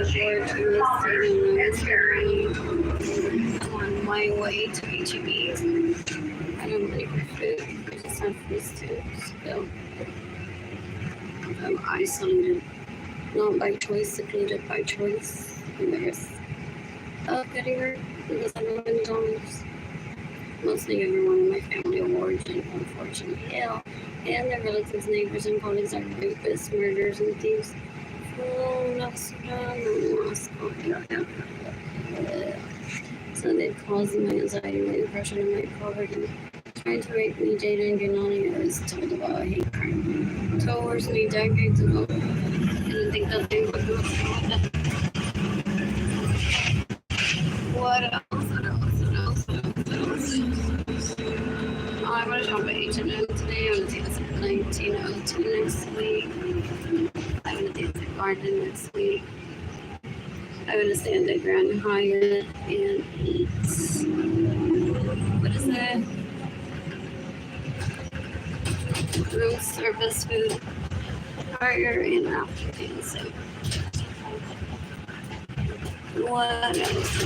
forward to receiving on my way to HEB. I don't really for food. I just have food still. I'm isolated, not by choice, secluded by choice. And there's getting hurt because I don't have McDonald's. Mostly everyone in my family of origin, unfortunately, ill, and their relatives, neighbors, and colleagues are rapists, murderers, and thieves. So they've caused my anxiety, my depression, and my poverty. Trying to rape me, Jayden and Keilany, I was told about a hate crime towards me decades ago. I didn't think that they would do it. What else? I'm going to shop at H&M today. I'm going to dance at 1902 next week. I'm going to dance at Garden next week. I'm going to stay at the Grand Hyatt and eat. What is that? Room service food. Prior and after dancing. What else?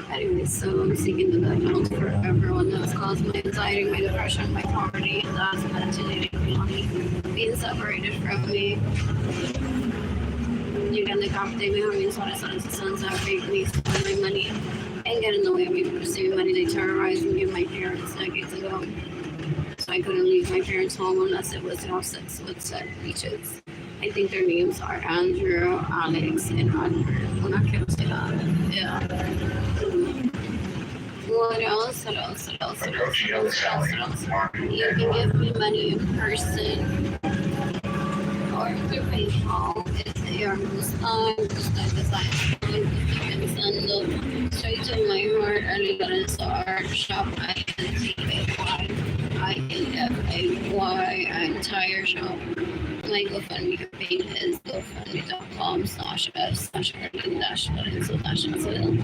Anyway, so I'm seeking the death penalty for everyone that's caused my anxiety, my depression, my poverty, and that's mentally being separated from me. You can decapitate me, having sons that rape me, spend my money, and get in the way of me pursuing money. They terrorized me and my parents decades ago. So I couldn't leave my parents' home unless it was to have sex with said beaches. I think their names are Andrew, Alex, and Andrew. I'm not going to say that. Yeah. What else? You can give me money in person or through PayPal. It's Arlene Design. You can send them straight to my heart. Arlene Lorenzo art shop. INFAY entire shop. My GoFundMe campaign is gofundme.com/f/Arlene-Lorenzo-Israel.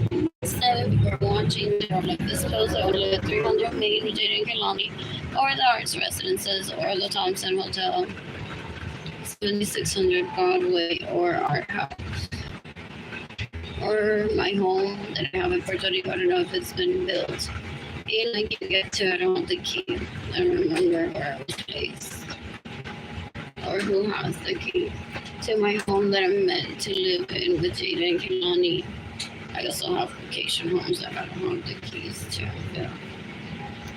So if you're watching this post, I would live 300 Main with Jayden and Keilany, or the Arts Residences, or the Thompson Hotel, 7600 Broadway, or Art House, or my home that I have in Puerto Rico. I don't know if it's been built. And I can get to it. I don't have the key. I don't remember where it was placed. Or who has the key to my home that I'm meant to live in with Jayden and Keilany. I also have vacation homes that I don't have the keys to. Yeah.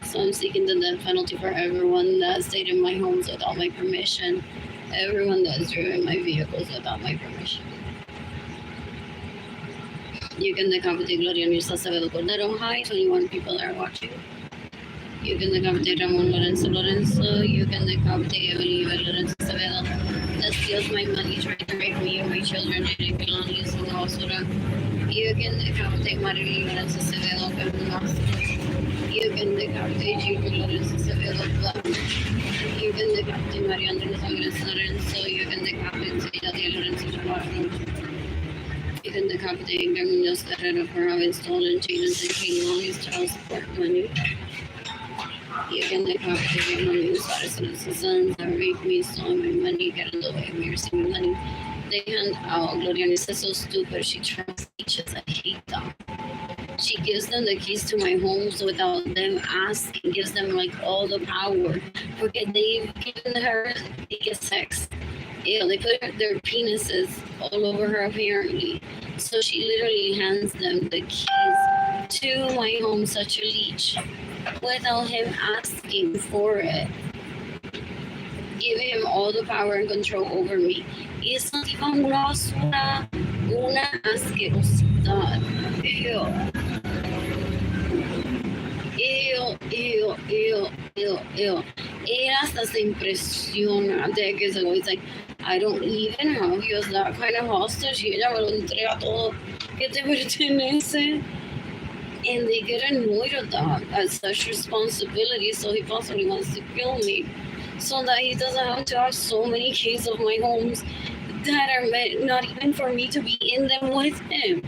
So I'm seeking the death penalty for everyone that stayed in my homes without my permission. Everyone that has driven my vehicles without my permission. You can decapitate Gloria Mirza Acevedo Cordero. Hi, 21 people are watching. You can decapitate Ramon Lorenzo. You can decapitate Evelyn Lorenzo Acevedo. That steals my money, trying to rape me and my children. Jayden and Keilany is in the hospital. You can decapitate Arlene Lorenzo Acevedo. You can decapitate Jayden Lorenzo Acevedo. You can decapitate Maria Andrés Lorenzo. You can decapitate Yadiel Lorenzo. You can decapitate Munoz Guerrero for having stolen Jayden and Keilany's child support money. You can decapitate money, Suarez's sons that rape me, stole my money, get in the way of me receiving money. They hand out. Gloria is so stupid. She trusts teachers. I hate them. She gives them the keys to my homes without them asking. Gives them like all the power. Porque they've given her sex. Yeah, they put their penises all over her apparently. So she literally hands them the keys to my home, such a leech, without him asking for it. Giving him all the power and control over me. Y esa tipa una basura, una asquerosidad. Ew. Ella hasta se impresiona de que se lo dice. I don't even have you as that kind of hostage. Y ella me lo entrega todo que te pertenece. And they get annoyed at that as such responsibility, so he possibly wants to kill me. So that he doesn't have to have so many keys of my homes that are meant not even for me to be in them with him.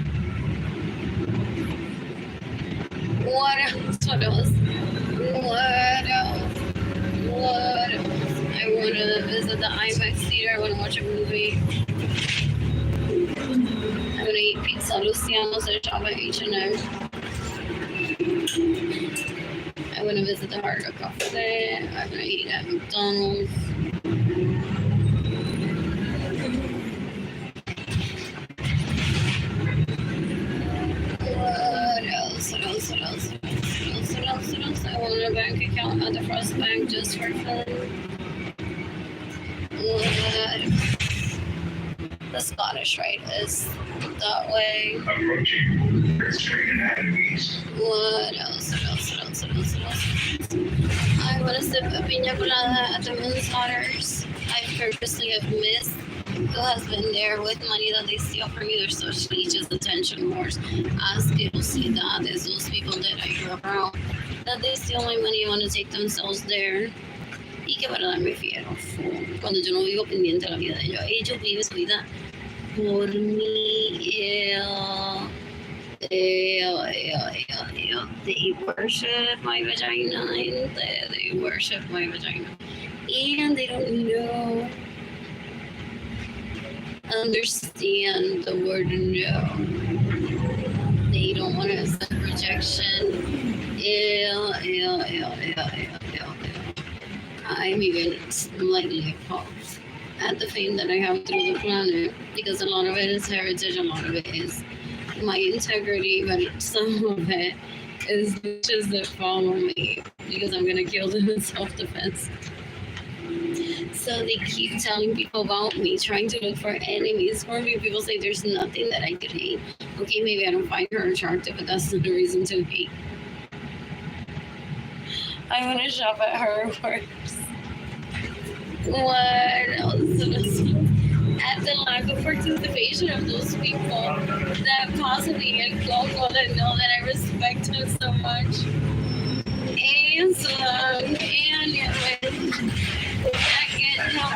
What else? I want to live with the IMAX theater. I want to watch a movie. I'm going to eat pizza Luciano's or shop at H&M. I'm going to visit the Hard Rock Cafe. I'm going to eat at McDonald's. What else? I want a bank account at the Frost Bank just for fun. What? The Scottish Rite is that way. Approaching restricted enemies. What else? I want to sip a piña colada at the Moon's Daughters. I purposely have missed who has been there with money that they steal from you. They're such leeches, attention whores, asquerosidades, those people that I grew up around, that they steal my money and want to take themselves there. Y que verdad me fiero, cuando yo no vivo pendiente de la vida de ellos. Ellos viven su vida por mí. They worship my vagina. They worship my vagina. And they don't understand the word no. They don't want to accept rejection. I'm even slightly appalled at the fame that I have through the planet, because a lot of it is heritage, a lot of it is my integrity, but some of it is bitches that follow me because I'm gonna kill them in self-defense. So they keep telling people about me, trying to look for enemies for me. People say there's nothing that I could hate. Okay, maybe I don't find her attractive, but that's not a reason to hate. I want to shop at her works. What else? At the lack of participation of those people that possibly get local that know that I respect him so much. And that get help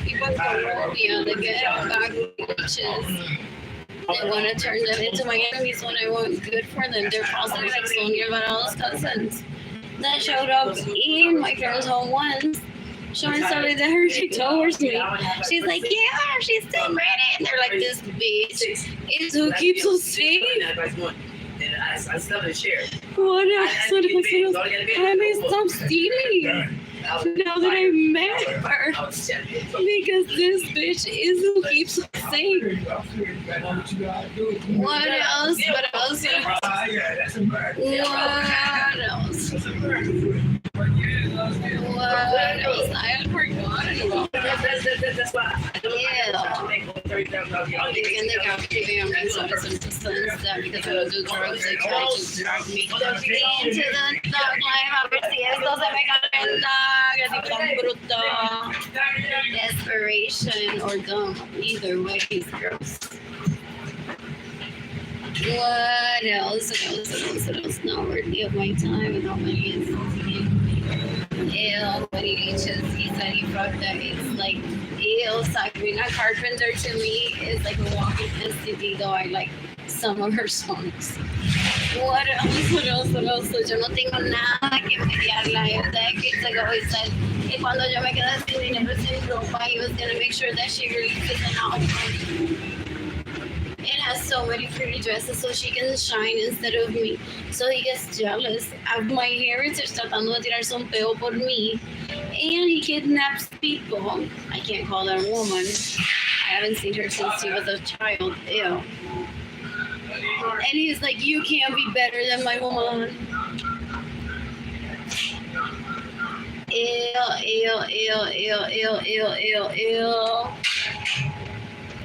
people from Colombia that get back bitches. They want to turn them into my enemies when I want good for them. They're possibly like Sonia Alvarado's cousins that showed up in my friend's home once, showing solidarity towards me. She's like, yeah, she's still ready. And they're like, this bitch is who keeps us safe. I still didn't share. What else? I may stop stealing now that I met her, because this bitch is who keeps us safe. What else? I had forgotten about that. In the cafeteria, I'm being so sense that because I don't do drugs, they try to drag me into the dark life. A ver si esto se me calenta, que si tan bruto. Desperation or dumb. Either way, he's gross. What else? Not worthy of my time and how many insults. Ew, when he reaches, he said he fucked that. It's like, ew, Sabrina Carpenter to me is like a walking entity, though I like some of her songs. What else? Yo no tengo nada que envidiarla. Decades ago, he said, que cuando yo me quedé sin dinero, sin ropa, he was gonna make sure that she releases an album. It has so many pretty dresses so she can shine instead of me. So he gets jealous of my heritage, tratando de tirarse un peo por mí. And he kidnaps people. I can't call that a woman. I haven't seen her since she was a child. Ew. And he's like, you can't be better than my woman. Ew.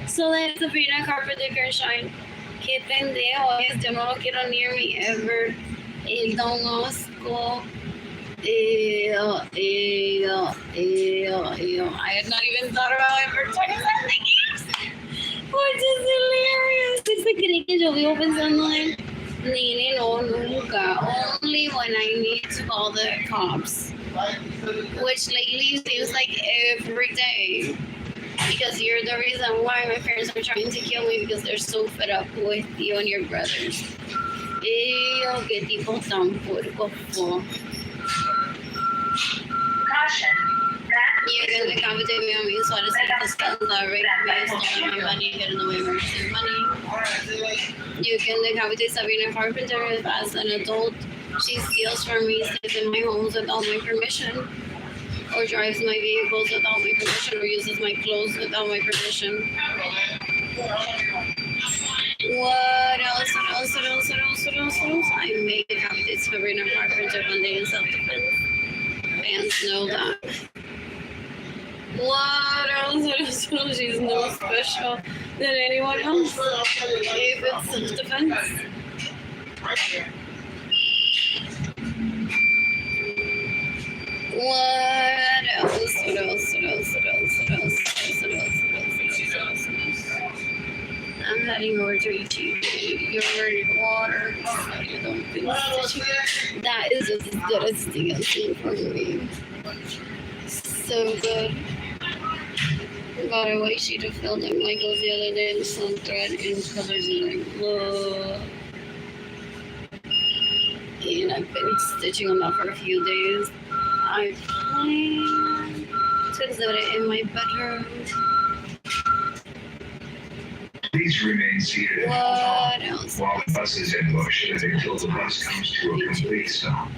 So that's Sabrina Carpenter shine. Qué pendejo es, yo no lo quiero near me ever. Don asco. Ew. I had not even thought about ever talking about things. Which is hilarious. ¿Se cree que yo vivo pensando en Nene? No, nunca. Only when I need to call the cops. Which lately seems like every day. Because you're the reason why my parents are trying to kill me, because they're so fed up with you and your brothers. Ew, qué tipo tan puerco. Caution. You're in the decapitated me on me, so I decided to spend the rape me, stealing my money, getting away with my money. You can decapitate Sabrina Carpenter as an adult. She steals from me, stays in my homes without my permission, or drives my vehicles without my permission, or uses my clothes without my permission. What else? I may decapitate Sabrina Carpenter one day in self-defense. Fans know that. What else? She's no special than anyone else. If it's self-defense. What else? I'm heading over to eat your water. That is as good as the other thing for me. So good. Got a white sheet of film at Michael's the other day and some thread in colors and like, whoa. And I've been stitching on that for a few days. I plan to exhibit it in my bedroom. Please remain seated. What else? While the bus is in motion until the bus comes to a complete stop.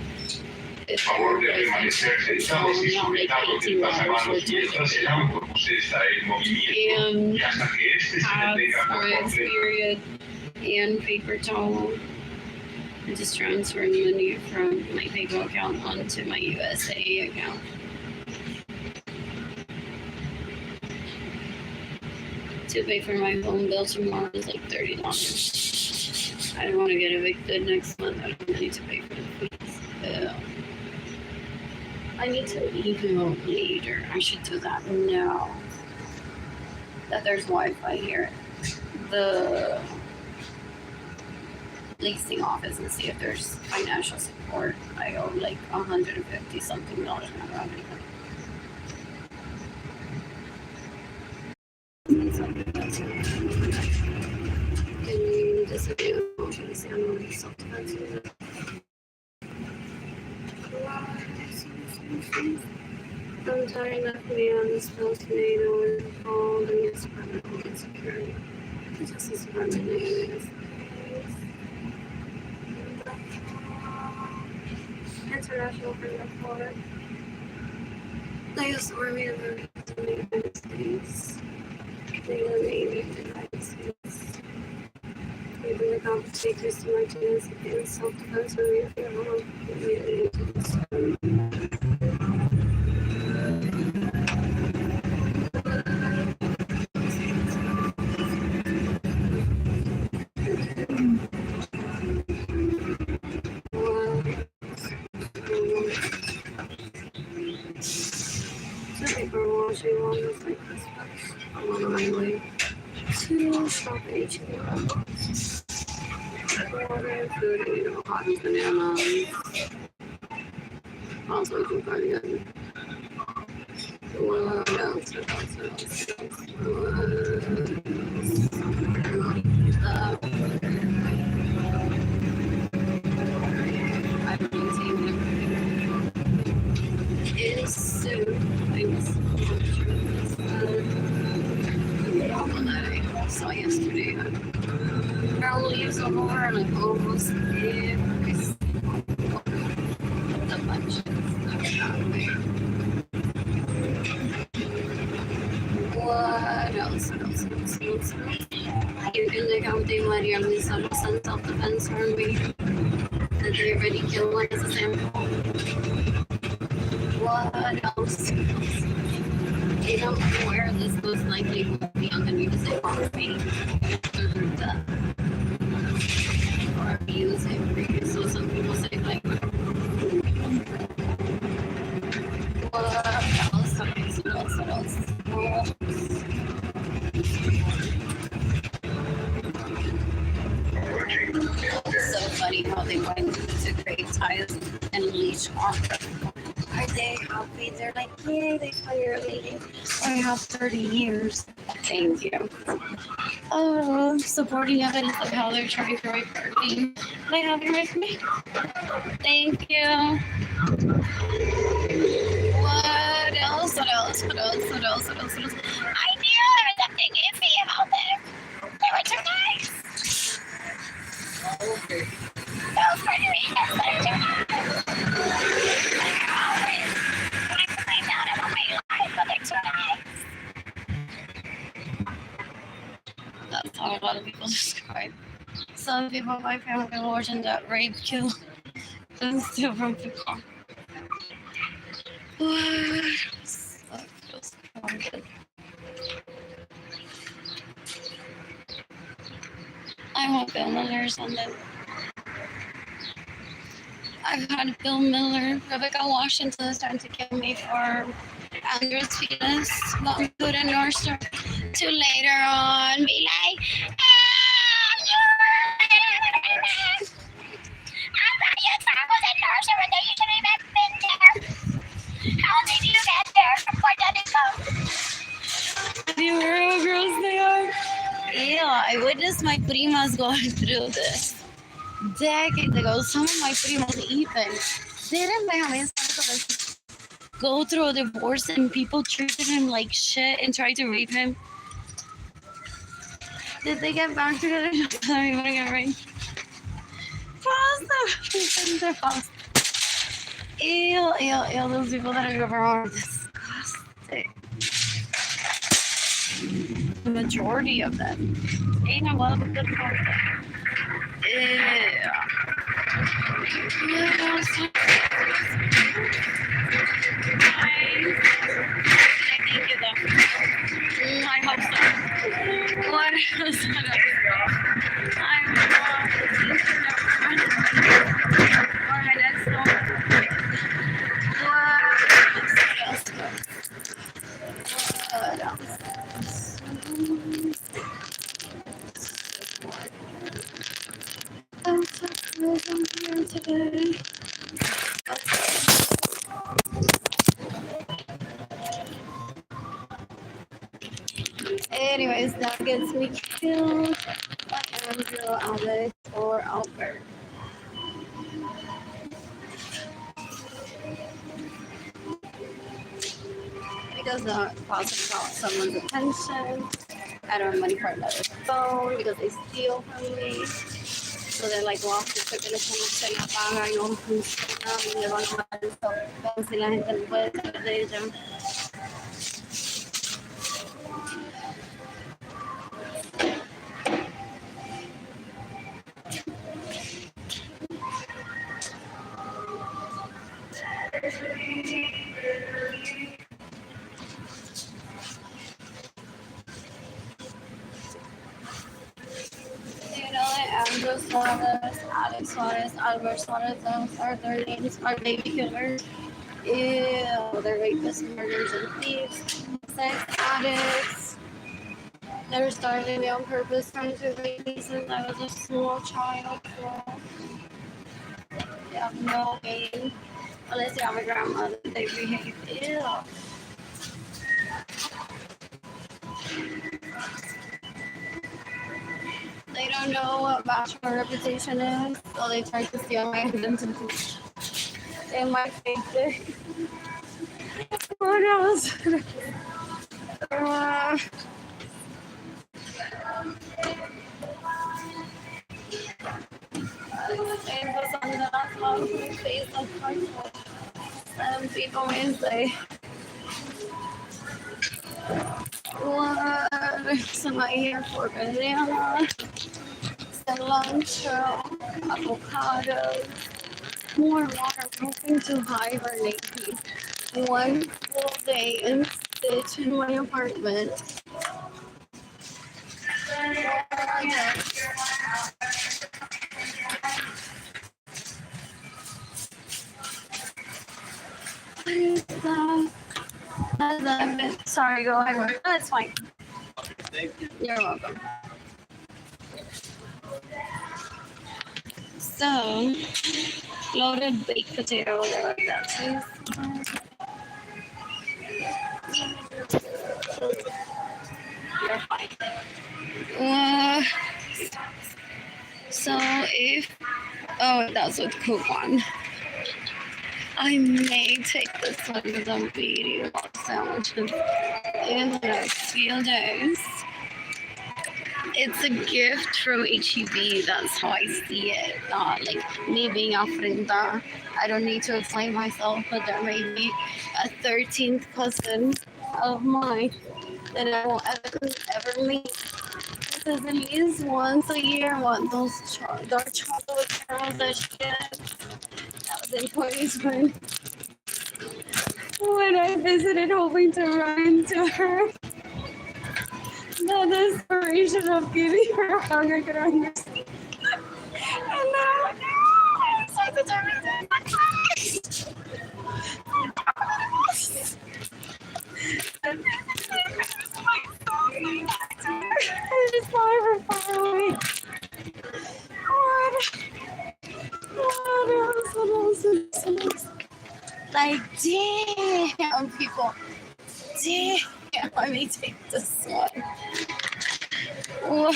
Por favor de permanecer sentados y sujetados del pasamanos mientras el autobús está en movimiento y hasta que este se detenga por completo. Period and paper towel. I just transferred money from my PayPal account onto my USA account. To pay for my phone bill tomorrow is like $30. I don't want to get evicted next month. I don't need to pay for the fees. I need to email later. I should do that now. That there's Wi-Fi here. The leasing office and see if there's financial support. I owe like $150 something dollars now. I don't even. Can you disappear? I'm tired of me on this post tornado and cold and it's permanent insecurity. It's just as permanent. International Freedom Forward. They used to army in the United States. They were Navy in the United States. Even the complicators to Martinez in self-defense when we feel home. I'm on my way to shop H&M. Water, food, and hot bananas. Also, companion. What else? I've been seeing everything. It's so things. I saw yesterday. Girl leaves them over and like almost every single the bunches that way. What else? You can look out the money on these sort of self-defense for me. That they already killed one as a sample. What else? They don't know where this most likely will be on the news. They want to be or abuse it. So some people say like, what else? It's so funny how they went to create ties and leash on. Are they happy? They're like, yay, they finally leaving. I have 30 years. Thank you. Oh, supporting evidence of how they're trying to record me. They have it with me. Thank you. What else? I knew there was something iffy about them. They were too nice. Those margaritas that are too nice. They're always trying to find out about my life, but they're too nice. That's how a lot of people describe. Some people in my family have origin that rape, kill, and steal from people. What? So good. I want Bill Miller or something. I've had Bill Miller, Rebecca Washington is trying to kill me for Andrew's penis, but I'm good in Norster to later on be like, I thought your time was in Norster, but then you shouldn't have been there. How did you get there from Puerto Rico? The real girls they are. Yeah, I witnessed my primas going through this decades ago. Some of my primas even didn't go through a divorce and people treated him like shit and tried to rape him. Did they get back together? Sorry, I'm gonna get right. Pasta. Ew. Those people that are over are disgusting. The majority of them. Ain't a lot of good folk. Yeah. Thank you though. I hope so. What else? Today. Anyways, that gets me killed by Andrew, Alex, or Albert. It does not cause someone's attention. I don't have money for another phone because they steal from me. So they're like, wow, esto que le se la paga y no funciona y le van a dar el stop si la gente no puede saber de ella. Andrew Suarez, Alex Suarez, Albert Suarez, those are their names, are baby killers. Ew, they're rapists, murderers, and thieves, sex addicts. They're starving me on purpose, trying to rape me since I was a small child. So they have no game. Unless you have a grandmother, they behave ill. They don't know what bachelor reputation is, so they try to steal my identity. In my face. What else? People may say, what am I here for? Banana, cilantro, avocado, more water, hoping to hibernate. One full day and sit in my apartment. What is that? Sorry, go ahead. That's fine. You're welcome. So, loaded baked potato, whatever that is. You're fine. So if, oh, that's what coupon. I may take this one because I'm eating a lot of sandwiches in the next few days. It's a gift from HEB. That's how I see it. Not like me being ofrenda. I don't need to explain myself, but there may be a 13th cousin of mine that I won't ever meet. Because at least once a year, I want those dark chocolate caramels that she gets. That was in 2020. When I visited, hoping to run into her, the desperation of giving her a hug, I could understand. And then I'm like, oh, I'm so determined. I just saw her far away. What else? Like, damn, people. Damn. Let me take this one. What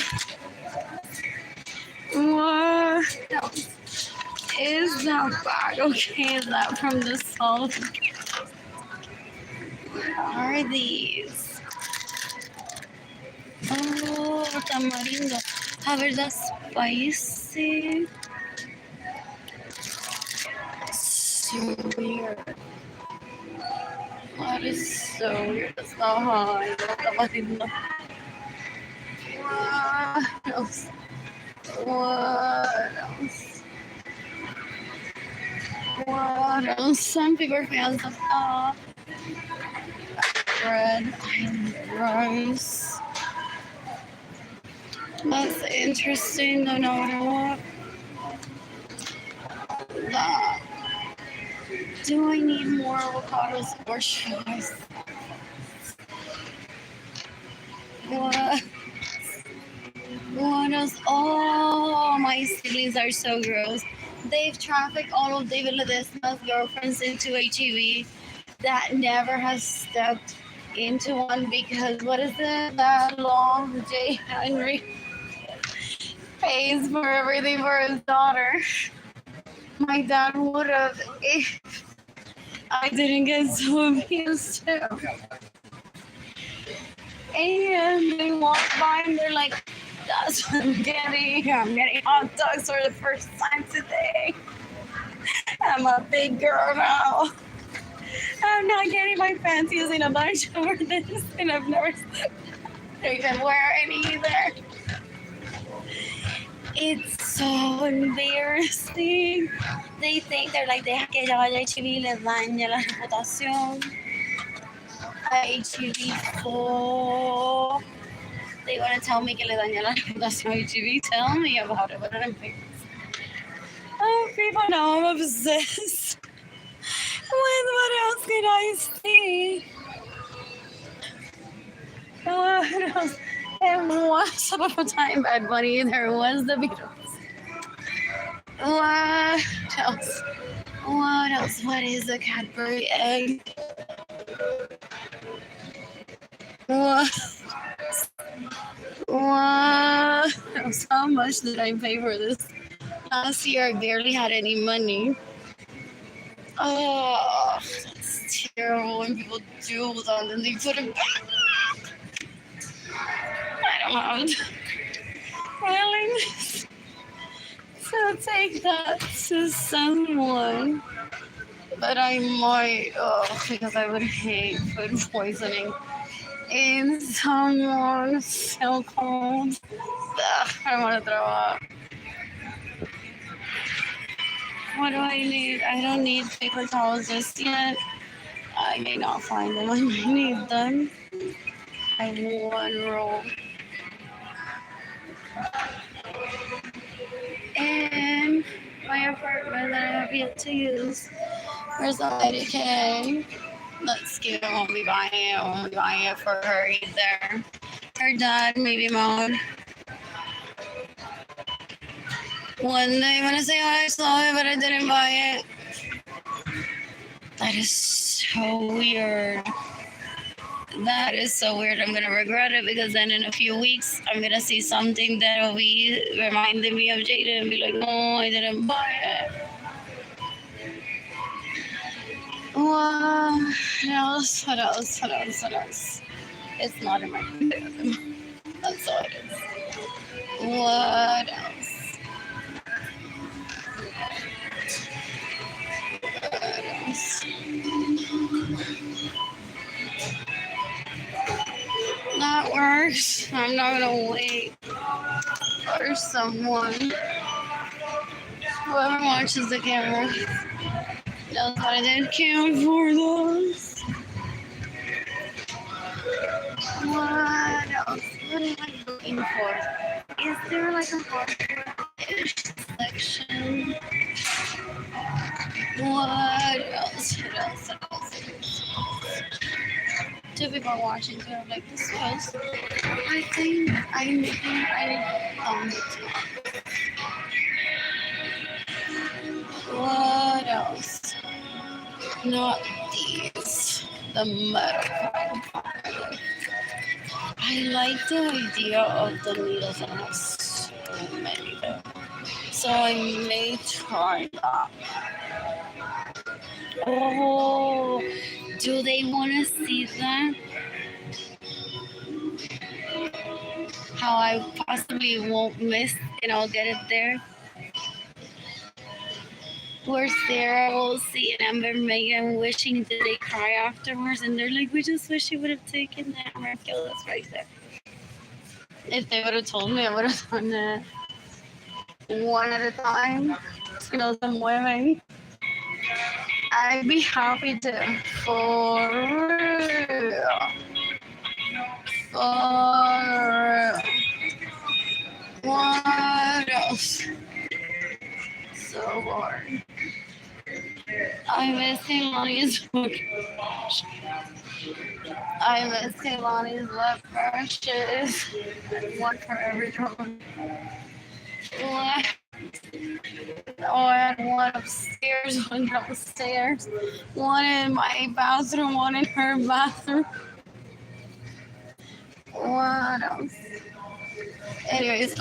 else is that bag? Okay, is that from the salt? What are these? Oh, tamarindo. A ver, that's spicy. So weird. That is so weird. That's not how I know tamarindo. What else? What else? What else? Some people are fans of bread and rice. That's interesting, no matter what. That. Do I need more avocados or should I? What? What else? Oh, my siblings are so gross. They've trafficked all of David Ledesma's girlfriends into HEB that never has stepped into one because what is it? That long J. Henry pays for everything for his daughter. My dad would have if I didn't get so abused too. And they walk by and they're like, that's what I'm getting. I'm getting hot dogs for the first time today. I'm a big girl now. I'm not getting my fancies in a bunch over this, and I've never even wear any either. It's so embarrassing. They think they're like, deja que ella vaya a HB y les daña la reputación. HB for. They want to tell me que le daña la reputación a HB. Tell me about it. What did I think? Oh, people know I'm obsessed with what else can I see? What else? And once upon a time, Bad Bunny, there was the Beatles. What else? What else? What is a Cadbury egg? What? What else? How much did I pay for this? Last year, I barely had any money. Oh, that's terrible when people do that and then they put it back. I don't have the willingness to take that to someone. But I might, because I would hate food poisoning in someone so cold. Ugh, I want to throw up. What do I need? I don't need paper towels just yet. I may not find them. I may need them. I have one roll. And my apartment that I have yet to use. Where's the lady K? Let's give it. I won't be buying it. I won't be buying it for her either. Her dad, maybe mom. One day I'm gonna say, oh, I saw it, but I didn't buy it. That is so weird. That is so weird. I'm gonna regret it because then in a few weeks I'm gonna see something that'll be reminding me of Jayden and be like, no, I didn't buy it. What else? What else? What else? What else? It's not in my computer. That's all it is. What else? What else? That works. I'm not gonna wait for someone. Whoever watches the camera knows what I did count for those. What else? What am I looking for? Is there like a hardware-ish section? What else? What else? What else? Two people are watching, so I'm like, this was. I think I found it. What else? Not these. The metal kind. I like the idea of the needles. I have so many though. So I may try that. Oh, do they want to see that? How I possibly won't miss and I'll get it there. Where Sarah will see Amber and Megan wishing that they cry afterwards, and they're like, we just wish you would have taken that miraculous right there. If they would have told me, I would have done that one at a time. Si no se mueven. I'd be happy to. For real. For real. What else? So hard. I miss Keilany's book. I miss Keilany's love brushes. One for every drawing. One. Oh, I had one upstairs, one downstairs, one in my bathroom, one in her bathroom. What else? Anyways,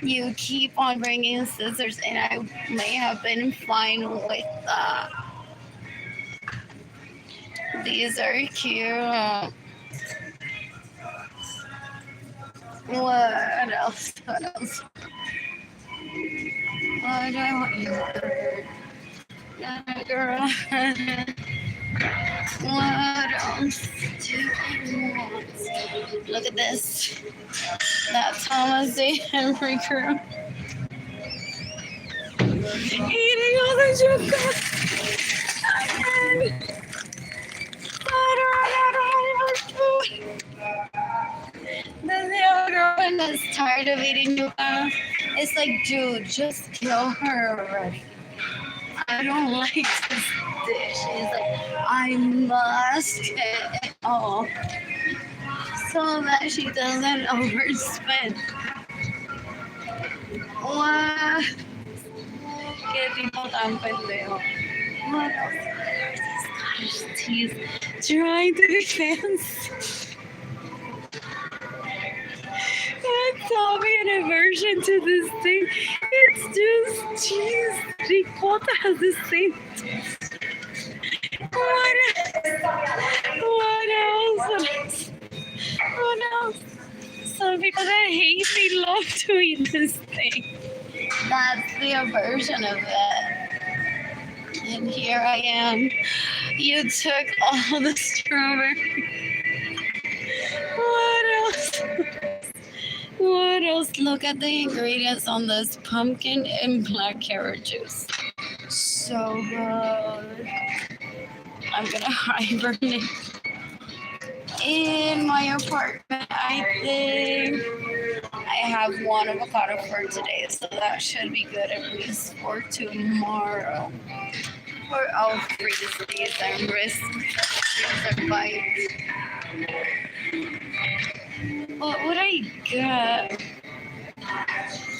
you keep on bringing scissors, and I may have been fine with that. These are cute. What else? What else? What do I want you to girl. What else do I want? Look at this. That Thomas Day Henry crew. Eating all the chocolate. Again. The other girlfriend that's tired of eating chocolate. It's like, dude, just kill her already. I don't like this dish. He's like, I must get it all so that she doesn't overspend. What? Qué tipo tan pendejo. What else? This guy's teeth trying to be fancy. It's all being an aversion to this thing. It's just cheese. Ricota has the same taste. What else? What else? Some people that hate me love to eat this thing. That's the aversion of it. And here I am. You took all the strawberry. What else? What else? Look at the ingredients on this pumpkin and black carrot juice. So good. I'm gonna hibernate in my apartment. I think I have one avocado for today, so that should be good at least for tomorrow. Or I'll freeze these and risk the bite. What would I get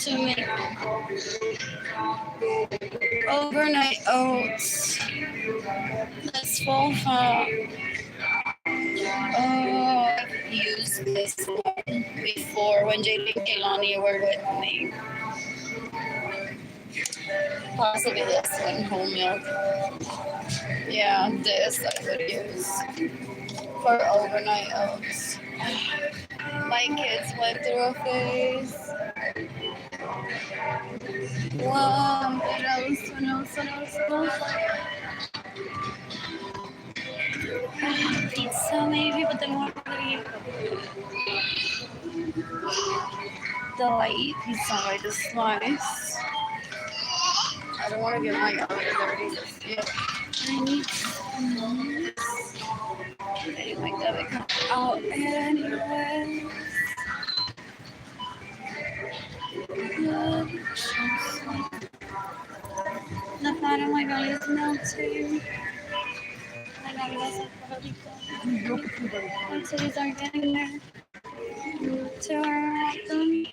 to make overnight oats? That's full fat. Oh, I've used this one before when Jayden and Keilany were with me. Possibly this one, whole milk. Yeah, this I would use for overnight oats. My kids went through a phase. Wow, what else? What else? What else? What else? Pizza maybe, but then what would I eat? Though I eat pizza by the slice. I don't want to get my oven dirty just yet. I need some. Getting my debit card out anyway. Good. The fat of my belly is melting. My belly doesn't feel like my titties are getting there. To them.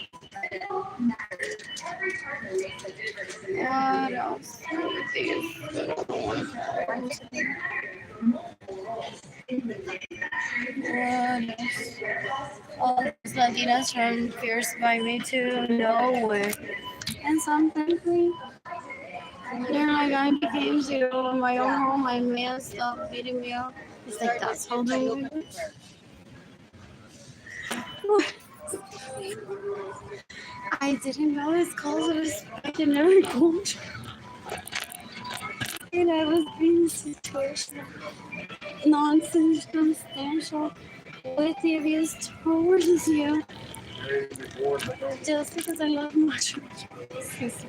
What else? What else? All these Latinas from Fierce by Me to nowhere. And something they're like, I became zero in my own home. My man stopped beating me up. He's like, that's how they do it. I didn't know it's cause of respect in every culture. And I was being situational, non-substantial with the abuse towards you. Just because I love much. It's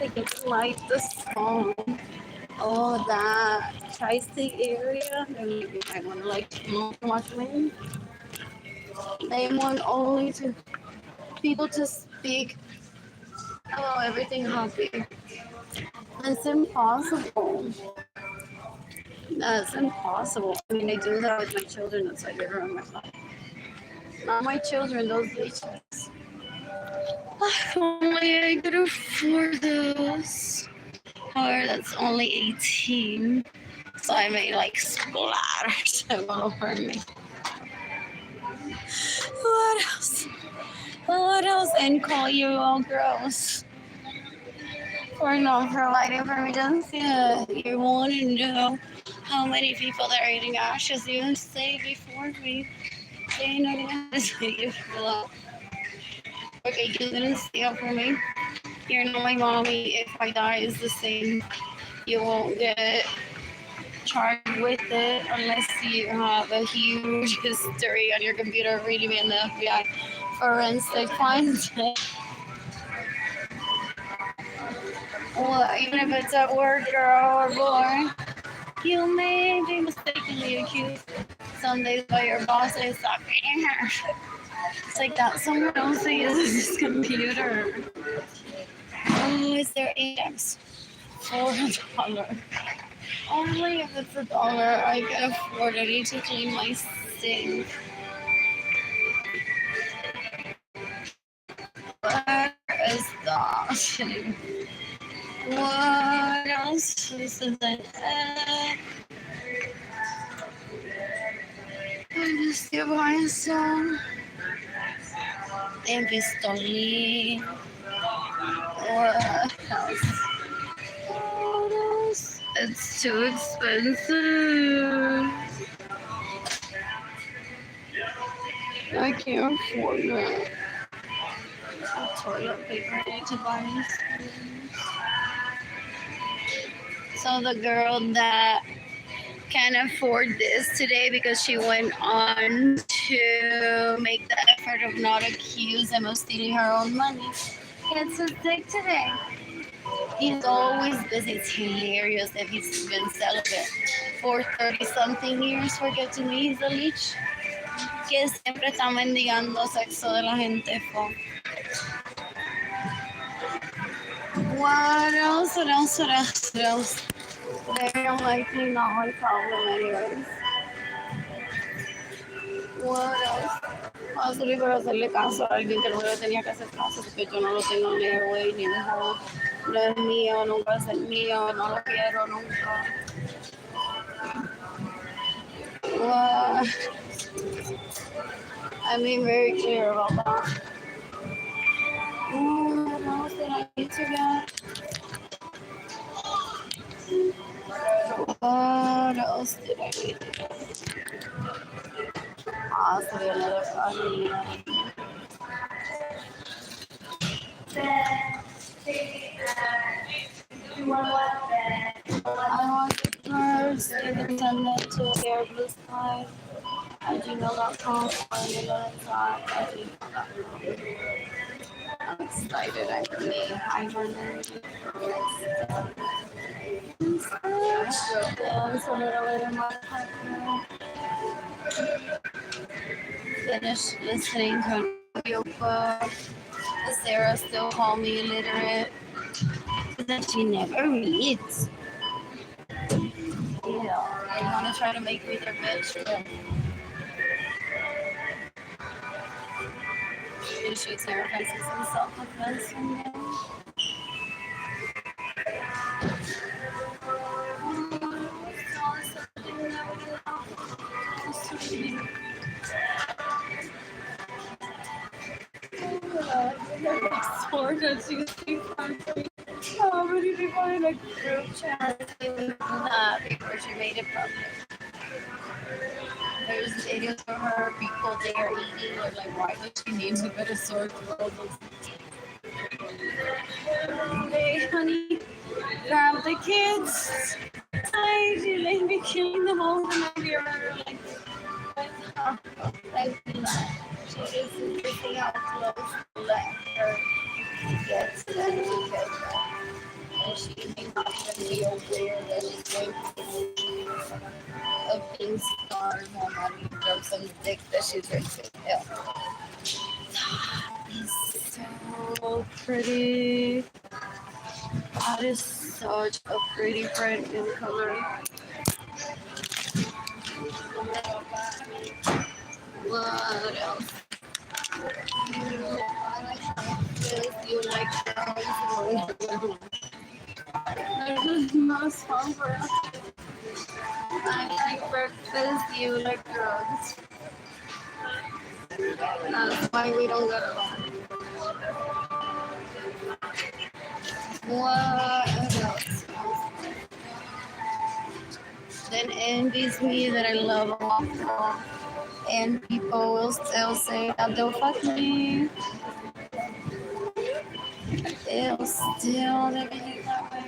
like it's like the song. Oh, that tri-state area. I want to like watch me. They want only to people to speak about everything happy. It's impossible. That's impossible. I mean, I do that with my children outside the room. Not my children, those bitches. If only I could afford those. However, that's only 18. So I may like splatter them all over me. What else? What else? And call you all gross. For not providing for me. Just you want to know how many people that are eating ashes you say before me. They know how to say you feel. Okay, you didn't stay up for me. You're not my mommy. If I die, it's the same. You won't get charged with it unless you have a huge history on your computer reading in the FBI forensic finds it. Well, even if it's at work, girl or boy, you may be mistakenly accused some days by your boss and stop reading her. It's like that someone else uses this computer. Oh, is there Amex for $1? Only if it's $1, I can afford it. I need to clean my sink. Where is that? What else? This is an I just give myself and pistoli. What else? What else? It's too expensive. I can't afford it. Toilet paper I need to buy me. So the girl that can afford this today because she went on to make the effort of not accuse him of stealing her own money gets his dick today. He's always busy. It's hilarious that he's been celibate for 30-something years. Forget to me, he's a leech. Que siempre está mendigando sexo de la gente. What else? What else? What else? What else? Very unlikely, not my problem anyways. What else? Possibly por hacerle caso a alguien que no le tenía que hacer caso porque yo no lo tengo ni de güey ni de joven. No es mío, nunca es el mío, no lo quiero nunca. What? I'm being very clear about that. What else? else did I need to get? What else did I need to get? Possibly another Arlene. I want the first and then send that to airbluesky at gmail.com or gmail.com. I'm excited. I'm really hydrated. Dance a little bit in my partner. Finish listening to an audiobook. Sarah still call me illiterate. But then she never reads. Yeah, they want to try to make me their bitch. But she shoots sacrifices in self-defense one day. Sword that she how many people in a group chat did that before she made it public? There's videos of her, people they are eating, or like, why would she need to put a sword through all those? Hey, honey, grab the kids. Hi, you may be killing them all the night. You're like, like that. She is freaking out close to let her get to them because and she may not even be aware that she's going through of being scarred on having drugs on the dick that she's drinking. Yeah. That is so pretty. That is such a pretty print in color. What else? You like there's no song for us. I like breakfast, you like drugs. That's why we don't get along. What else? Then envies me that I love a lot. And people will still say that they'll fuck me. They'll still behave that way.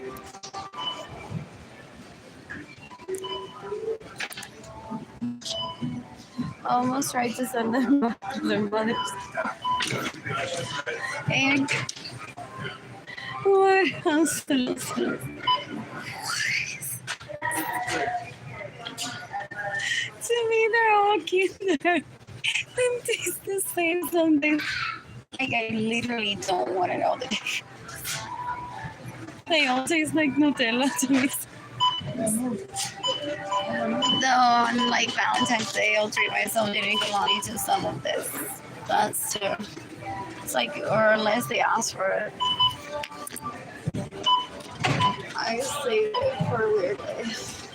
Almost tried to send them back to their mothers. And what else to listen? To me, they're all cute. They taste the same something. Like, I literally don't want to know the difference. They all taste like Nutella to me. Though, on like Valentine's Day, I'll treat myself Jayden and Keilany to some of this. That's true. It's like, or unless they ask for it. I save it for weird days.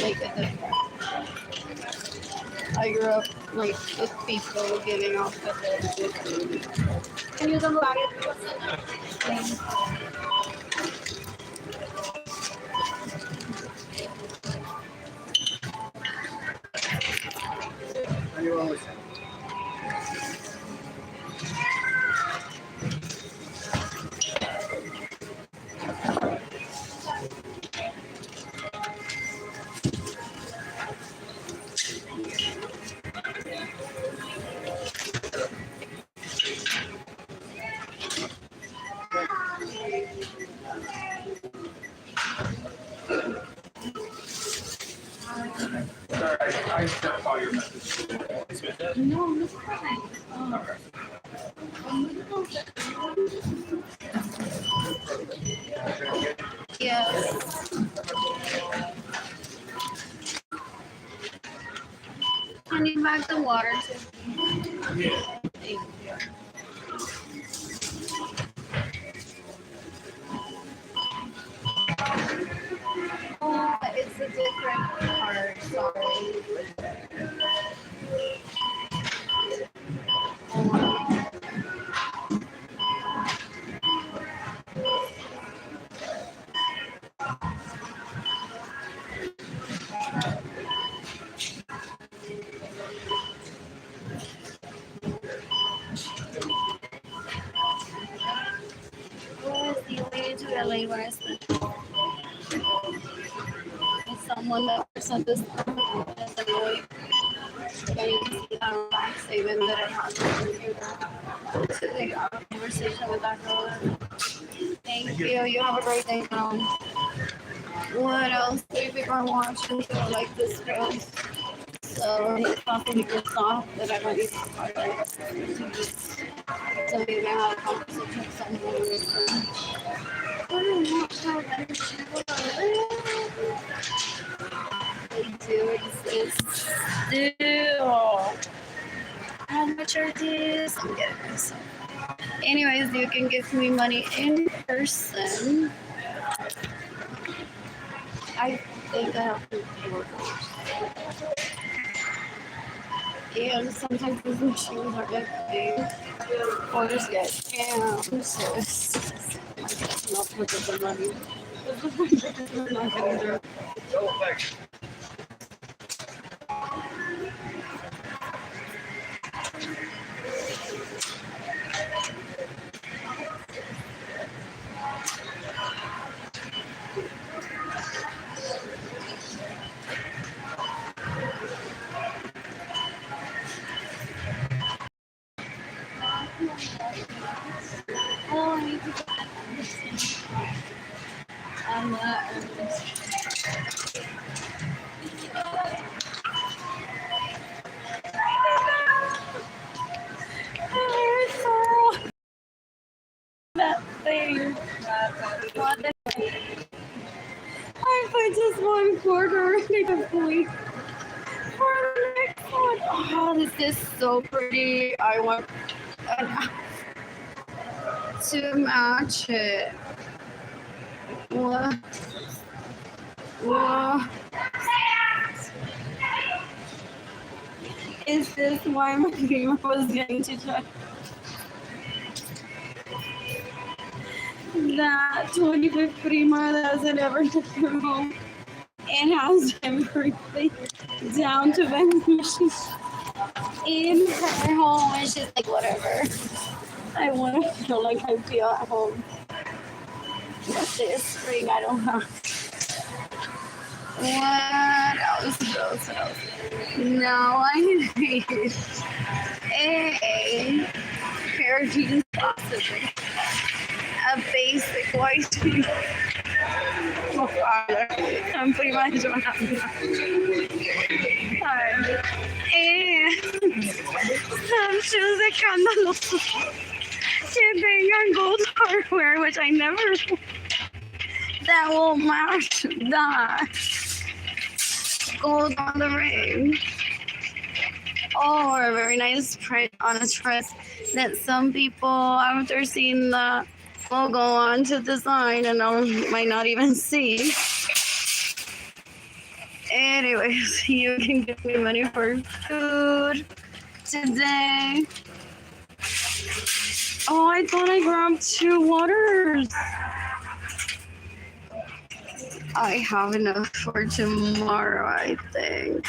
Make it different. I grew up like with people giving off the food. Can you come back? Thanks. I sent all your messages. No, it's fine. Yes. I need back the water too. Yeah. Thank you. Oh, it's a different part. Sorry. what I spend. It's someone that works at this doesn't really saving that I have to take out a conversation with that girl. Thank you. You have a great day now. What else do you think I'm watching? So like this girl. So he's talking to yourself that I might be part of. So maybe I had a conversation with someone. I don't know how that they do exist still. How much are these? I'm getting myself. Anyways, you can give me money in person. I think I have to work. And sometimes these machines are like big or just get scammed. So it's just not put the money. I'm not gonna do it. Oh, I need to go. I'm not. That thing. I put just 1/4 in the plate for the next one. Oh, this is so pretty. I want to match it. What? What? Is this why my dream was getting to try? That 25th Prima that hasn't ever taken home and has everything down to vending machine in her home, and she's like, whatever. I want to feel like I feel at home. But this spring, I don't have. What else? Now I need a pair of jeans, possibly. A basic white tee. I'm pretty much what I'm and some shoes that escandalosos que tengan gold hardware, which I never, that will match that gold on the ring. Or a very nice print on a dress that some people, after seeing the logo on to design, and I might not even see. Anyways, you can give me money for food today. Oh, I thought I grabbed 2 waters. I have enough for tomorrow, I think.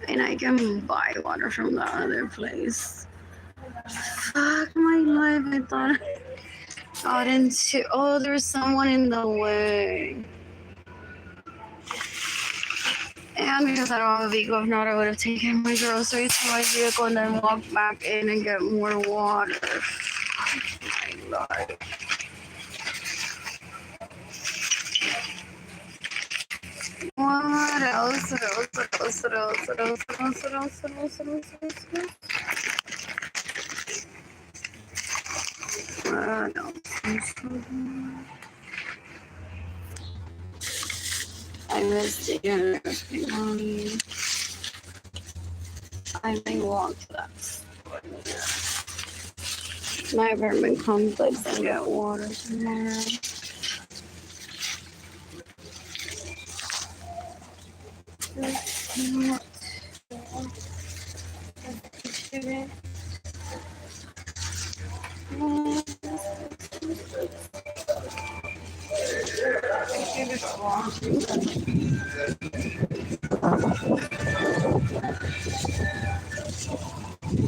And I can buy water from the other place. Fuck my life, I thought I got into. Oh, there's someone in the way. And because I don't have a vehicle, if not, I would have taken my groceries to my vehicle and then walked back in and get more water. My Lord. What else? I missed Jayden and Keilany. I may walk to that store. My apartment complex and get water tomorrow.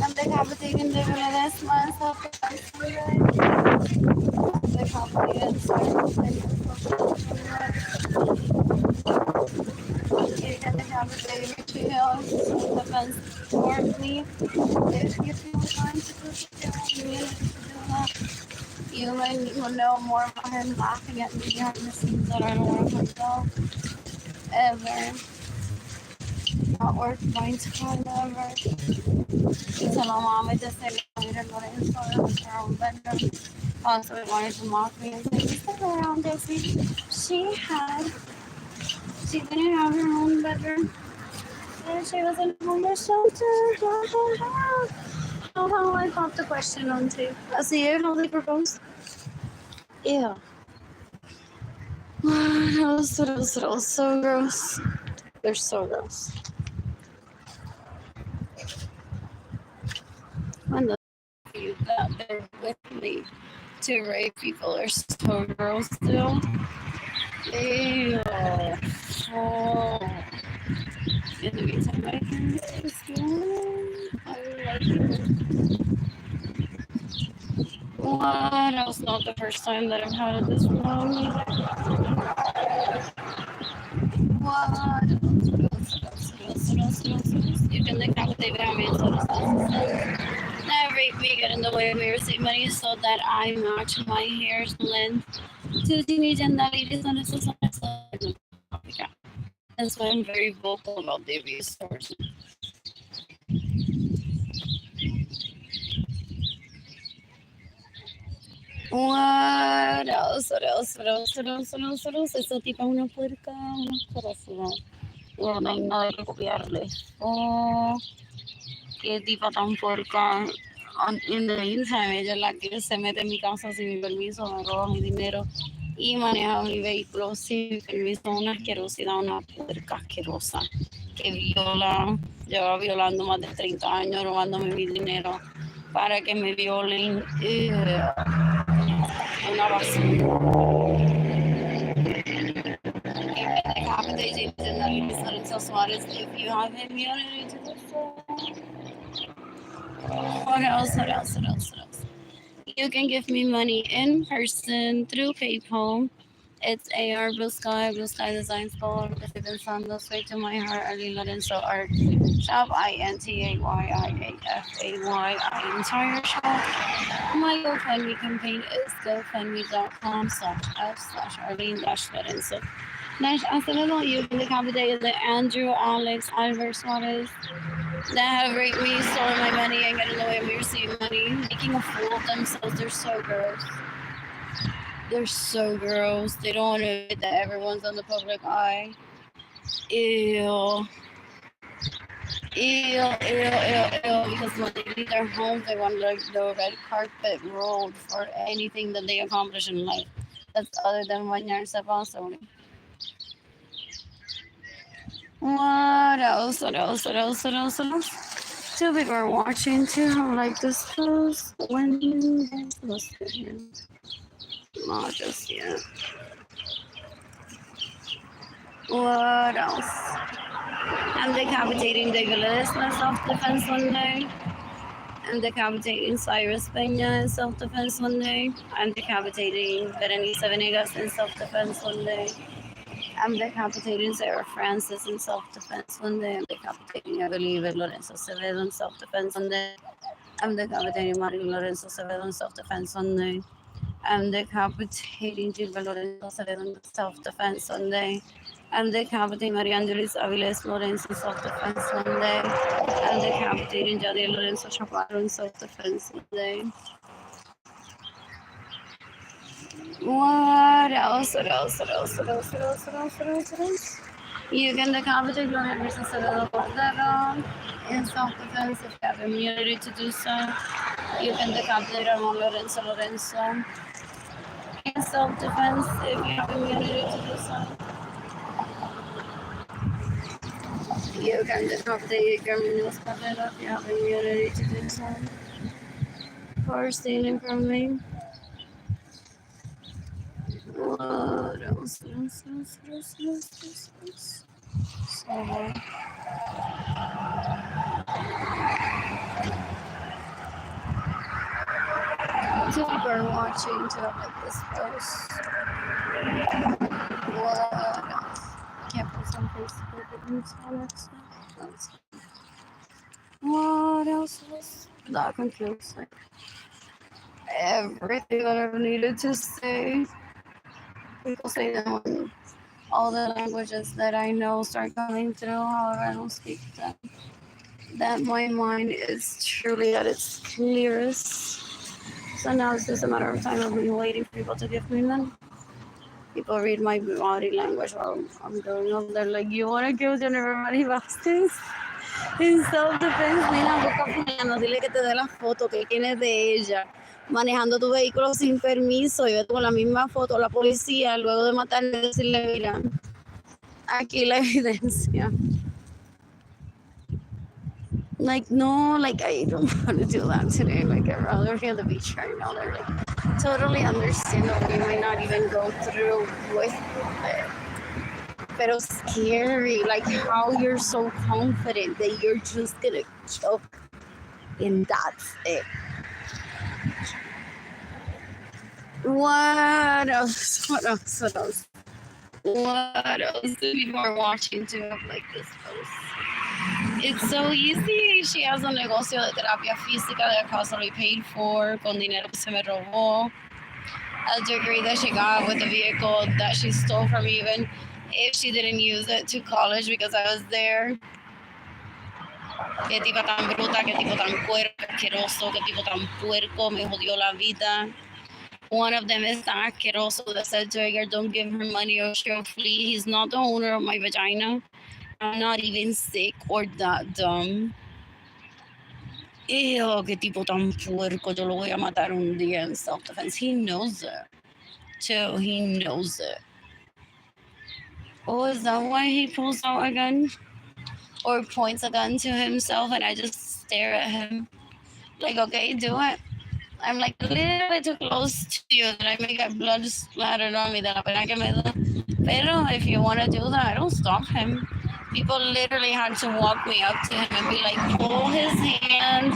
I'm decapitating the this myself. Decapitated decapitated tails, defense for me. If you feel trying to push it down, you need to do that. You will know more about him laughing at me behind the scenes that I don't want to myself. Ever. Not worth going to cry ever. You tell my mom I just said I didn't go to install her own bedroom. Also, he wanted to mock me and say, you said around Dixie. She didn't have her own bedroom. And she was in a homeless shelter. Oh, I popped the question on tape. I see it, how they propose. Ew. Those so gross. They're so gross. When the you that they're with me to rape people are so gross still. Ew. Oh. In the meantime, I can just I like it. What else? Not the first time that I've had it this long. What else? You can decapitate me and that rape me, get in the way of me receive money so that I match my hair's length to teenage and that ladies on the society. That's why I'm very vocal about the abuse stories. What else? Esa tipa es una puerca, una asquerosidad. No hay nada que copiarle. Oh, qué tipa tan puerca. In the meantime, ella es la que se mete en mi casa sin mi permiso, me roba mi dinero y maneja mi vehículo sin mi permiso. Una asquerosidad, una puerca asquerosa que lleva violando más de 30 años, robándome mi dinero para que me violen. Una basura. If you have immunity to this, what else? You can give me money in person through PayPal. It's AR Blue Sky Design School. If it's on the straight to my heart, Arlene Lorenzo Art Shop, INTAYIAFAY, entire shop. My GoFundMe campaign is gofundme.com/f/Arlene-Lorenzo. Acevedo, you can accommodate the Andrew, Alex, Albert Suarez that have raped me, stolen my money, and got in the way of me receiving money, making a fool of themselves. They're so gross. They're so gross. They don't want to admit that everyone's on the public eye. Ew. Because when they leave their homes, they want like the red carpet rolled for anything that they accomplish in life. That's other than when you're supposed to. What else? Two people are watching too. Like this post. When let's see here. Not just yet. What else? I'm decapitating Digolis in self-defense one day. I'm decapitating Cyrus Peña in self-defense one day. I'm decapitating Berenice Venegas in self-defense one day. I'm decapitating Sarah Francis in self-defense one day. I'm decapitating Arlene Lorenzo Acevedo in self-defense one day. I'm decapitating Arlene Lorenzo Acevedo in self-defense one day. I'm decapitating Gilbert Lorenzo Acevedo in self-defense one day. I'm decapitating Maria Angelis Aviles Lorenzo in self-defense one day. I'm decapitating Jadiel Lorenzo Chaparro in self-defense one day. What else? You can decapitate Gloria Luisa Acevedo Cordero in self-defense if you have immunity to do so. You can decapitate Armando Lorenzo in self-defense if you have immunity to do so. You can decapitate Guillermo Escalera if you have immunity to do so. For stealing from me. What else? So, Two people are watching to like this post. What? Can't post on Facebook and all that stuff. What else was that concludes like everything that I needed to say. People say that when all the languages that I know start coming through, however I don't speak them, that my mind is truly at its clearest. So now it's just a matter of time of me waiting for people to give me them. People read my body language while I'm doing all. They're like, you want to kill Jennifer Marie Vasquez? En self-defense, mira, busca fulano, dile que te dé la foto que tienes de ella, manejando tu vehículo sin permiso, y ve con la misma foto a la policía, luego de matarle, decirle, mira, aquí la evidencia. Like, no, like, I don't want to do that today. Like, I'd rather be on the beach right now. They're like, totally understandable. You might not even go through with it. But scary, like how you're so confident that you're just gonna choke and that's it. What else? What else? What else? What else? People are watching too like this post. It's so easy. She has un negocio de terapia física that constantly paid for con dinero que se me robó. A degree that she got with a vehicle that she stole from me, even if she didn't use it, to college because I was there. Qué tipo tan bruta, qué tipo tan cuerpo, asqueroso, qué tipo tan puerco, me jodió la vida. One of them is tan asqueroso that said to her, don't give her money or she'll flee. He's not the owner of my vagina. I'm not even sick or that dumb. Ew, qué tipo tan puerco, yo lo voy a matar un día in self-defense. He knows it. Too, he knows it. Oh, is that why he pulls out a gun? Or points a gun to himself and I just stare at him? Like, okay, do it. I'm like a little bit too close to you that I may get blood splattered on me de la pena que me da. Pero if you want to do that, I don't stop him. People literally had to walk me up to him and be like, pull his hand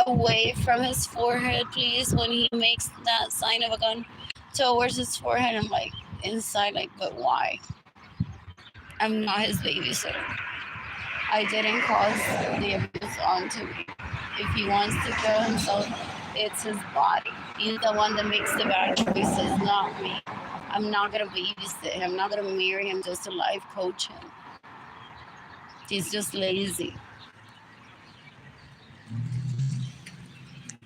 away from his forehead, please, when he makes that sign of a gun towards his forehead. I'm like, inside, like, but why? I'm not his babysitter. I didn't cause the abuse onto me. If he wants to kill himself, it's his body. He's the one that makes the bad choices, not me. I'm not going to babysit him. I'm not going to marry him just to life coach him. He's just lazy.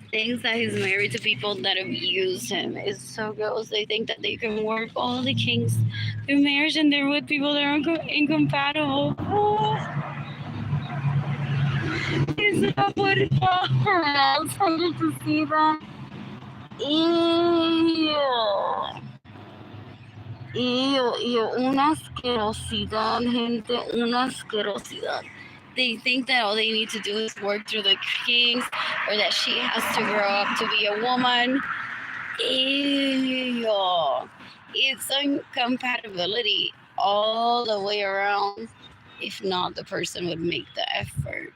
Thinks that he's married to people that abuse him. It's so gross. They think that they can work all the kinks through marriage and they're with people that are incompatible. Oh. Is that what it's for? I was excited to see that. Una asquerosidad, gente, una asquerosidad. They think that all they need to do is work through the kinks or that she has to grow up to be a woman. It's incompatibility all the way around. If not, the person would make the effort.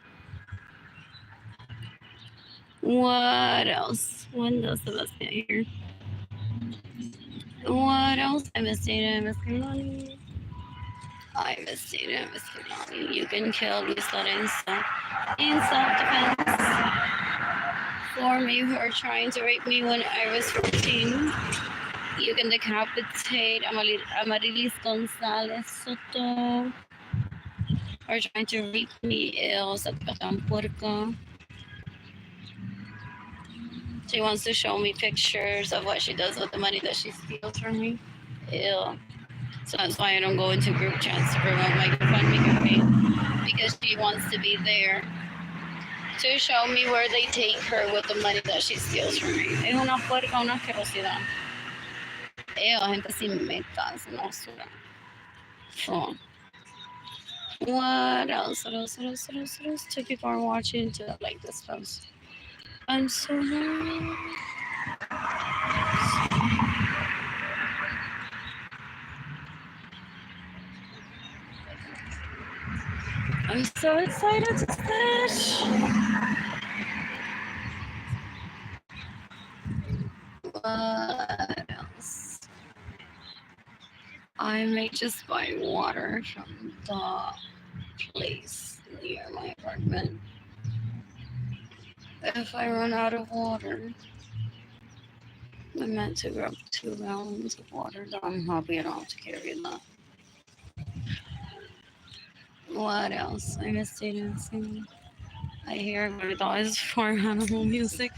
What else? When does the bus get here? What else? I miss Jayden, I miss Keilany. I miss Jayden, I miss Keilany. You can kill Arlene Lorenzo in self-defense for me who are trying to rape me when I was 14. You can decapitate Amarilis Gonzalez Soto or trying to rape me. Ew, sa tan puerco. She wants to show me pictures of what she does with the money that she steals from me. Ew. So that's why I don't go into group chats to promote my GoFundMe campaign, because she wants to be there to show me where they take her with the money that she steals from me. Es una puerca, una asquerosidad. Ew, gente sin metas, no basura. So, what else? Two people are watching to like this post. I'm so nervous. I'm so excited to fish. I may just buy water from the place near my apartment. If I run out of water, I meant to grab 2 gallons of water. I'm happy I don't have to carry that. What else? I missed dancing. I hear my thoughts for animal music.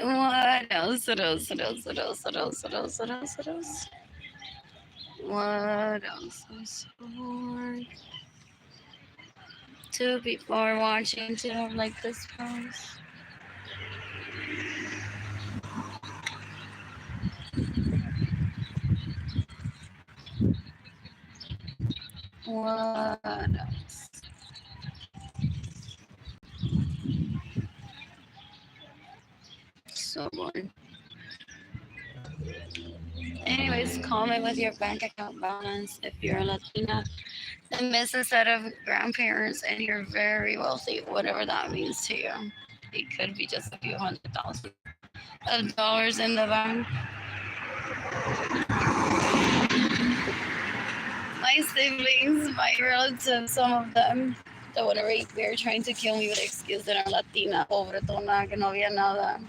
What else? What else? What else? What else? What else? What else? What else? What else? What else is bored? 2 people are watching too, like this post. What else? So bored. Anyways, comment with your bank account balance if you're a Latina and miss a set of grandparents and you're very wealthy, whatever that means to you. It could be just a few $100,000 of dollars in the bank. My siblings, my relatives, some of them that want to rape me are trying to kill me with the excuse that I'm Latina, pobretona, que no había nada.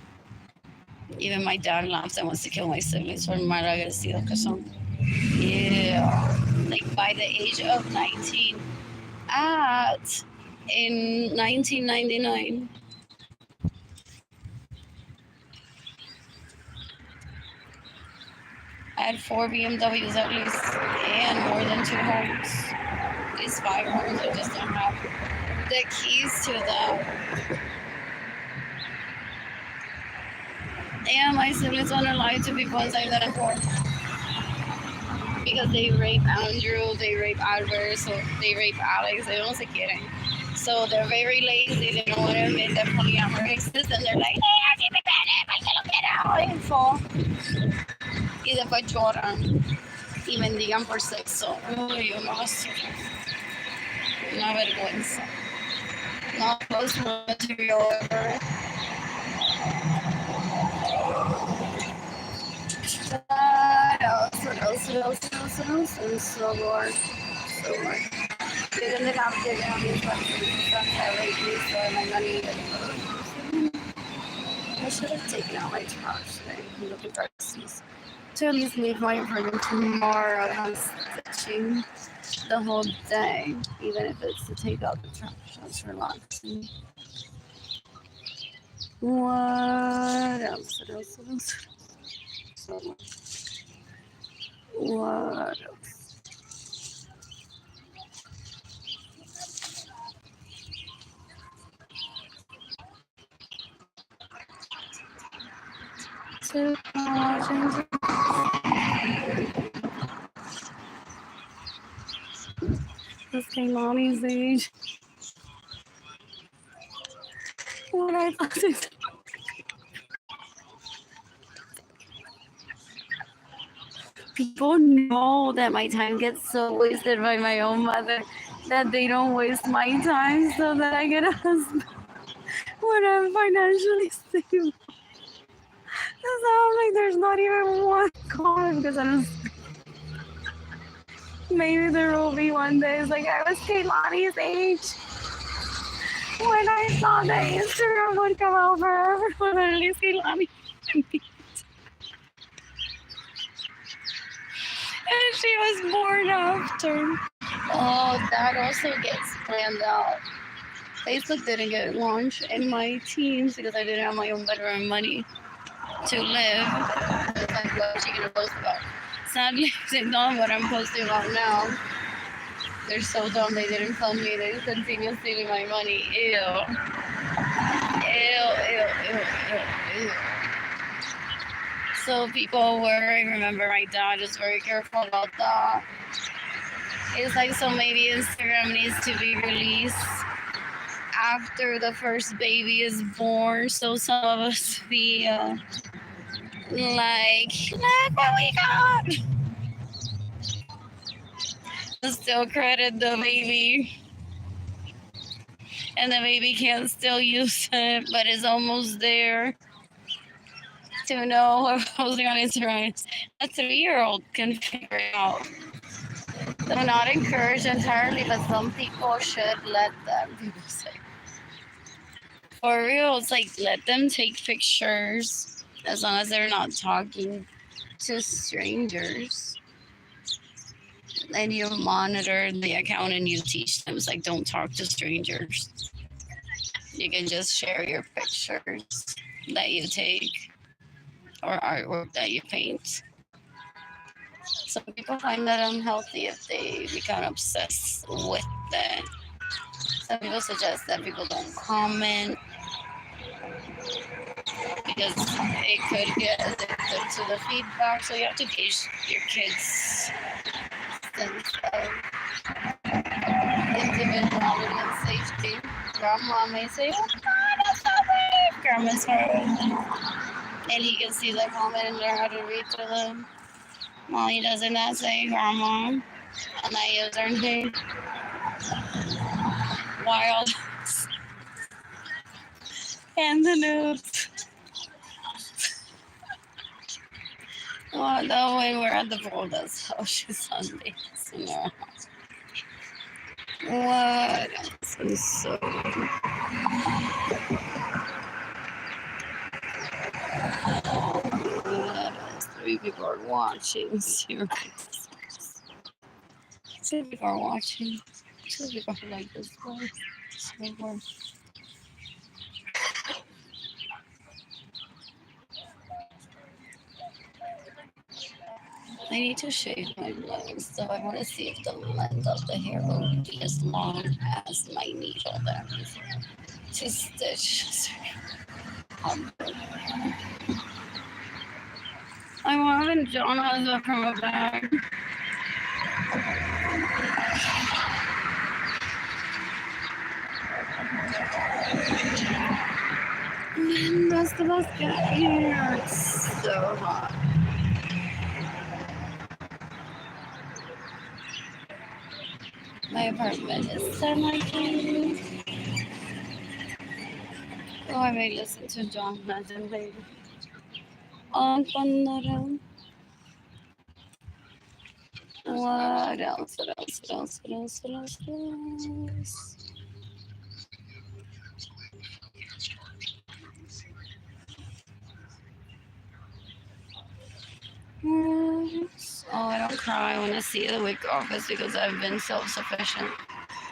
Even my dad laughs and wants to kill my siblings for mal agradecidos que son. Yeah. Like by the age of 19. In 1999. I had 4 BMWs at least and more than 2 homes. At least 5 homes. I just don't have the keys to them. And my siblings want to lie to people and say that I'm poor. Because they rape Andrew, they rape Albert, so they rape Alex, they don't se quieren. So they're very lazy, they don't want to admit that polyamory exists, and they're like, hey, así me pene, ¿por qué lo quiero? Info. Y después lloran y mendigan por sexo. Uy, una vergüenza. Not most material ever. What else? What else? What else? What else? What else? I'm so bored. So bored. Didn't the company have these questions? Lately, so my money. I should have taken out my trash today. I'm looking for excuses to at least leave my apartment tomorrow. I'm stitching the whole day, even if it's to take out the trash. That's relaxing. What else? What else? What else? So what else? This Keilany's age. What I thought is people know that my time gets so wasted by my own mother that they don't waste my time so that I get a husband when I'm financially stable. So I'm like, there's not even one car because I don't. Maybe there will be one day. It's like I was Keilany's age when I saw that Instagram would come out forever, but at least Keilany. And she was born after. Oh, that also gets planned out. Facebook didn't get launched in my teens because I didn't have my own bedroom money to live. Like, what you gonna post about? Sadly, they've done what I'm posting about now. They're so dumb they didn't fund me. They continue stealing my money. Ew. Ew, ew, ew, ew, ew. So people worry. Remember, my dad is very careful about that. It's like, so maybe Instagram needs to be released after the first baby is born, so some of us feel like, look what we got. Still credit the baby, and the baby can't still use it, but it's almost there. to know what posting on Instagram is. A 3-year-old can figure it out. Do not encourage entirely, but some people should let them. People say. For real, it's like let them take pictures as long as they're not talking to strangers. And you monitor the account and you teach them. It's like don't talk to strangers. You can just share your pictures that you take or artwork that you paint. Some people find that unhealthy if they become obsessed with that. Some people suggest that people don't comment because it could get addicted to the feedback. So you have to gauge your kids' sense of individuality and safety. Grandma may say, "Oh God, that's not safe." Grandma's hurt, and he can see the comment and learn how to read through them. Mommy doesn't that say grandma? And I use her name. Wild. And the nudes. Oh no, when we're at the pool, that's how she's Sundays in our house. What else is so what else? 3 people are watching. 0. 2 people are watching. 2 people like this one. So far. I need to shave my legs, so I want to see if the length of the hair will be as long as my needle there to stitch. I'm having John has a from a bag. That's the best get here. It's so hot. My apartment is semi-clean. Oh, I may listen to John Legend later. On Pandora. What else? What else? What else? What else? What else? What else? Oh, I don't cry when I see the wig office because I've been self-sufficient.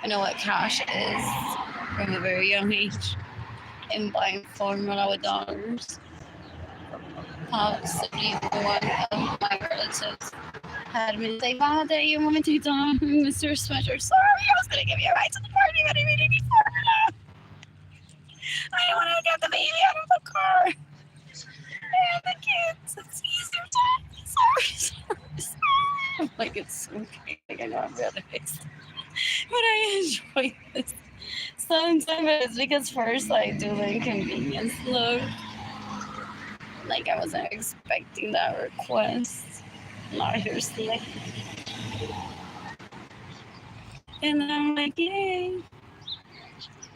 I know what cash is from a very young age. In buying formula with dollars. Possibly one of my relatives had me say, Father, you want me to tell Mr. Sweater, sorry, I was going to give you a ride to the party, but I really need formula. I don't want to get the baby out of the car. And the kids, it's easier time. Sorry. I'm like, it's okay. Like, I know I'm really pissed. But I enjoy this. Sometimes it's because first I do the inconvenience look. Like I wasn't expecting that request. Not here like. And then I'm like, yay.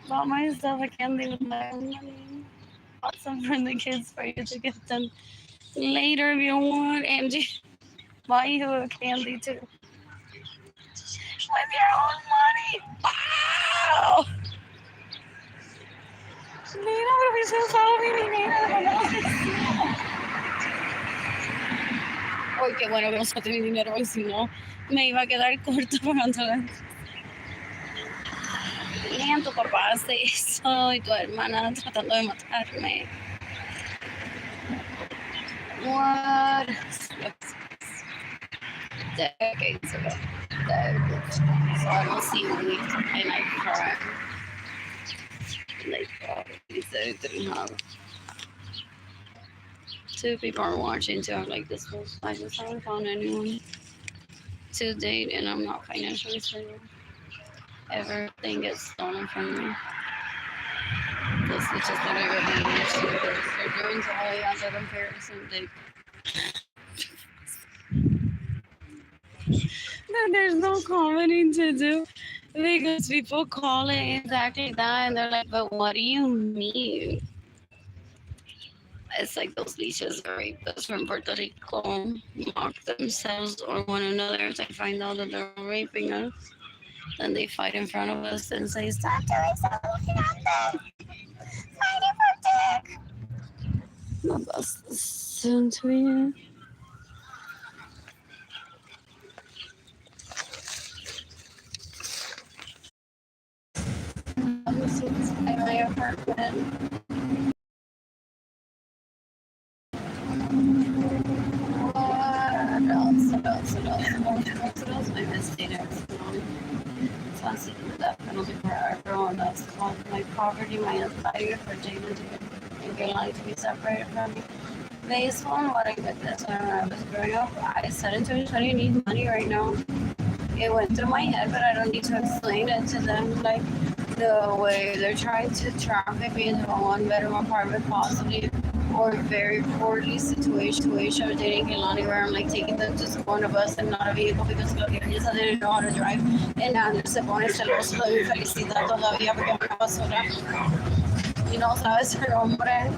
Bought myself a candy with my own money. Bought some for the kids for you to get them later if you want. And buy you a candy too. With your own money. Wow. Nina, pero me hizo saber, Nina. Uy, qué bueno que no saqué mi dinero, porque si no, me iba a quedar corto pagando la... Ni tu papá hace eso y tu hermana tratando de matarme. What? Decades ago. Decades. So I don't see me and I cry. Like, he said it didn't have. 2 people are watching too. I'm like, this was, I just haven't found anyone to date and I'm not financially stable. Everything gets stolen from me. This is just what I really used to because they're doing to all the other comparison. Then there's no commenting to do because people call it exactly that and they're like, but what do you mean? It's like those leeches or rapists from Puerto Rico mock themselves or one another. If they find out that they're raping us, then they fight in front of us and say, "Stop doing something at them. Fight it for dick." No, that's soon to me. This is my apartment. What else? I missed data. So I'm sitting with that penalty for everyone that's called my poverty, my anxiety for Jayden and Keilany to be separated from me. Based on what I witnessed when I was growing up, I said in 2020 I need money right now. It went through my head, but I don't need to explain it to them. Like the way they're trying to traffic me into a one-bedroom apartment, possibly, or very poorly situation with Jayden and Keilany, where I'm like taking them to school on a bus and not a vehicle because los niños didn't know how to drive. And Andrew se pone celoso de mi felicidad todavía porque me basura. Y no sabe ser hombre.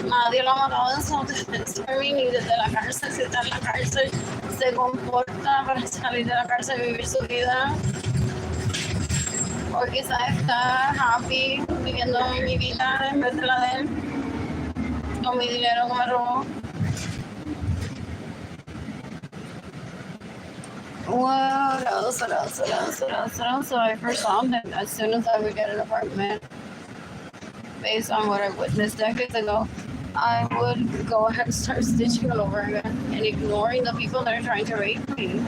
Nadie lo ha matado en self-defense ni desde la cárcel. Si está en la cárcel, se comporta para salir de la cárcel y vivir su vida. O quizás está happy viviendo mi vida en vez de la de él. Con mi dinero que me robó. What else? So I first saw him as soon as I would get an apartment. Based on what I witnessed decades ago, I would go ahead and start stitching all over again and ignoring the people that are trying to rape me.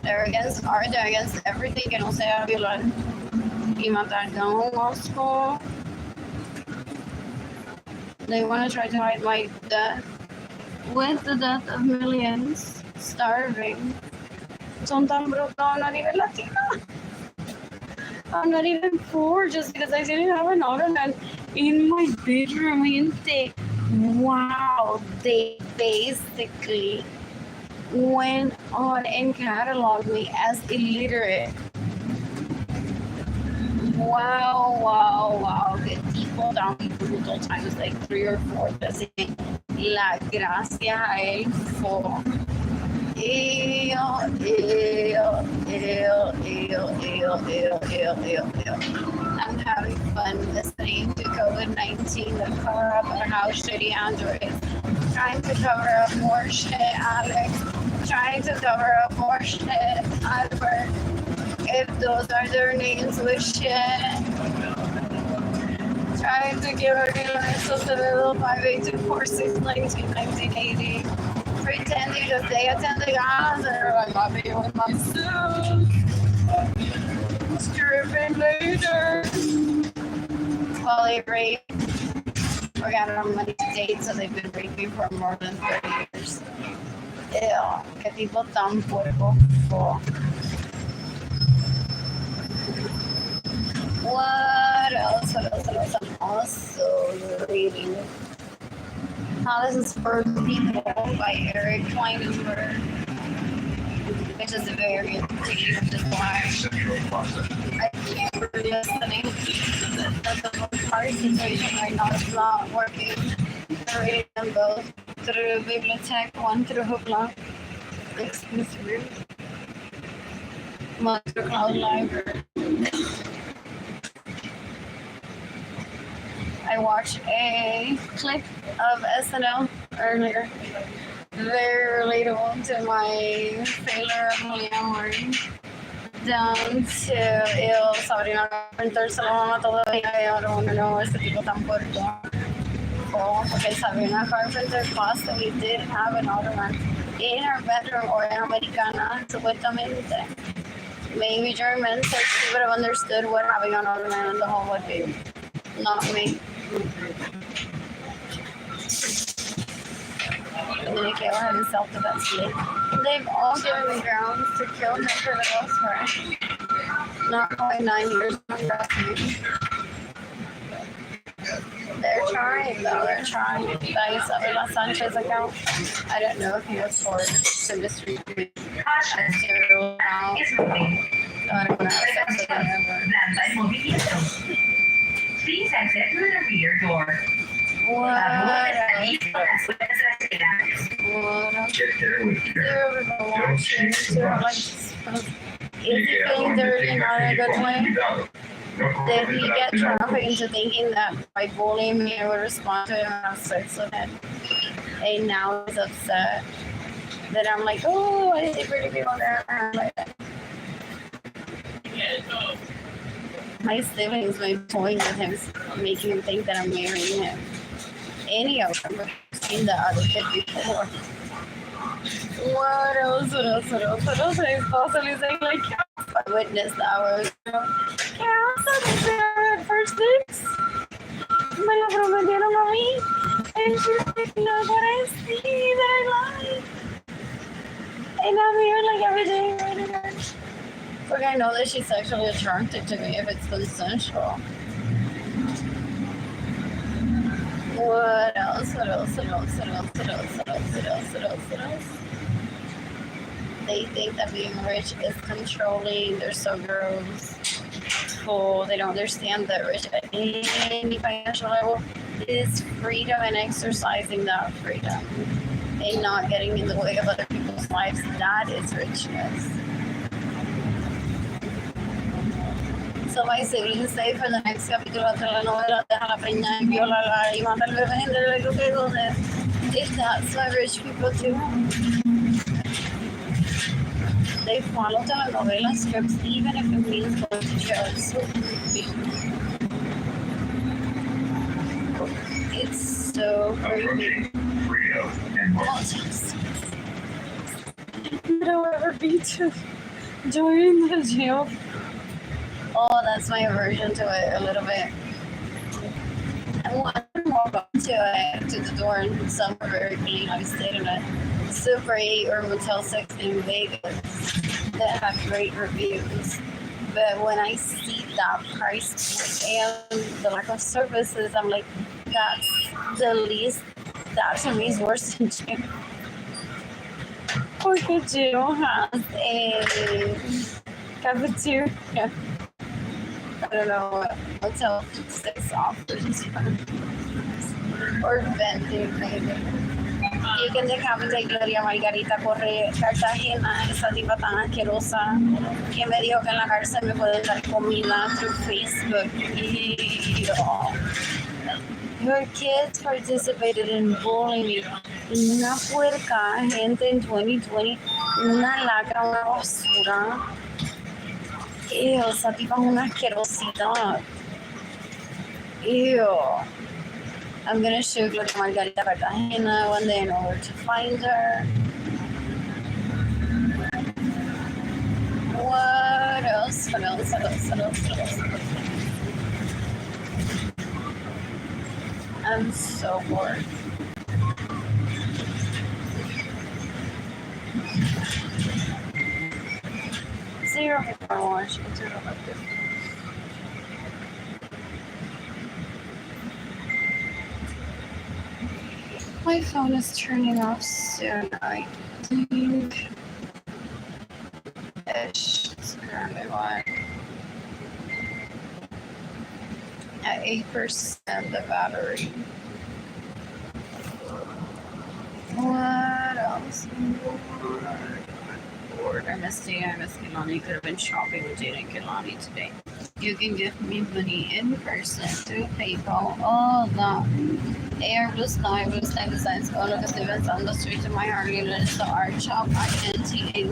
They're against art, they're against everything que no sea violar. Y matar down Moscow. They want to try to hide my death with the death of millions starving. Son tan brutos, I'm not even Latina. I'm not even poor just because I didn't have an ottoman in my bedroom. Wow, they basically went on and cataloged me as illiterate. Wow. Que tipo tan brutal times like 3 or 4. Así que la gracia a él fue. Ew. I'm having fun listening to COVID-19 to cover up on how shitty Android is. Trying to cover up more shit, Alex. Trying to cover up more shit, Albert. If those are their names with shit. Trying to give Arlene Lorenzo the little 58246 1980. Pretending that they attend the galas and they're like, I'll be with myself. Stripping later. Well, they rape. We got our money to date, so they've been raping for more than 30 years. Ew, que tipo tan puerco. What else? I'm also reading How This Is for People by Eric Kleinenberg, which is a very interesting, which is why I can't really listening. That's the most hard situation right now. It's not working. I'm reading them both through Bibliotech, one through Hoopla, exclusively, one through Cloud Library. I watched a clip of SNL earlier, very relatable to my failure of polyamory, down to Sabrina Carpenter se lo mama todavía y ahora uno no, este tipo tan puerco. Okay, Sabrina Carpenter possibly did have an ottoman in her bedroom or in Americana, supuestamente. Maybe German, so she would have understood what having an ottoman in the home would be. Not me. Communicate or having self-defense league. They've all given me grounds to kill her for the most part. Not quite 9 years on breastfeeding. They're trying though, they're trying. That Isabella Sanchez account. I don't know if he was forwarded to this week. I zero out. I don't want to have sex with him ever. Please exit through the rear door. What else? Get there with care. Don't change the bus. Is he feeling dirty not in a good way? Did he get trafficked into thinking that by bullying me I would respond to him and have sex with him? And now he's upset that I'm like, oh, I see pretty people there. Like that. My siblings may be toying with him, making him think that I'm marrying him. Any of them have seen the other kid before. What else? I saw somebody saying, like, I witnessed that. I was, at first six. Me lo prometieron a mí. And she's like, look what I see that I like. And I'm here like every day, right? Like, I know that she's sexually attracted to me if it's consensual. What else? They think that being rich is controlling. They're so gross. Oh, they don't understand that rich at any financial level is freedom and exercising that freedom and not getting in the way of other people's lives. That is richness. So my siblings say for the next capítulo de la novela, deja la preñada y viola y mata al bebé en el educador. If that's what rich people do. They follow telenovela scripts even if it means going to jail. It's so creepy. It's so creepy. I don't ever be to join the jail. Oh, that's my aversion to it a little bit. I want to walk up to it, to the door, and some are very clean. I stayed in a Super 8 or Motel 6 in Vegas that have great reviews. But when I see that price and the lack of services, I'm like, that's the least, that to me is worse than jail. Porque jail has a cafeteria. I don't know what Motel 6 offers. Or vending, maybe. You can decapitate Gloria Margarita Correa, Cartagena, esa tipa tan asquerosa que me dijo que en la cárcel me pueden dar comida through Facebook. Your kids participated in bullying. Una puerca, gente en 2020, una lacra, una basura. Ew, esa tipa es una asquerosidad. Ew. I'm gonna shoot Gloria Margarita Cartagena one day in order to find her. What else? I'm so bored. Zero people are watching. My phone is turning off soon, I think. Ish. It's currently what? At 8% the battery. What else? Bored. I miss Keilany. Could have been shopping with Jayden and Keilany today. You can give me money in person through PayPal. All that. Air Blue Sky Designs. Go look at the events on the street of my Arlene Lorenzo art shop. INTAY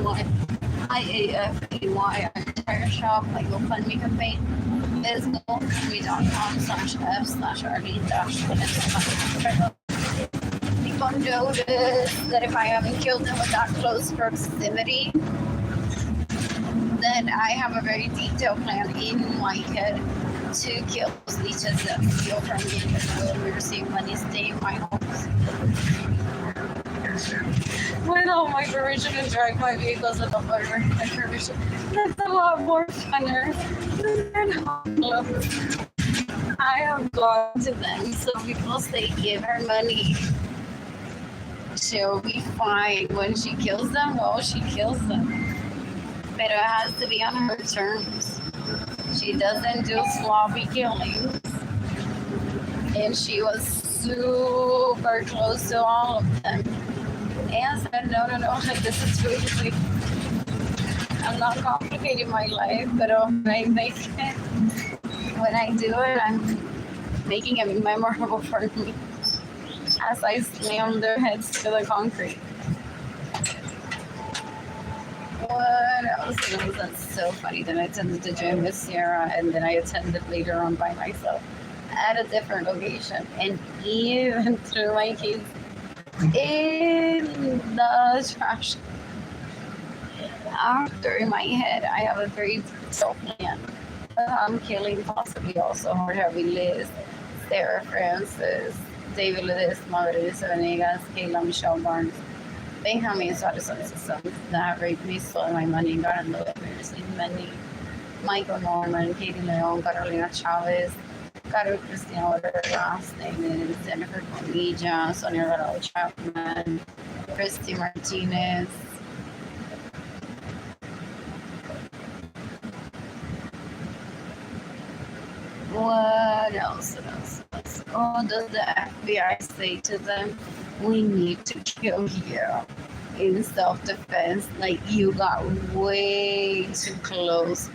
art shop. My GoFundMe campaign is gofundme.com/Arlene-Lorenzo. People notice that if I haven't killed them with that close proximity, then I have a very detailed plan in my head to kill those leeches that steal from me and will receive money, stay in my homes. With all my permission to drive my vehicles with my permission. That's a lot more funner than I have gone to them, so people say give her money. She'll be fine. When she kills them, well, she kills them. But it has to be on her terms. She doesn't do sloppy killings. And she was super close to all of them. And said, no, like this is really, I'm not complicating my life, but when I do it, I'm making it memorable for me as I slam their heads to the concrete. What else? That's so funny that I attended the gym with Sierra and then I attended later on by myself at a different location. And even through my kids in the trash, after in my head, I have a very detailed plan. I'm killing possibly also Jorge Liz, Sarah Francis, David Ledesma, Marisa Venegas, Kayla Michelle Barnes, Benjamin Suarez, that raped me, stole my money, got in the letters, money, Michael Norman, Katie Leon, Carolina Chavez, Caro Cristina, whatever her last name is, Jennifer Bonilla, Sonia Rodolfo Chapman, Christy Martinez. What else? Oh, does the FBI say to them, we need to kill you in self-defense? Like, you got way too close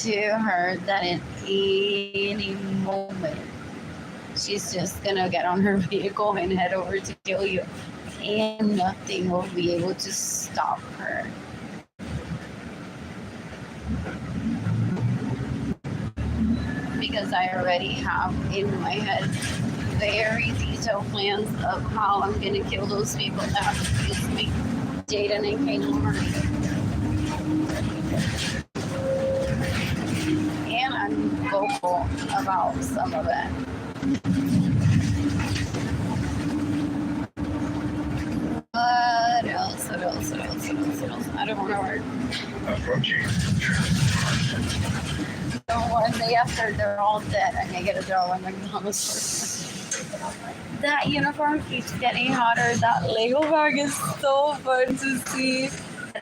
to her that in any moment she's just gonna get on her vehicle and head over to kill you, and nothing will be able to stop her. Because I already have in my head very detailed plans of how I'm going to kill those people that abuse me. Jayden and Keilany. And I'm vocal about some of it. What else? I don't want to work. Approaching. So one day after they're all dead, and I get a job at McDonald's. That uniform keeps getting hotter. That Lego bag is so fun to see.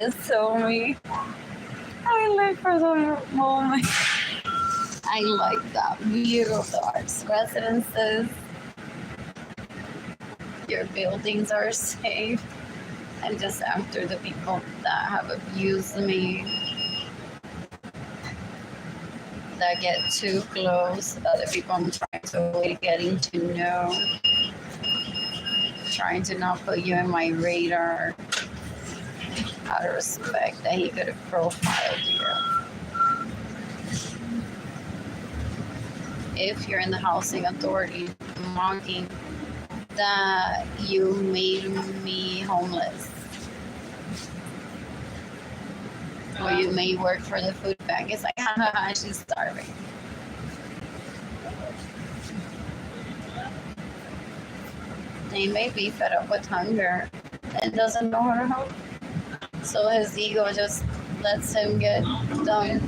It's so me. I live for the moment. I like that view of the arts residences. Your buildings are safe. And just after the people that have abused me, that get too close, other people I'm trying to avoid getting to know, trying to not put you in my radar out of respect that he could have profiled you. If you're in the housing authority, mocking that you made me homeless, or you may work for the food bank. It's like, haha, she's starving. He may be fed up with hunger and doesn't know how to help. So his ego just lets him get done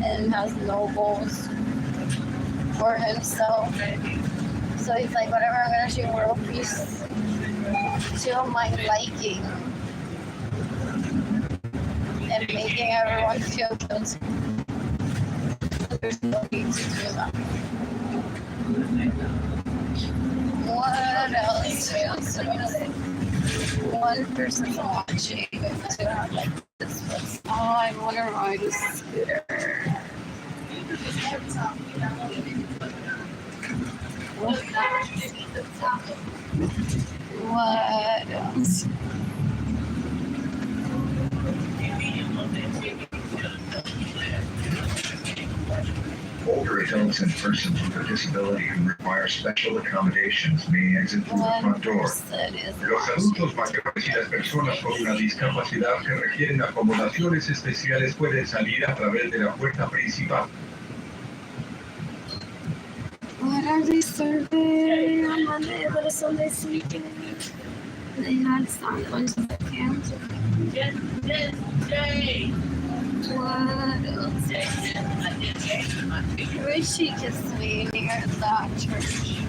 and has no goals for himself. So he's like, whatever, I'm gonna shoot world peace to my liking. And making everyone feel guilty. There's no need to do that. What else? One person's watching to have like this was, oh, I want to ride a scooter. What else? Older adults and persons with a disability who require special accommodations may exit through the front door. Los adultos mayores y las personas con una discapacidad que requieren acomodaciones especiales pueden salir a través de la puerta principal. What are they serving on Monday? What is Sunday sleeping? They had sandwiches at camp. What else? I wish she kissed me near that church.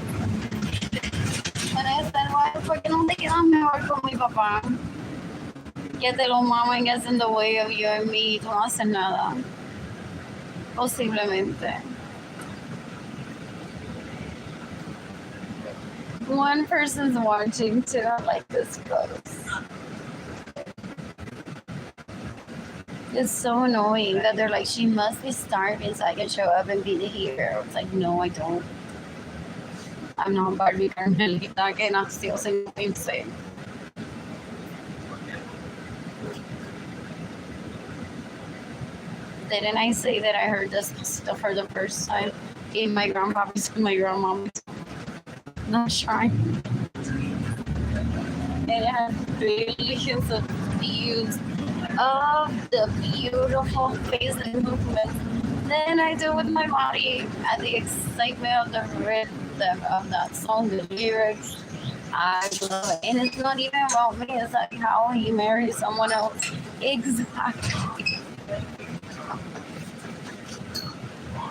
But I said, why the fuck no te quedas mejor con mi papá? Que te lo mamen, gets in the way of you and me, tú no haces nada. Posiblemente. One person's watching too. I like this close. It's so annoying that they're like, she must be starving so I can show up and be the hero. It's like, no, I don't. I'm not Barbie Carmelita que nació sin pensé. Didn't I say that I heard this stuff for the first time in my grandpa's and my grandmom's not shrine? And it had billions of views of the beautiful face and movements than I do with my body and the excitement of the rhythm of that song, the lyrics. I love it. And it's not even about me, it's like how he married someone else. Exactly.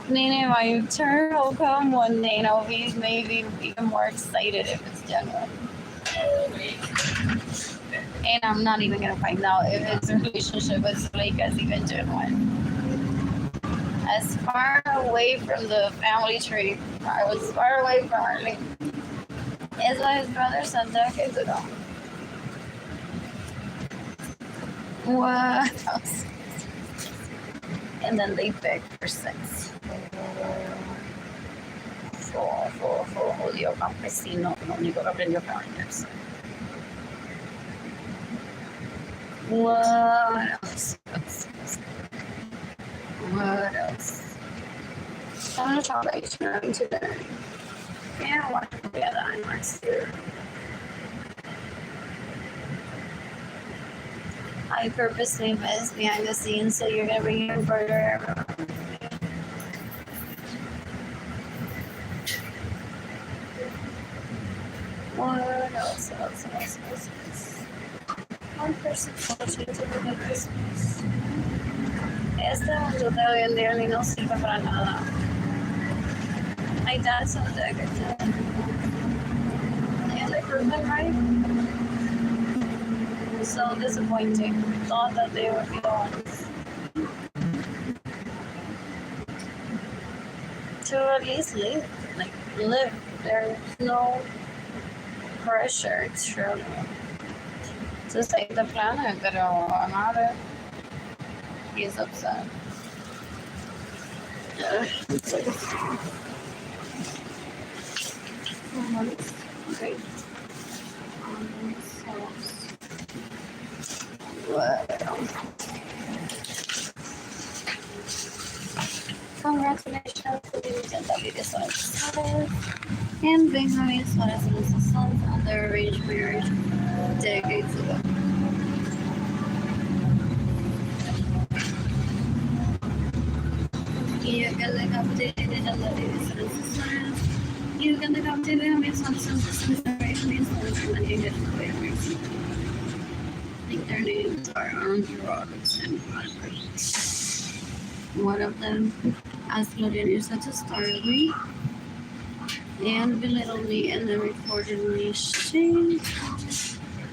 Nene, my turn will come one day and I'll be maybe even more excited if it's genuine. And I'm not even gonna find out if his relationship with Zuleika is even genuine. As far away from the family tree, I was far away from Arlene. It's what his brother said decades ago. What else? And then they begged for sex. Jodido campesino, lo único que aprendió fue bañarse. What else? What else? I'm gonna talk about H&M today. Yeah, I want to be at the IMAX too. I purposely missed behind the scenes, so you're gonna bring your burger. What else? One person watching to look at Christmas. Este mundo de hoy en día ni no sirve para nada. My dad said that good time. And I proved them right. So disappointing. Thought that they would be the ones to at least live. Like, live. There's no pressure, it's true. To save the planet, pero amado, he's upset. Okay. Congratulations to the weekend that we decided. And Benjamin Suarez and his sons on their arranged marriage decades ago. You can look up to the ladies and his sons. You can look up to them, his sons and his sons, and then you get to play music. I think their names are Rhodes and Albert. One of them asked Lorenzo to startle me and belittled me and then reported me shame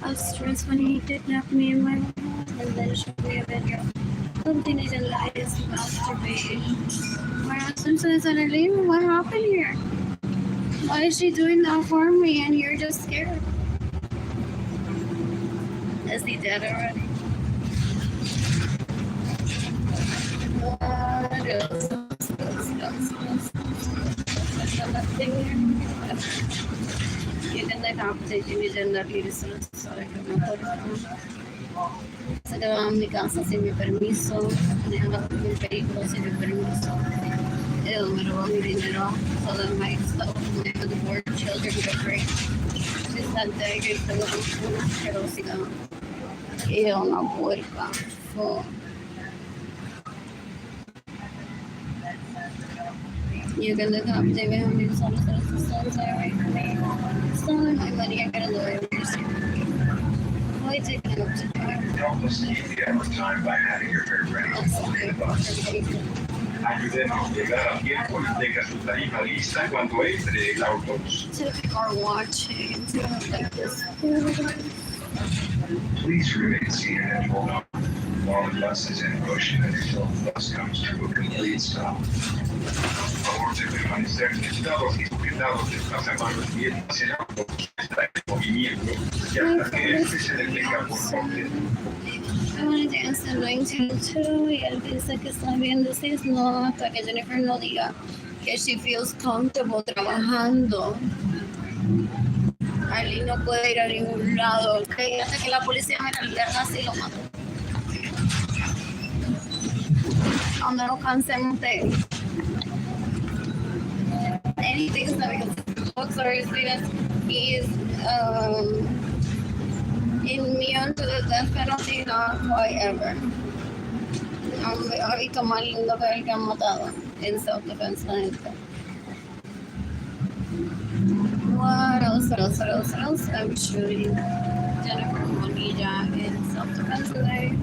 of stress when he kidnapped me in my room and then showed me a video of teenage and lies masturbating. My husband says, Arlene, what happened here? Why is she doing that for me and you're just scared? Is he dead already? What else? You can like competition using the beauty se quedaba en mi casa sin mi permiso, manejando mi vehículo sin mi permiso. Él me robó mi dinero, so that my stuff, my unborn children get free. She's that day que tengo una asquerosidad. Y yo una puerca. So, you can look up David how many songs I write for me. Selling my money, I got a lawyer. Why take it up to time? Help us keep the time by having your hair ready before the bus. Ayúdenos a llegar a tiempo y tenga su tarifa lista cuando entre el autobús. People are watching like this. Please remain seated and hold on. while the bus is in motion until the bus comes to a complete stop. Favor de permanecer sentados y sujetados desplazamientos y hacia está en movimiento y hasta que este se detenga por completo. I want to dance in 1902 y él dice que está bien decir no hasta que Jennifer no diga que she feels comfortable trabajando. Arlene no puede ir a ningún lado, ¿ok? Hasta que la policía me la así lo mata. Cuando no cansemos de anything that because books or students, he is immune to the death penalty, not quite ever. Ha visto más lindo que el que han matado en self-defense la gente. What else? I'm shooting Jennifer Bonilla in self-defense today.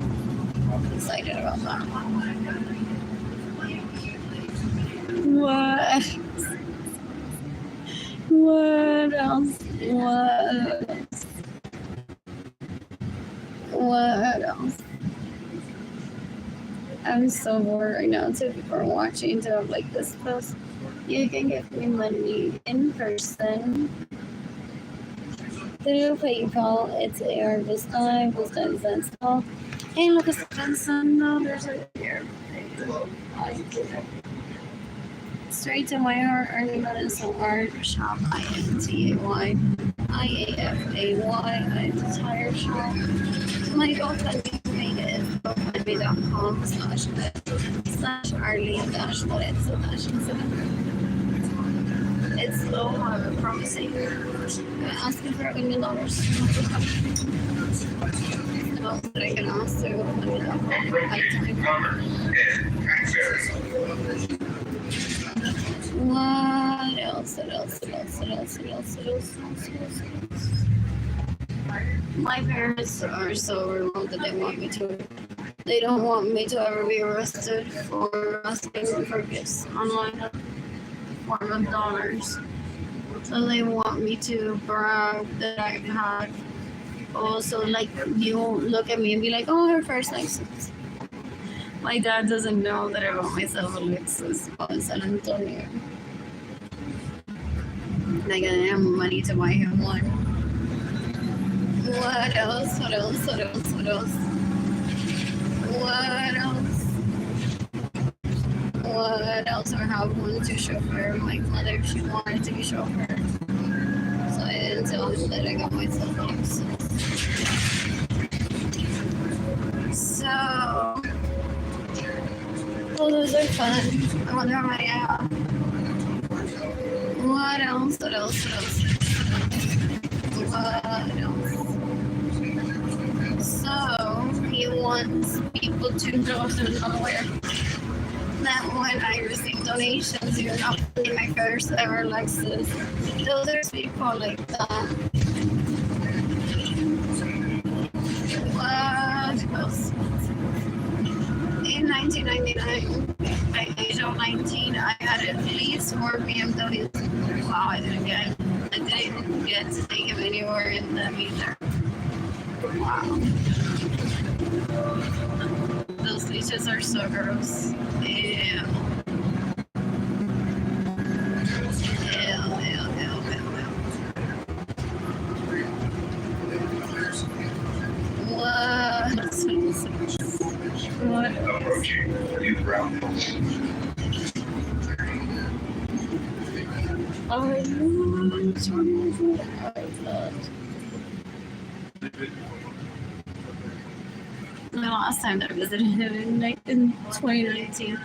I'm excited about that. What else? I'm so bored right now. So people are watching to have like this post. You can give me money in person through PayPal. It's AR Vista install. Hey, look, it's pensando. There's a straight to my heart. Arlene Lorenzo art shop. INTAY IAFAY. I'm a tire shop. My GoFundMe page is GoFundMe.com/Arlene-Lorenzo-7. It's so hard, I'm promising. I'm asking for $1 million. About that I can ask to What else? My parents are so remote that they don't want me to ever be arrested for asking for gifts online form of dollars. So they want me to brag that I've had. Also, like, you look at me and be like, oh, her first license. My dad doesn't know that I bought myself a Lexus in San Antonio. Like, I didn't have money to buy him one. What else? I have one to chauffeur. My mother, she wanted to be chauffeur. So I didn't tell him that I got myself a Lexus. So, well, those are fun. I wonder how many I have. What else? So, he wants people to know that when I receive donations, you're not really my first ever Lexus. Those are people like that. What else? In 1999, at the age of 19, I had at least 4 BMWs. Wow, I didn't get to take him anywhere in them either. Wow. Those leashes are so gross. Ew. What? Approaching new ground. The last time that I visited him in 2019,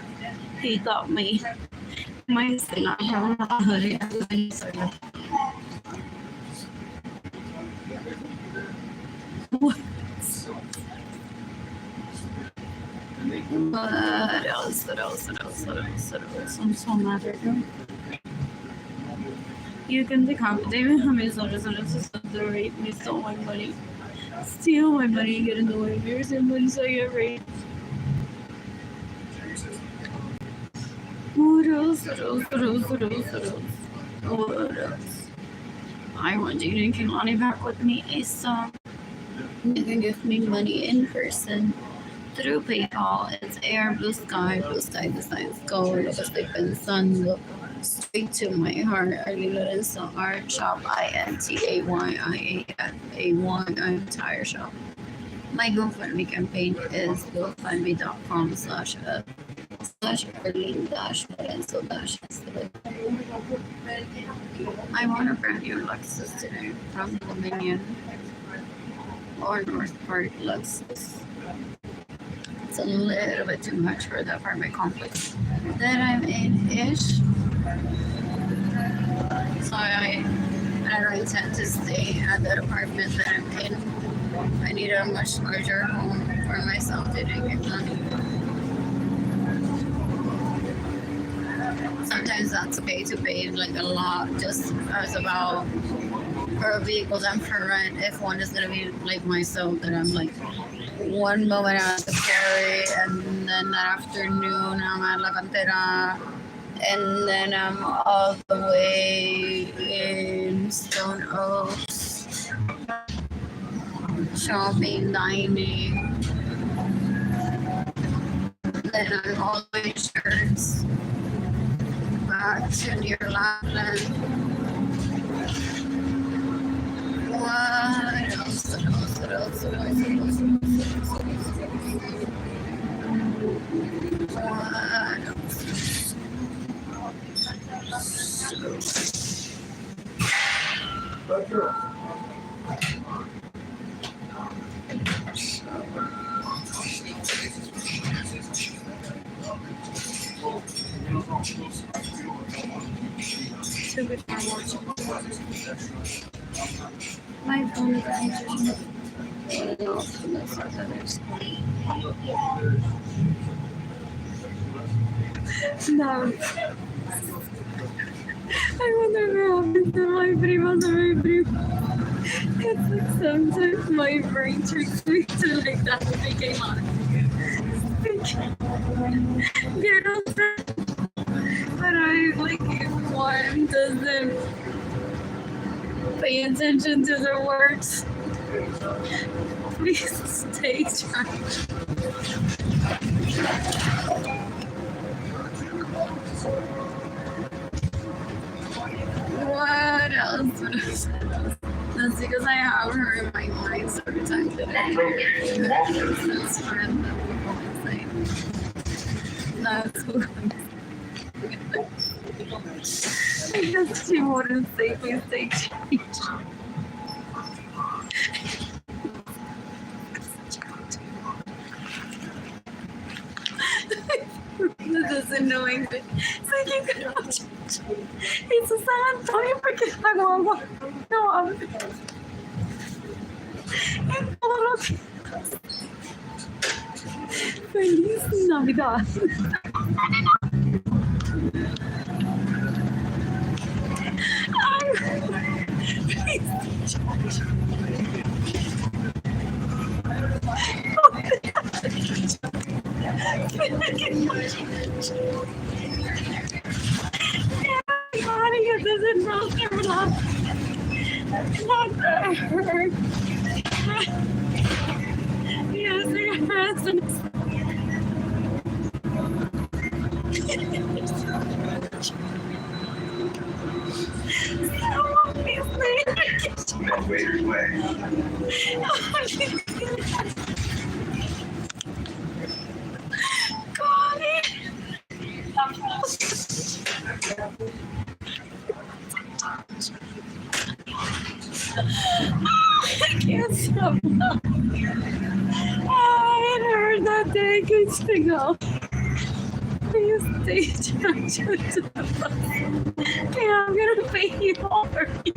he got me my Sina from the hoodie. What else? I'm so mad right now. You can decapitate me. I'm so rape me, stole my money. Steal my money and get in the way of yours and money so I get raped. What else? I want Jayden and Keilany back with me ASAP. You can give me money in person through PayPal. It's Air Blue Sky Designs. Go look at the sun. Look straight to my heart. Arlene Lorenzo Art Shop. INTAYIAFAY Tire Shop. My GoFundMe campaign is gofundme.com/Arlene-Lorenzo-. I want a brand new Lexus today from Dominion or North Park Lexus. It's a little bit too much for the apartment complex that I'm in-ish. So I don't intend to stay at that apartment that I'm in. I need a much larger home for myself to get done. Sometimes that's okay to pay like a lot just as about for a vehicle than for rent. If one is gonna be like myself, that I'm like one moment I have to carry, and then that afternoon I'm at La Cantera, and then I'm all the way in Stone Oaks, shopping, dining. Then I'm all the way shirts back to near Lapland. What else? My phone is actually no. I wonder what happens to my primas and my primas. It's like sometimes my brain tricks me to like that became on. But I like if one doesn't pay attention to the words. Please stay charged. What else? That's because I have her in my mind every time that I hear that's friend that people say. That's who I guess she wouldn't say please stay charged. This is annoying. So you can watch it. It's a San Antonio porque está guagua. No hablo. En todos los días. Feliz Navidad. Everybody it doesn't know they're not her. Yes, they're presents. I can't stop laughing. I had heard that day weeks ago. Please stay charged to the bus. Yeah, I'm gonna pay you all for you.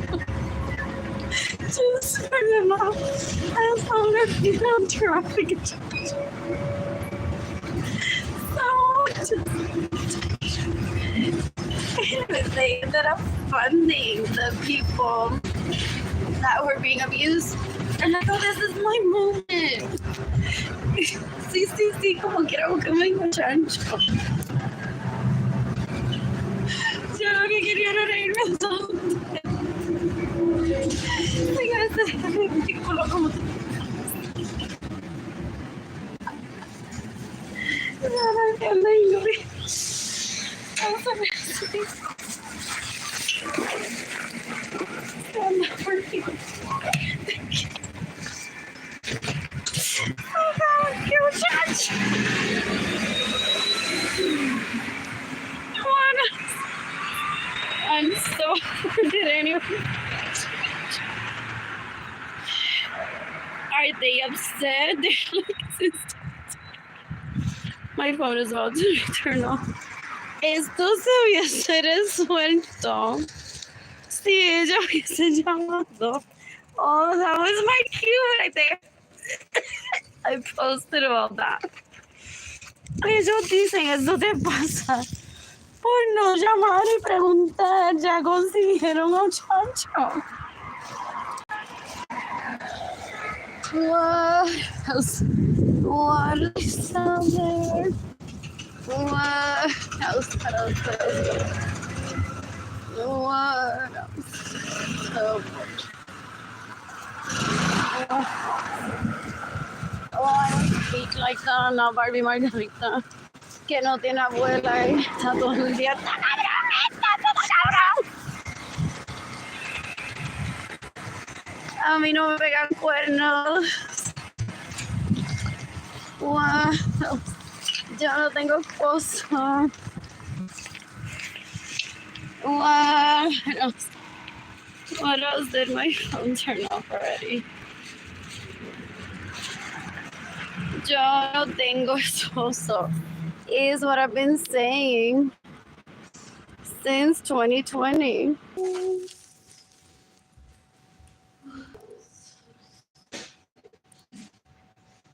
Just for the love. As long as you don't traffic charge. So they ended up funding the people that were being abused. And I thought, this is my moment. Sí, como quiera buscarme un chancho. Yo lo que quería era reírme todo. Venga, ese ridículo como I'm so offended anyway. Are they upset? They're like, my phone is about to turn off. Esto se hubiese resuelto si ella hubiese llamado. Oh, that was my cue right there. I posted about that. Ellos dicen, eso te pasa por no llamar y preguntar, ya consiguieron a un chancho. What else? What is out there? What else? What else? What else? What else? So much. Oh, I don't speak like that, no, Barbie Margarita. Que no tiene abuela y está todo el día. ¡Está cabrón! ¡Está todo cabrón! A mí no me pegan cuernos. Wow. Yo no tengo esposo. What else? What else did my phone turn off already? Yo no tengo esposo. Is what I've been saying since 2020.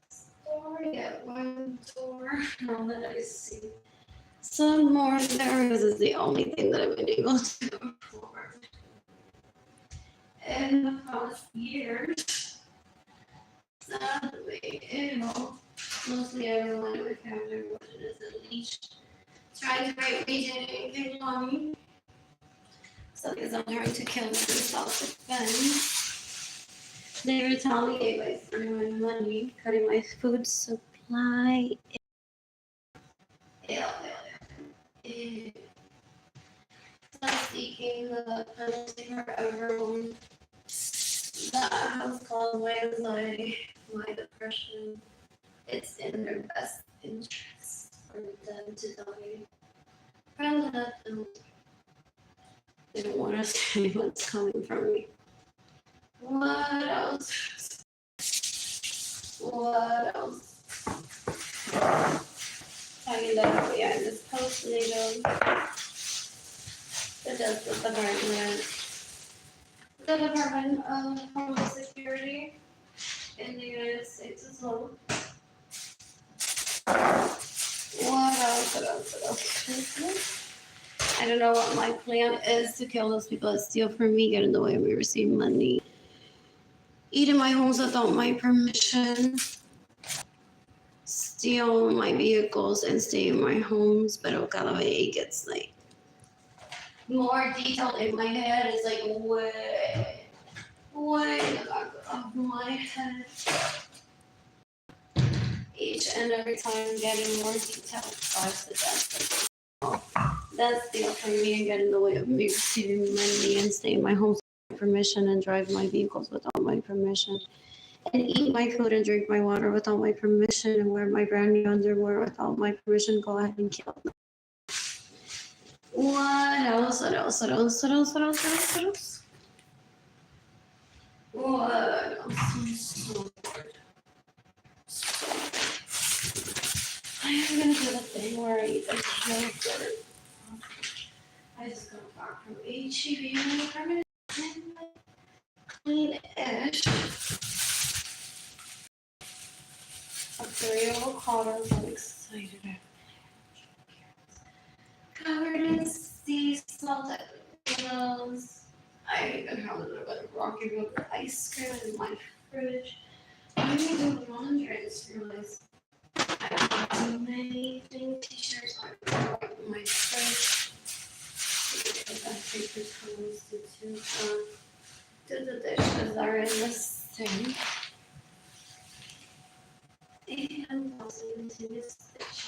Story at one door. Now that I see some more there, this is the only thing that I've been able to afford in the past years. Sadly, mostly everyone in my family is at least trying to break me Jayden and Keilany. So because I'm trying to kill them in self-defense. They retaliate by throwing my money, cutting my food supply. Seeking the penalty for everyone that has caused my anxiety, my depression. It's in their best interest for them to die. From that, they don't want to say what's coming from me. What else? What else? Talking about, yeah, this post-natal, the Justice Department, the Department of Homeland Security in the United States as well. What else? What else? What else? I don't know what my plan is to kill those people that steal from me, get in the way of me receiving money, eat in my homes without my permission, steal my vehicles and stay in my homes, pero cada vez it gets like more detailed in my head. It's like way in the back of my head. Each and every time getting more detailed starts to death. That's steal from me and get in the way of me receiving money and stay in my home without permission and drive my vehicles without my permission. And eat my food and drink my water without my permission and wear my brand new underwear without my permission. Go ahead and kill them. What else? What else? What else? What else? What else? What else? What else? So bored. I am gonna do the thing where I eat the yogurt. I just got back from HEB and I'm permanent clean-ish. A 3 avocados. I'm excited. Covered in sea salt potatoes. I even have a little bit of Rocky Road ice cream in my fridge. I need to do laundry. I just realized I have amazing t-shirts on my fridge. Because that paper's to the dishes are in the sink. And also into this dish.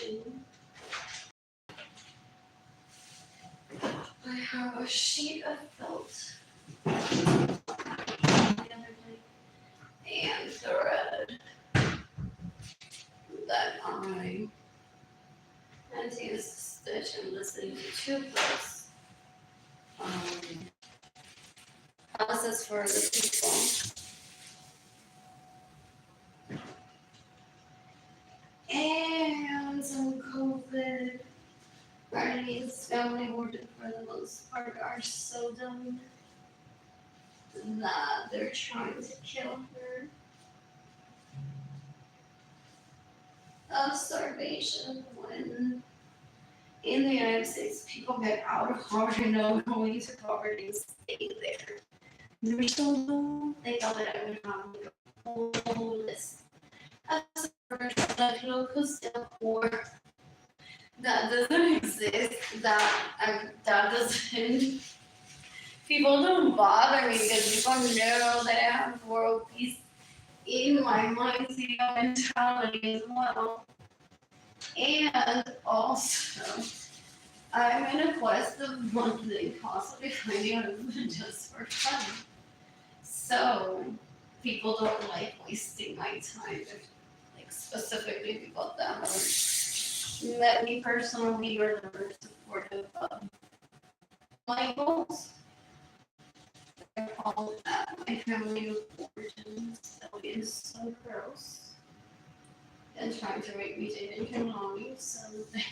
I have a sheet of felt and thread that I had to use to stitch and listen to tubeless houses for the people. And some COVID. Arlene's family ordered for the most part are so done that they're trying to kill her of starvation when in the United States people get out of poverty, no going to poverty and stay there. They're so low, they thought that I would have like a whole list of like locals still poor that doesn't exist, that doesn't. People don't bother me because people know that I have world peace in my mindset mentality as well. And also, I'm in a quest of one day possibly finding a husband just for fun. So, people don't like wasting my time, like specifically people that haven't met me personally or that are supportive of my goals. I call that my family of origin, so it is so gross. And trying to make me Jayden and Keilany, so they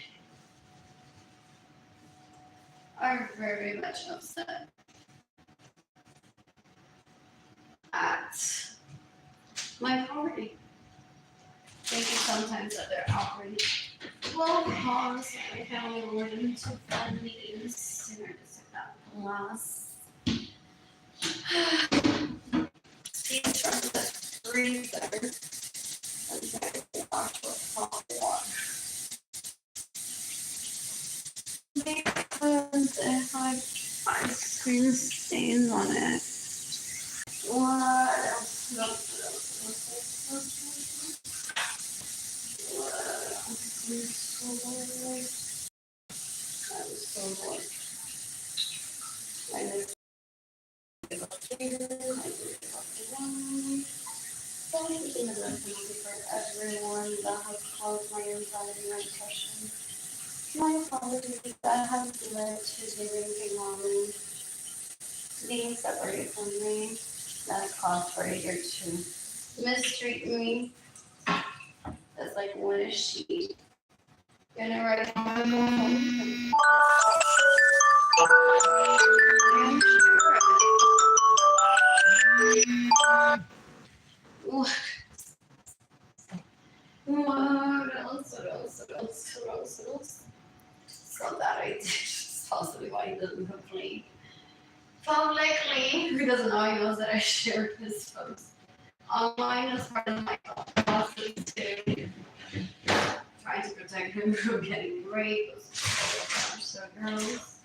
are very much upset at my poverty. Thinking sometimes that they're outraged. Well, cause my family of origin to fund meetings sooner to that plus. Seeds from the freezer and try to wash with hot water. Because it had ice cream stains on it. What else? What else? I was so bored. I just give up here. I give up the one. So anything is recommended for everyone that has caused my anxiety and depression. My apologies that has led to Jayden and Keilany being separated from me. That's caused for a year to mistreat me. That's like, when is she gonna write down my home? I'm sure. What else? So that I did. Possibly why he doesn't complain publicly, because now he knows that I shared his post online as part of my process too. Trying to protect him from getting raped. So girls.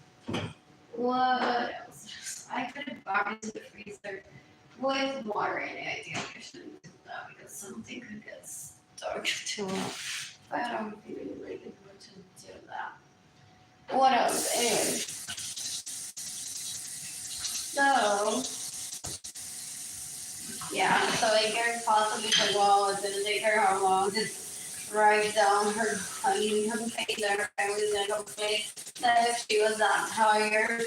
What else? I could have gone into the freezer with water in it. I think I shouldn't do that because something could get stuck to it. But I don't think we really good to do that. What else? Anyway. So, yeah, so I guess possibly for a while it didn't take her how long to write down her honey, her face, and her family was gonna complain that if she was that tired,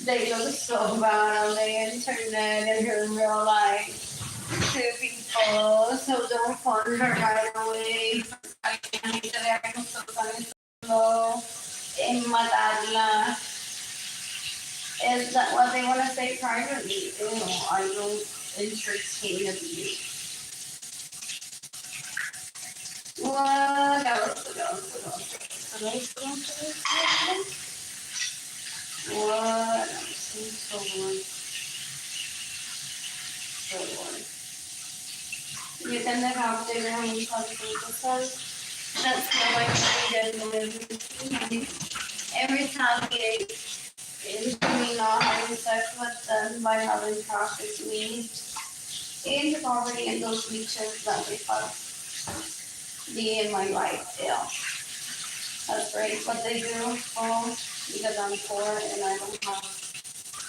they look so bad on the internet and in real life to people, so don't fund her right away. I can't eat in matarla. Is that what they want to say privately? I don't entertain abuse. What else? What else? You can never have to have any consequences. That's how I treat every time they into me not having sex with them by having trafficked me into poverty and those reaches that they thought be in my life. Yeah. That's great what they do, because I'm poor and I don't have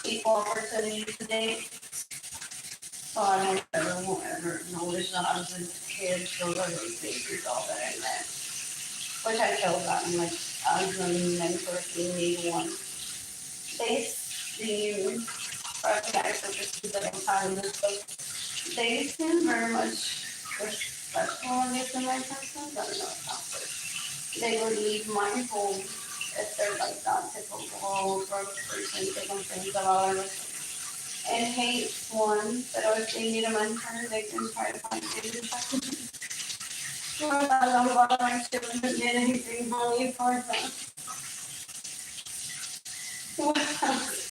equal opportunity today. So I don't ever notice the husband's kids or the babies, all that I met. Which I feel that I'm like, as a mentor, you need one. They seem, guys are just that I'm telling this, but they seem very much respectful and this in my person, but I don't know how they would leave my home if they're like that typical broke person taking things about everything. And hates one, but if they need a mentor, they can try to find things. Or that I'm about my children did anything wrong for them. What else?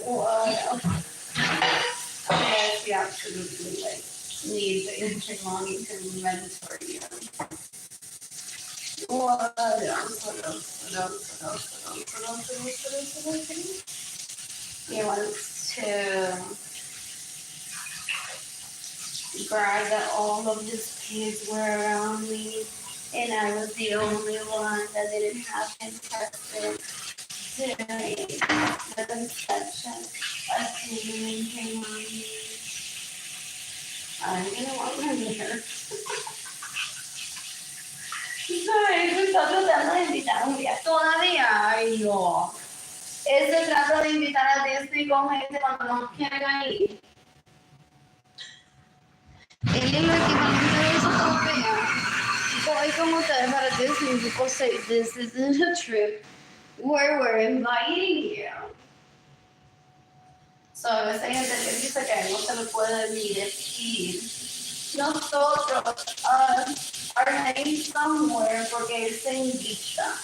What else? Yes, you absolutely like need the intermommy to mentor you. What else? He wants to brag that all of his kids were around me and I was the only one that didn't have him tested during the conception of Jayden and Keilany. I'm gonna want my mirror. Ay, me está tratando de invitar un día. Todavía, ay, no. Él se trata de invitar a Disney con gente cuando no quieren ir. Él es lo equivalente de eso todavía. Voy con ustedes para Disney because say this isn't a trip where we're inviting you. So, esa gente que dice que no se le puede ni decir. Nosotros are heading somewhere porque él se invita.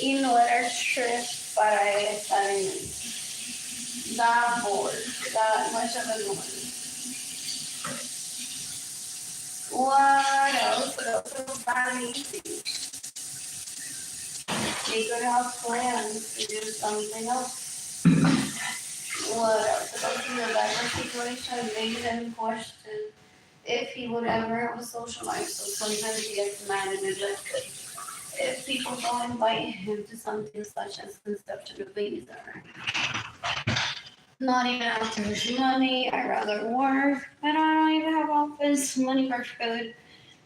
Y no era trip para él estar en that board, that much of a noise. What else? They could have plans to do something else. What else? About the diverse situation made him question if he would ever have a social life. So sometimes he gets mad and neglected. If people don't invite him to something such as conception of babies are not even after his money, I rather work, but I don't even have office, money for food,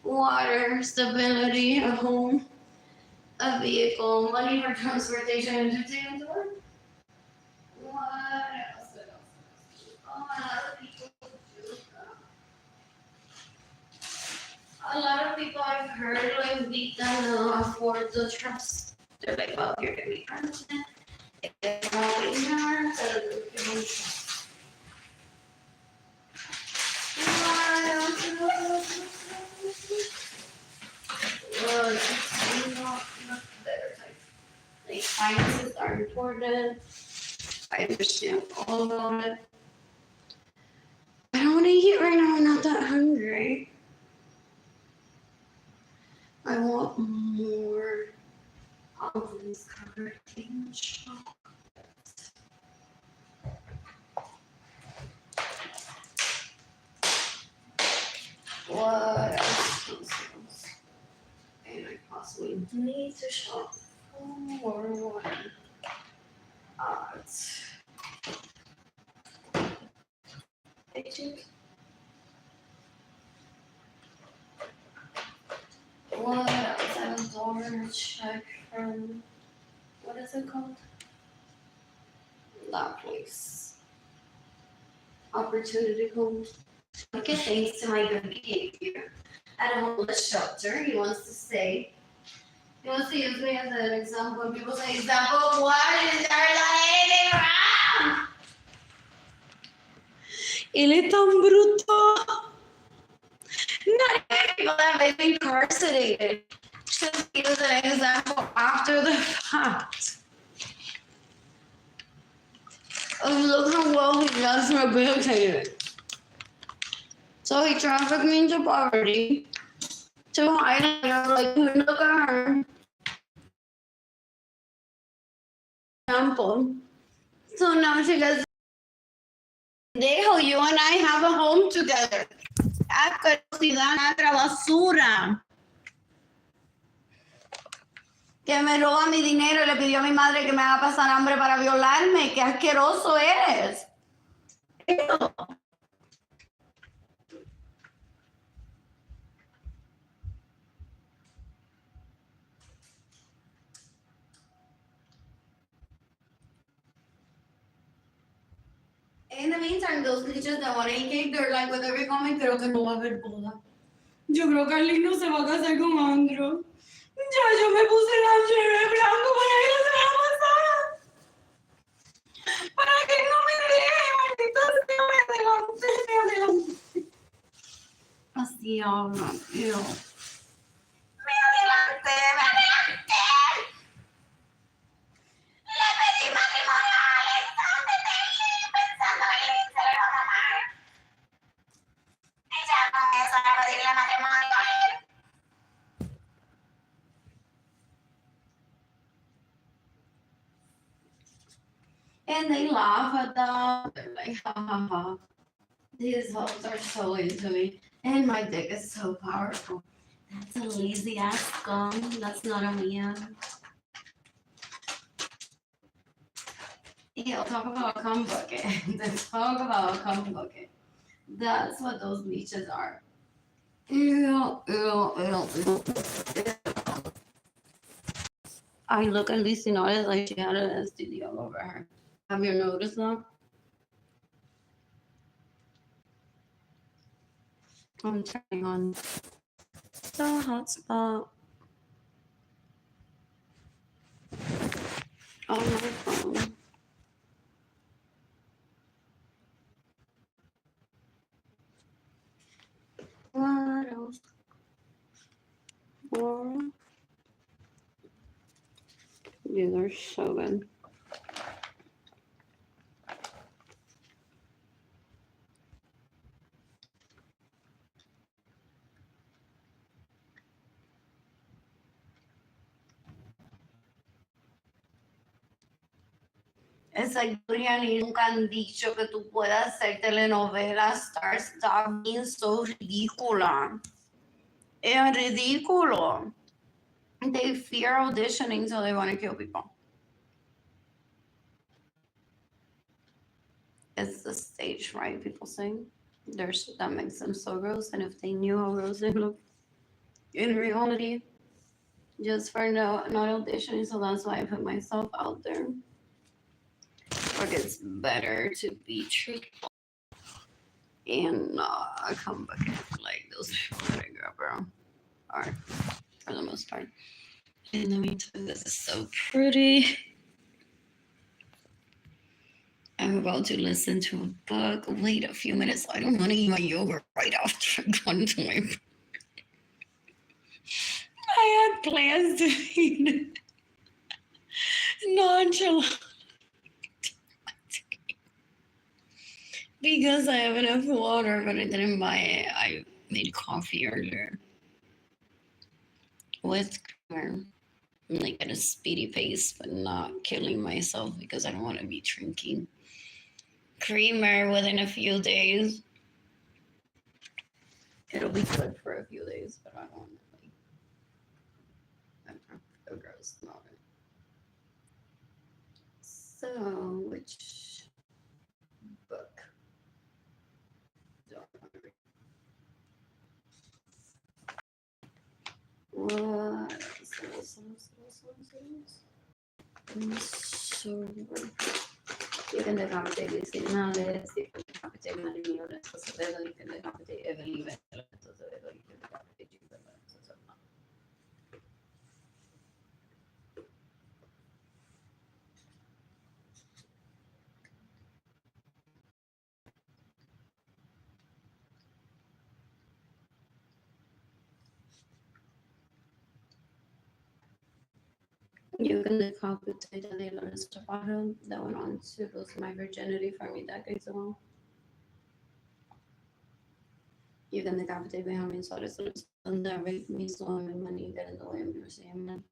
water, stability, a home, a vehicle, money for transportation, entertainment, work. What else? A lot of people I've heard like beat them to afford the trust. They're like, well, you're gonna be president. It's not ignorant. Like finances are important. I understand all about it. I don't want to eat right now. I'm not that hungry. I want more of these covered in chocolate. What else? And I possibly need to shop for one. Pictures. What else? I have a door check from, what is it called? That place. Opportunity home. Okay, thanks to my good behavior at a homeless shelter, he wants to say, he wants to use me as an example. People say, example of what? Is there like anything wrong? Él es tan bruto. Not even people that have been incarcerated should use an example after the fact. Look how well he does rehabilitated. So he trafficked me into poverty to hide it. Like, look at her. Example. So now she goes, Dejo, you and I have a home together. asquerosidad, otra basura. Que me roba mi dinero y le pidió a mi madre que me haga pasar hambre para violarme. ¡Qué asqueroso eres! In the meantime, those bitches that want to eat cake, they're like, with every comment, creo que no va a haber boda. Yo creo que Arlene no se va a casar con Andrew. Ya yo me puse el lingerie blanco para ir la semana pasada. Para que no me deje, maldito sea, me adelanté. Así habla, tío. Me adelanté. Le pedí matrimonio a Alexander pensando que le se le va a amar. Y ya con eso le pedirle matrimonio a él. And they laugh at them. They're like, ha ha ha. These hoes are so into me. And my dick is so powerful. That's a lazy ass scum. That's not a man. Ew, talk about a cum bucket. Let's talk about a cum bucket. That's what those leeches are. Ew, ew, ew, ew. I look at Lucy noticed like she had an STD all over her. Have you noticed that? I'm turning on the hotspot on my phone. What else? More. These are so good. Esa Juliani nunca han dicho que tú puedas hacer telenovelas, stop being so ridícula. Es ridículo. They fear auditioning, so they want to kill people. It's the stage, right? People saying that makes them so gross. And if they knew how gross they look in reality, just for not auditioning, so that's why I put myself out there. Like it's better to be truthful and not come back like those people that I grew up around are, for the most part. In the meantime, this is so pretty. I'm about to listen to a book. Wait a few minutes. I don't want to eat my yogurt right after I'm done to my. I had plans to eat nonchalant because I have enough water, but I didn't buy it. I made coffee earlier with creamer, like at a speedy pace, but not killing myself because I don't want to be drinking creamer within a few days. It'll be good for a few days, but I don't want to like, I don't know, feel gross about it. So, which book? Don't remember. What else? So, you can decapitate diseñales, you can decapitate Arlene Lorenzo, you can decapitate Arlene Lorenzo, you can decapitate Jayden and Lorenzo. You can decapitate Arlene Lorenzo that went on to lose my virginity for me decades ago. You can decapitate Benjamin Suarez that raped me, stole my money, get in the way of me receiving money.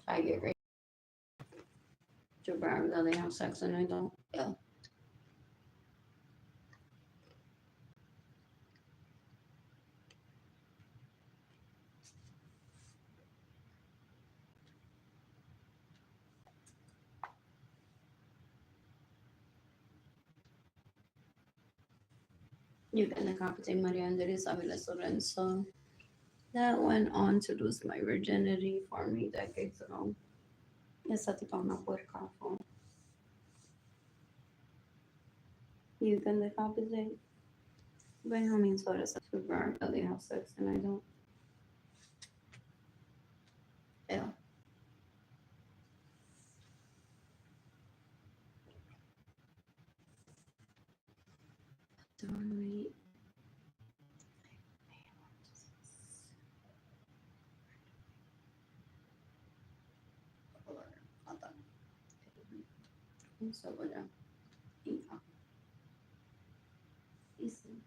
I get raped. To brag that they have sex and I don't. Yeah. You can decapitate Maria and Isabel Lorenzo. That went on to lose my virginity for me decades ago. Esa tipa es una puerca. You can decapitate Benjamin Suarez super that they have sex and I don't. Ew. Don't we? So what? Easy.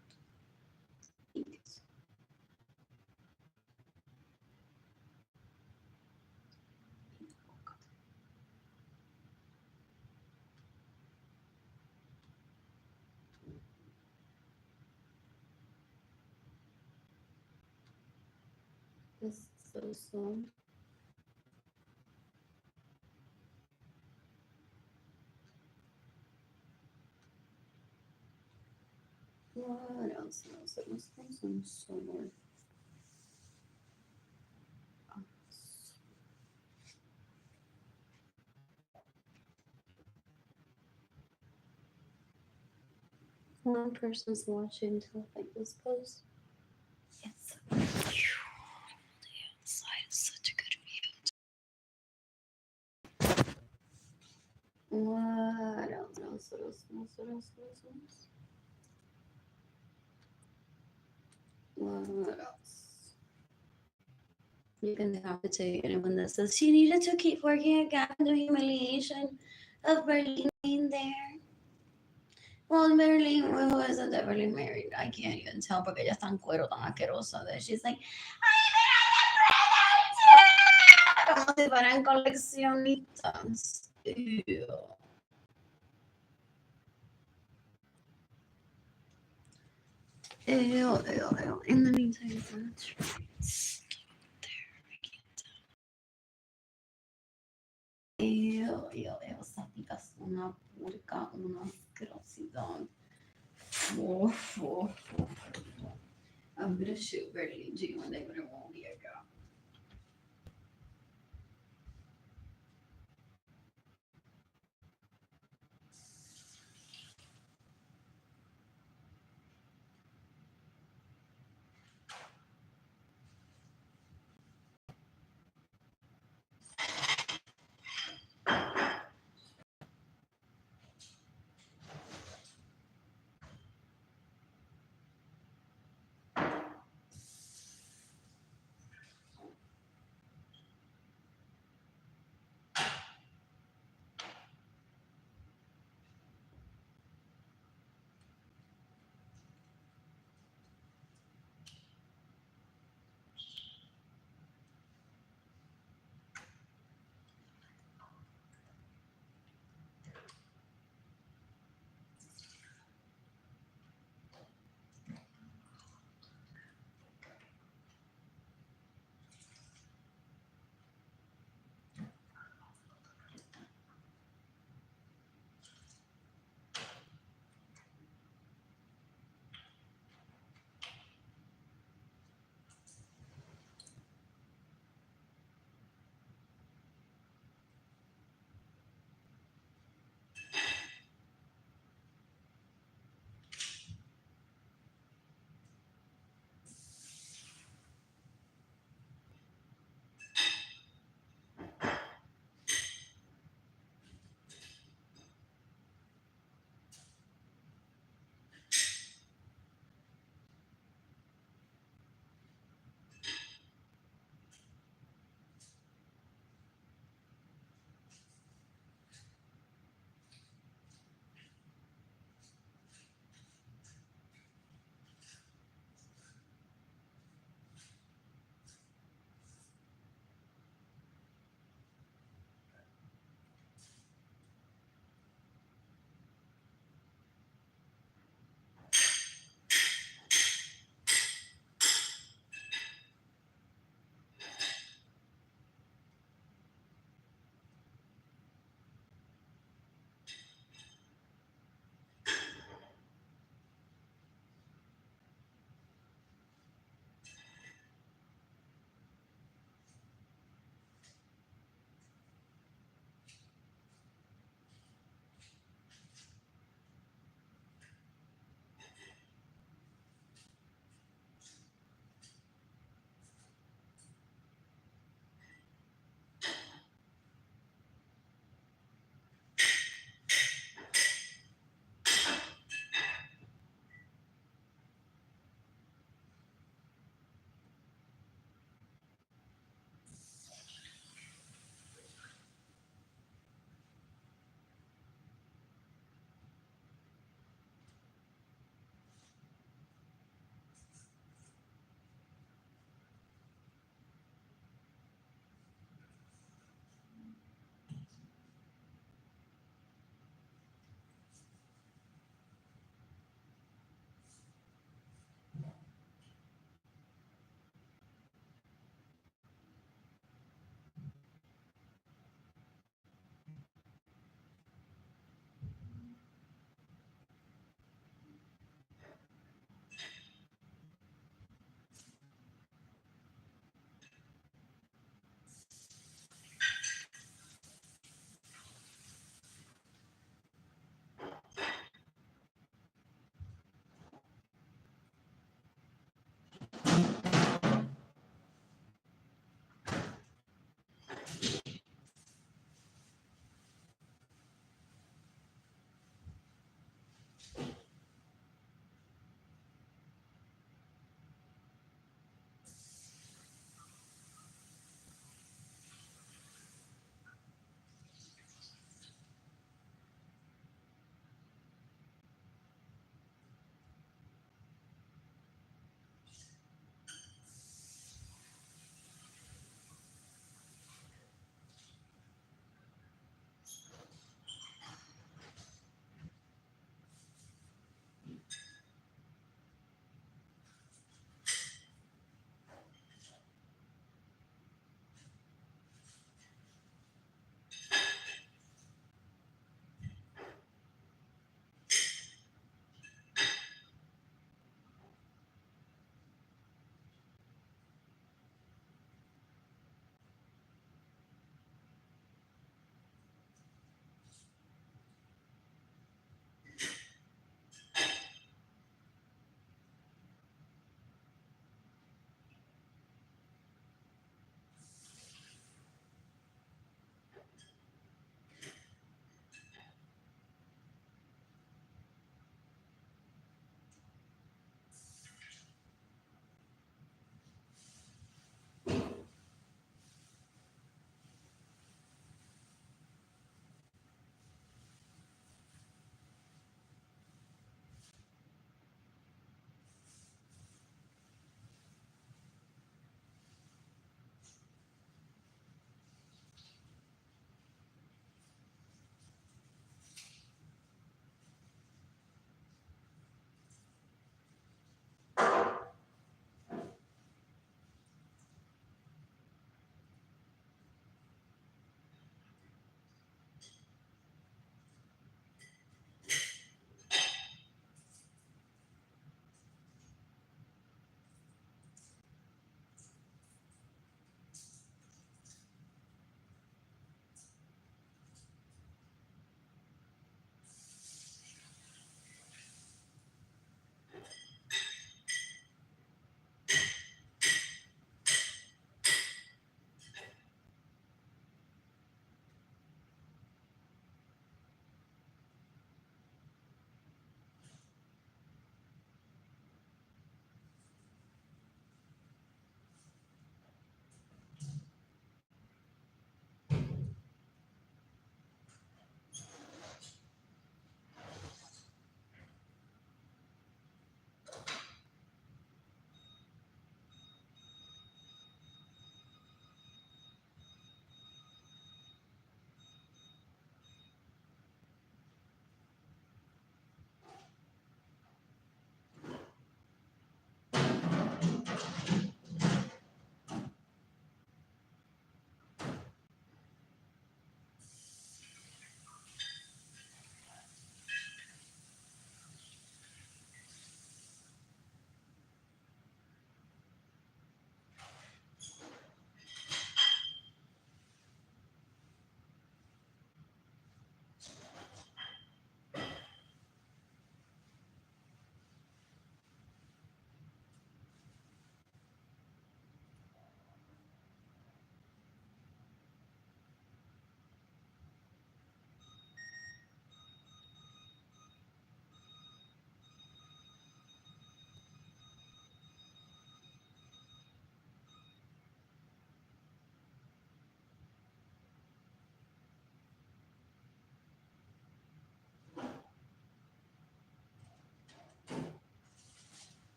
This is so slow. What else? It was some sword. One person's watching till like this post. It's the outside is such a good view. What else? What else? You can decapitate anyone that says she needed to keep working again. The humiliation of Berlin being there. Well, Berlin, who is it that Berlin married? I can't even tell porque ella es tan cuero, tan asquerosa that she's like, ¡ay, mira, como si fueran coleccionistas! Ew. Ew. In the meantime, that's right. Esa tica es una puerca, una asquerosidad. I'm gonna shoot Berlin G one day, but it won't be a girl.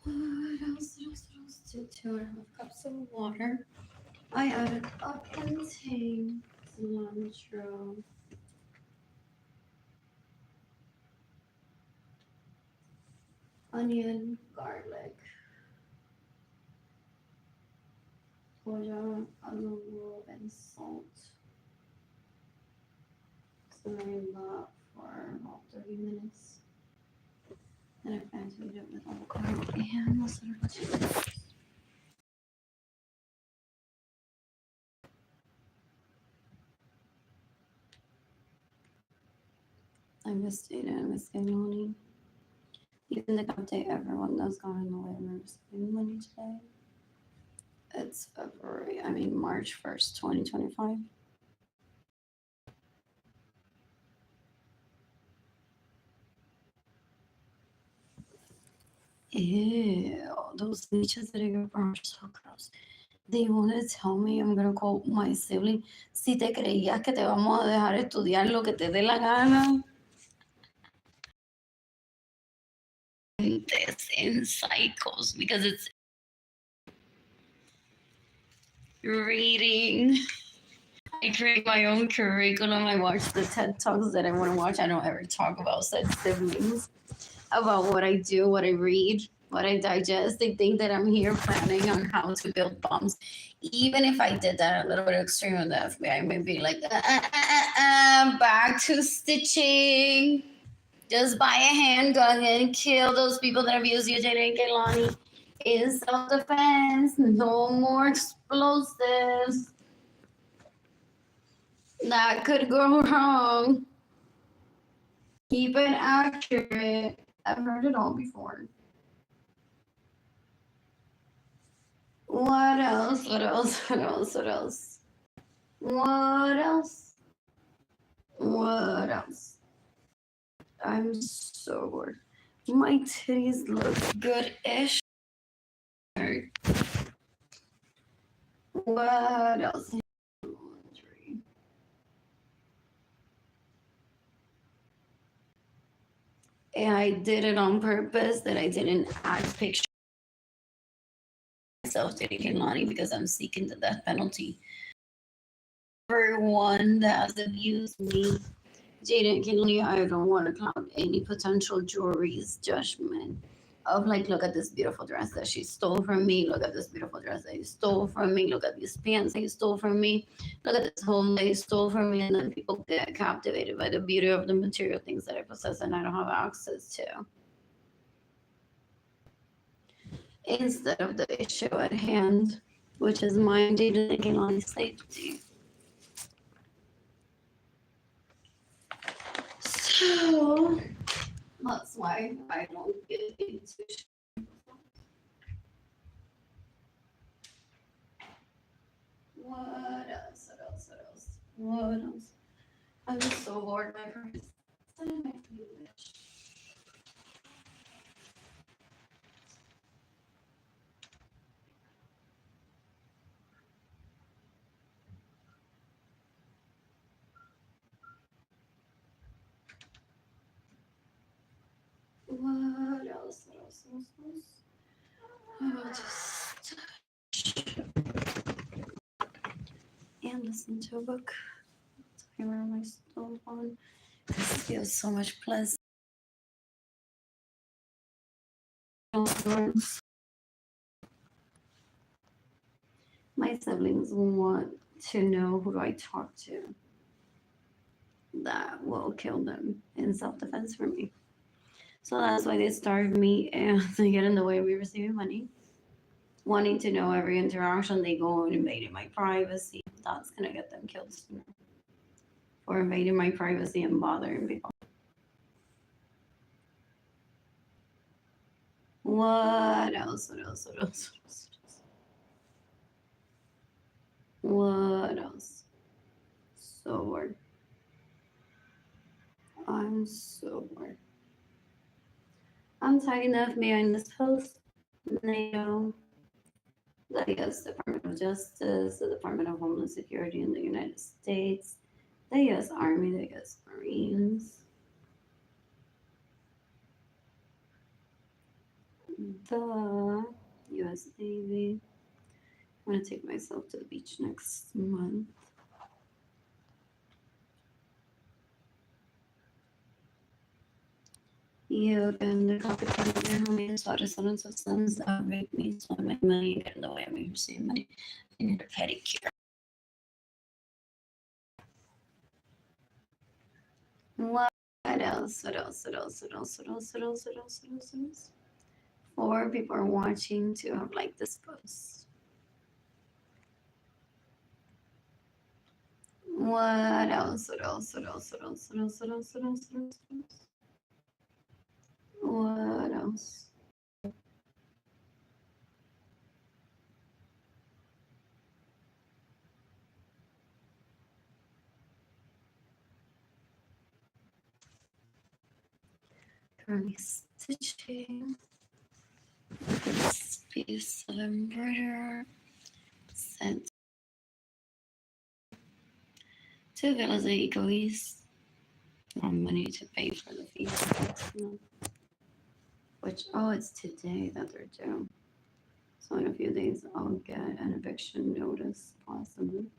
What else? What else? 2.5 cups of water. I added a plantain, cilantro, onion, garlic, soya, aluminum, and salt. Simmer that for about 30 minutes. Then I activate it with avocado and mozzarella cheese. I missed Jayden and Keilany. Even the update everyone that's gone in the way of spending money today. It's March 1st, 2025. Ew, those leeches that I got from are so gross. They want to tell me I'm gonna call my sibling. Si te creías que te vamos a dejar estudiar lo que te dé la gana. This in cycles because it's reading. I create my own curriculum. I watch the TED Talks that I want to watch. I don't ever talk about said siblings, about what I do, what I read, what I digest. They think that I'm here planning on how to build bombs. Even if I did that a little bit extreme with the FBI, I might be like, back to stitching. Just buy a handgun and kill those people that abuse you, Jayden and Keilany. In self-defense, no more explosives. That could go wrong. Keep it accurate. I've heard it all before. What else? What else? What else? What else? What else? What else? I'm so bored. My titties look good-ish. What else? And I did it on purpose that I didn't add pictures of myself to Keilany because I'm seeking the death penalty. Everyone that has abused me, Jayden and Keilany, I don't want to cloud any potential jury's judgment of like, look at this beautiful dress that she stole from me. Look at this beautiful dress that you stole from me. Look at these pants that you stole from me. Look at this home that you stole from me. And then people get captivated by the beauty of the material things that I possess and I don't have access to, instead of the issue at hand, which is my Jayden and Keilany's safety. So that's why I don't get into what else? What else? What else? What else? I'm so bored, my friends. What else? What else? What else? I'll just and listen to a book. Timer on my stove on. This feels so much pleasant. My siblings want to know who do I talk to that will kill them in self-defense for me. So that's why they starve me and they get in the way of me receiving money. Wanting to know every interaction, they go and invading my privacy. That's gonna get them killed sooner. Or invading my privacy and bothering people. What else? What else? What else? What else? What else? bored. I'm so bored. I'm tired enough behind this post. NATO, the U.S. Department of Justice, the Department of Homeland Security in the United States, the U.S. Army, the U.S. Marines, the U.S. Navy. I'm gonna take myself to the beach next month. You can the competition how many students of sons make me so my money get in the way of me receiving money. I need a pedicure. What else? What else? What else? What else? What else? What else? What else? What else? What else? 4 people are watching to have liked this post. What else? What else? What else? What else? What else? What else? What else? What else? What else? Currently stitching this piece of embroidery. Sent to Villas Egoist. Money to pay for the fees next month. Which, oh, it's today that they're due. So in a few days, I'll get an eviction notice, possibly.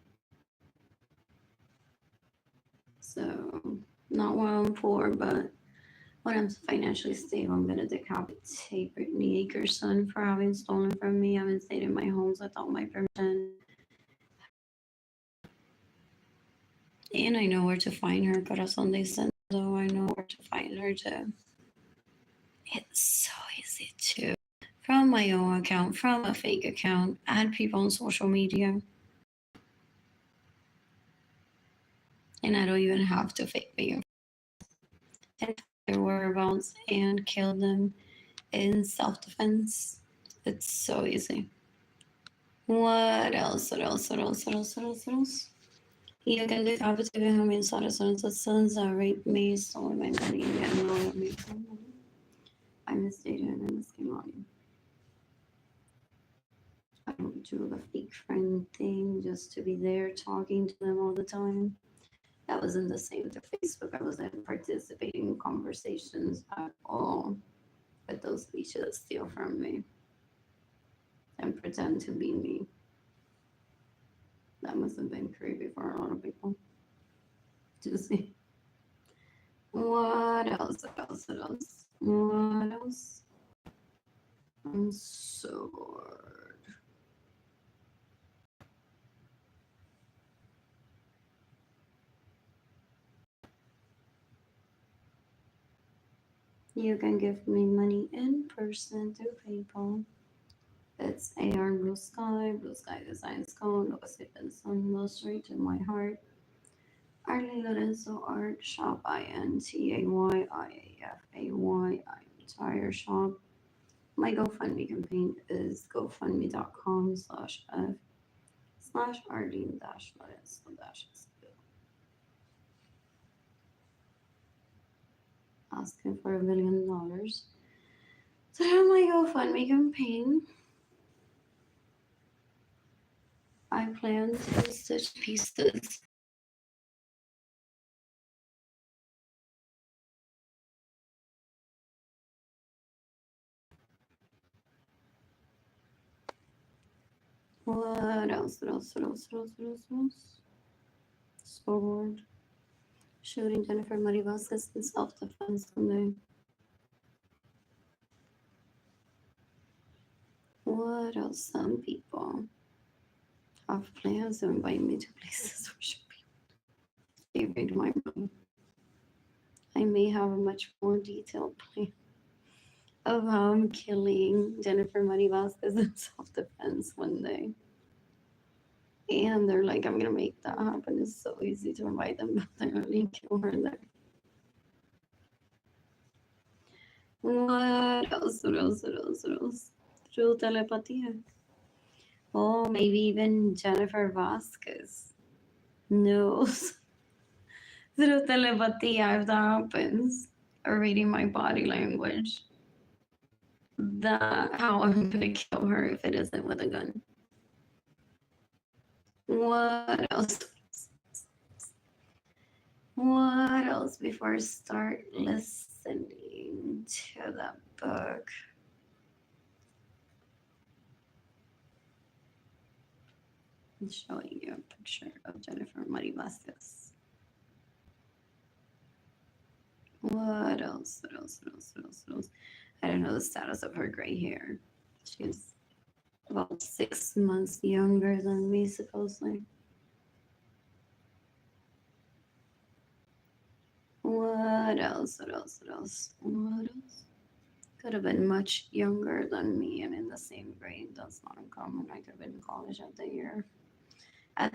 So, not while I'm poor, but when I'm financially stable, I'm gonna decapitate Brittany Akers' son for having stolen from me. I haven't stayed in my homes without my permission. And I know where to find her. Corazon de Santo, I know where to find her too. It's so easy to, from my own account, from a fake account, add people on social media. And I don't even have to fake me and their whereabouts and kill them in self-defense. It's so easy. What else? What else? What else? What else? What else? What else? You can decapitate how many sons that rape me, stole my money, and annoyed me. I miss Jayden and I miss Keilany. I don't do the fake friend thing just to be there talking to them all the time. That wasn't the same to Facebook. I wasn't participating in conversations at all with those bitches that steal from me and pretend to be me. That must have been creepy for a lot of people to see. What else? What else? What else? What else? I'm so bored. You can give me money in person through PayPal. It's AR Blue Sky Designs Code, no sleep and sun, no straight to my heart. Arlene Lorenzo Art Shop, INTAYIAFAY, I'm Tire Shop. My GoFundMe campaign is gofundme.com/f/Arlene-Lorenzo-. Asking for $1 million. So on my GoFundMe campaign, I plan to stitch pieces. What else? What else? What else? What else? What else? What else? So bored. Shooting Jennifer Marie Vasquez in self-defense Sunday. What else? Some people have plans to invite me to places where should be favoring my mom. I may have a much more detailed plan of how I'm killing Jennifer Marie Vasquez in self-defense one day. And they're like, I'm gonna make that happen. It's so easy to invite them, but they're gonna kill her there. What else? What else? What else? What else? Through telepathy. Oh, maybe even Jennifer Vasquez knows Through telepatía, if that happens, or reading my body language, that how I'm gonna kill her if it isn't with a gun. What else? What else before I start listening to the book? I'm showing you a picture of Jennifer Muddy Vasquez. What else? What else? What else? What else? What else? I don't know the status of her gray hair. She's about 6 months younger than me, supposedly. What else? What else? What else? What else? Could have been much younger than me and in the same grade. That's not uncommon. I could have been in college at the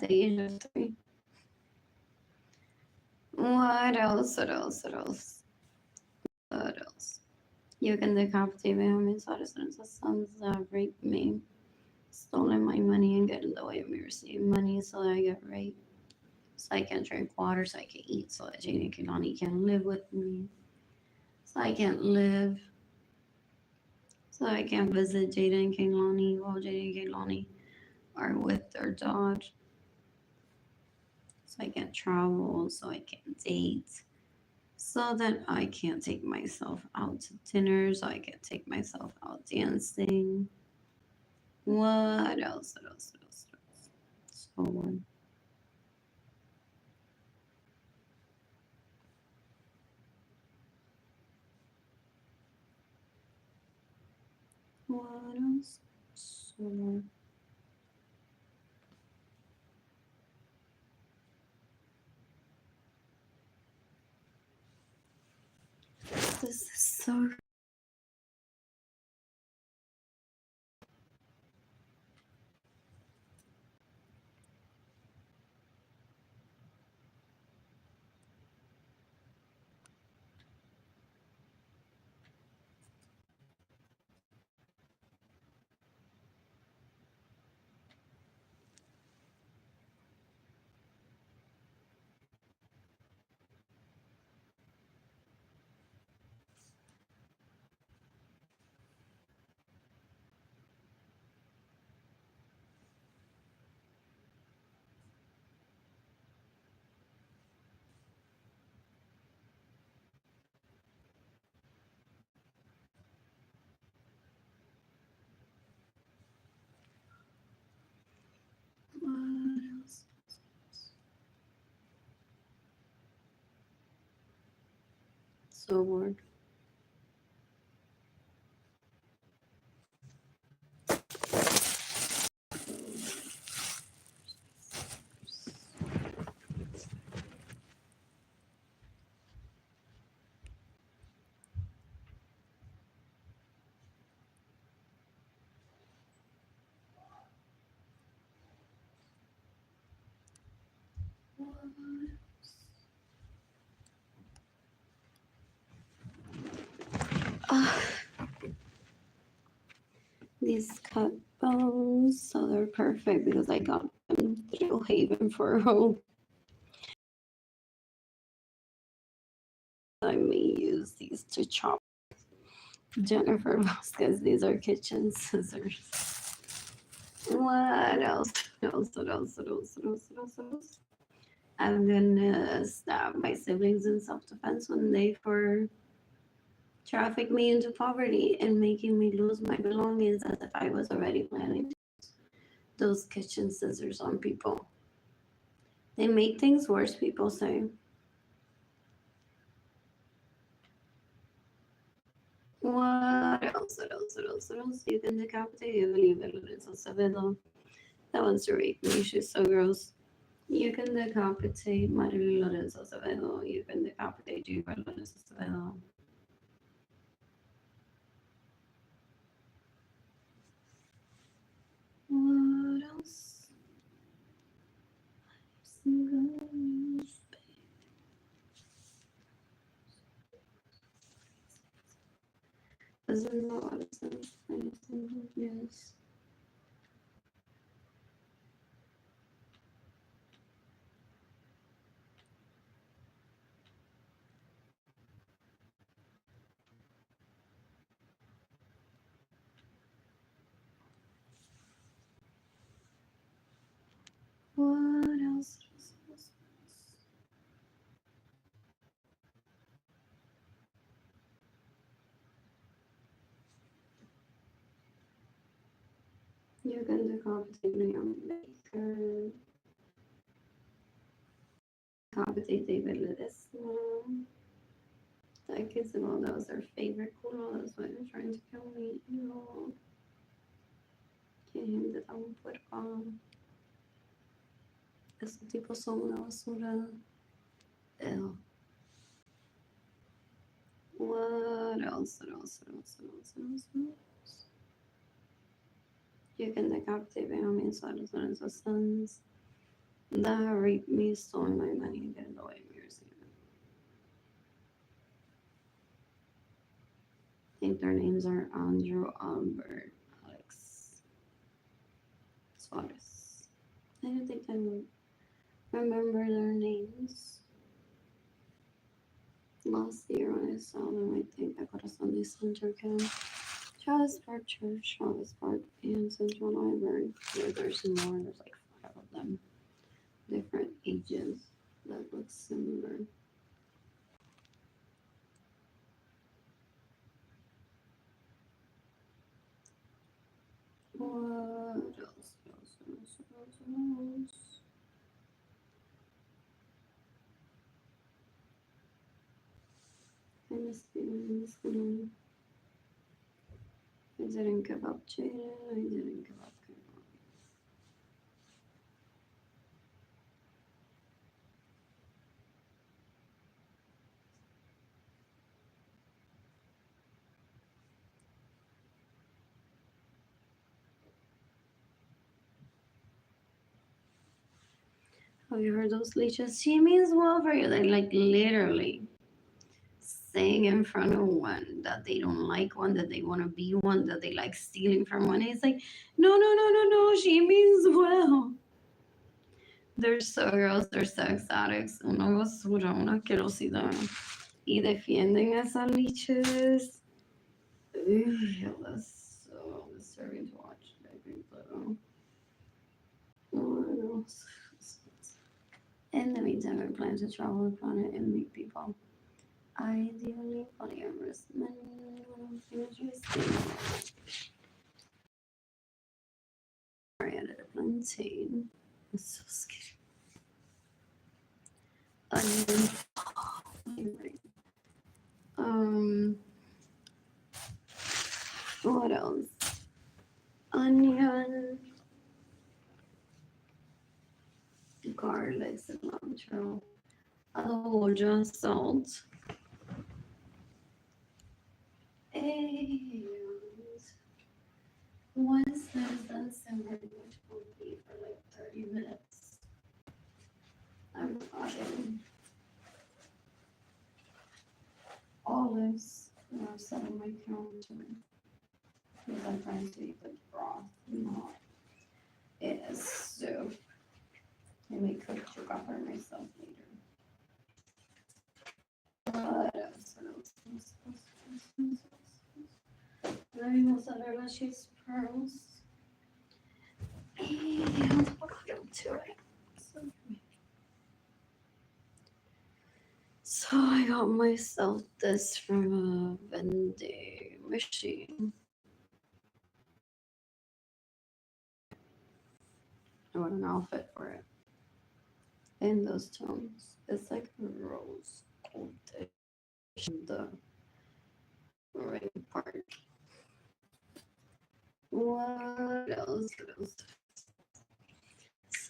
age of 3. What else? What else? What else? What else? You can decapitate me on mis horizons sons that raped me, stolen my money, and get in the way of me receiving money so that I get raped. So I can drink water, so I can eat, so that Jayden and Keilany can live with me. So I can't live. So I can't visit Jayden and Keilany while Jayden and Keilany are with their dog. So I can't travel, so I can't date. So that I can't take myself out to dinner, so I can take myself out dancing. What else? What else? What else? What else? So on. What else? So on. This is so. What else? So bored. Ah, these cut bones, so they're perfect because I got them through Haven for home. I may use these to chop Jennifer Vasquez. These are kitchen scissors. What else? What else? What else? What else? What else? What else? What else? I'm gonna stab my siblings in self-defense when they traffic me into poverty and making me lose my belongings as if I was already planning to use those kitchen scissors on people. They make things worse, people say. What else? What else? What else? What else? You can decapitate Evelyn Lorenzo Acevedo. That one's to rape me. She's so gross. You can decapitate Arlene Lorenzo. You can decapitate Jayden Lorenzo. What else? Doesn't know what it says. Yes. You can decapitate Liam Baker. Decapitate David Ledesma. That kid's well, that was their favorite culo. That's why they're trying to kill me. No. Que gente tan puerca. Esos tipos son una basura. Ew. What else? What else? What else? What else? What else? What else? You can decapitate Benjamin Suarez Lorenzo's sons. That raped me, stole my money, and get away with your secret. I think their names are Andrew, Albert, Alex, Suarez. I don't think I would remember their names. Last year when I saw them, I think I got a Sunday Center camp. Travis Park Church, Travis Park, and Central Library. There's more, there's like 5 of them. Different ages that look similar. What else? What else? What else? What else? What else? I miss Keilany. I didn't give up Jayden. I didn't give up Keilany. Have you heard those leeches? She means well for you. They like literally saying in front of one that they don't like one, that they want to be one, that they like stealing from one. It's like, no, no, no, no, no. She means well. They're so girls, they're sex addicts. Una basura, una asquerosidad. Y defienden esas leeches. Ew, that's so disturbing to watch. I think, but no. In the meantime, I plan to travel the planet and meet people. Ideally, polyamorous men. I added a plantain. It's so scary. What else? Onion, garlic, cilantro, adobo, salt, and once that is done simmering, which will be for like 30 minutes, I'm adding olives that I've set on my counter because I'm trying to eat like broth, not as soup. I may cook chuka for myself later. What else? What else? Vamos a ver las cheese pearls. And we'll go to it. So I got myself this from a vending machine. I want an outfit for it. In those tones. It's like a rose gold the ring part. What else? What else?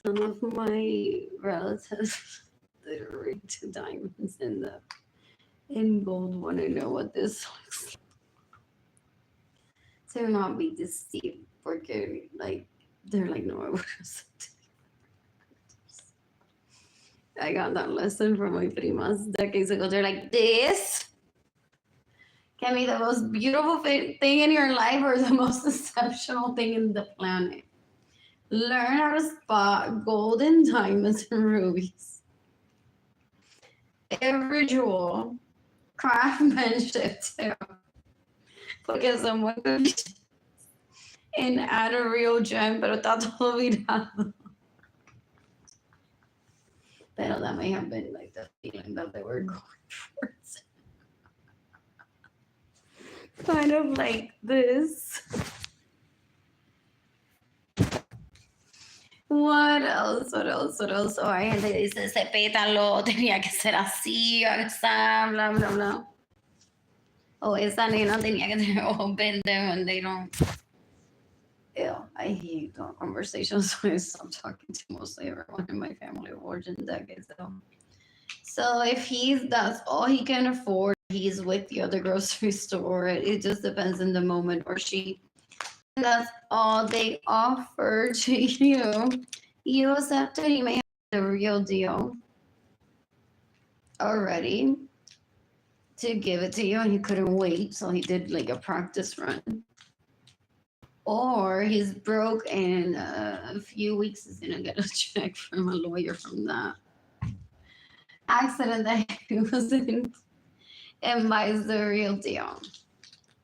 Some of my relatives that are into diamonds in gold want to know what this looks like. To not be deceived, porque like they're like, no, I would have said. I got that lesson from my primas decades ago. They're like, this can be the most beautiful thing in your life or the most exceptional thing in the planet. Learn how to spot gold and diamonds and rubies. Every jewel, craftsmanship too. Porque someone could be and add a real gem, pero está todo virado. Pero that may have been like the feeling that they were going towards. Kind of like this. What else? What else? What else? Oh, hay gente que dice, ese pétalo tenía que ser así, esa, bla, bla, bla. Oh, esa nena tenía que tener ojos verdes and they don't. Ew, I hate the conversations. So I stopped talking to mostly everyone in my family of origin decades ago. So if that's all he can afford, he's with the other grocery store. It just depends on the moment, or she. And that's all they offer to you. You accepted he may have the real deal already to give it to you, and he couldn't wait, so he did like a practice run. Or he's broke, and a few weeks he's gonna get a check from a lawyer from that accident that he was in, and buys the real deal.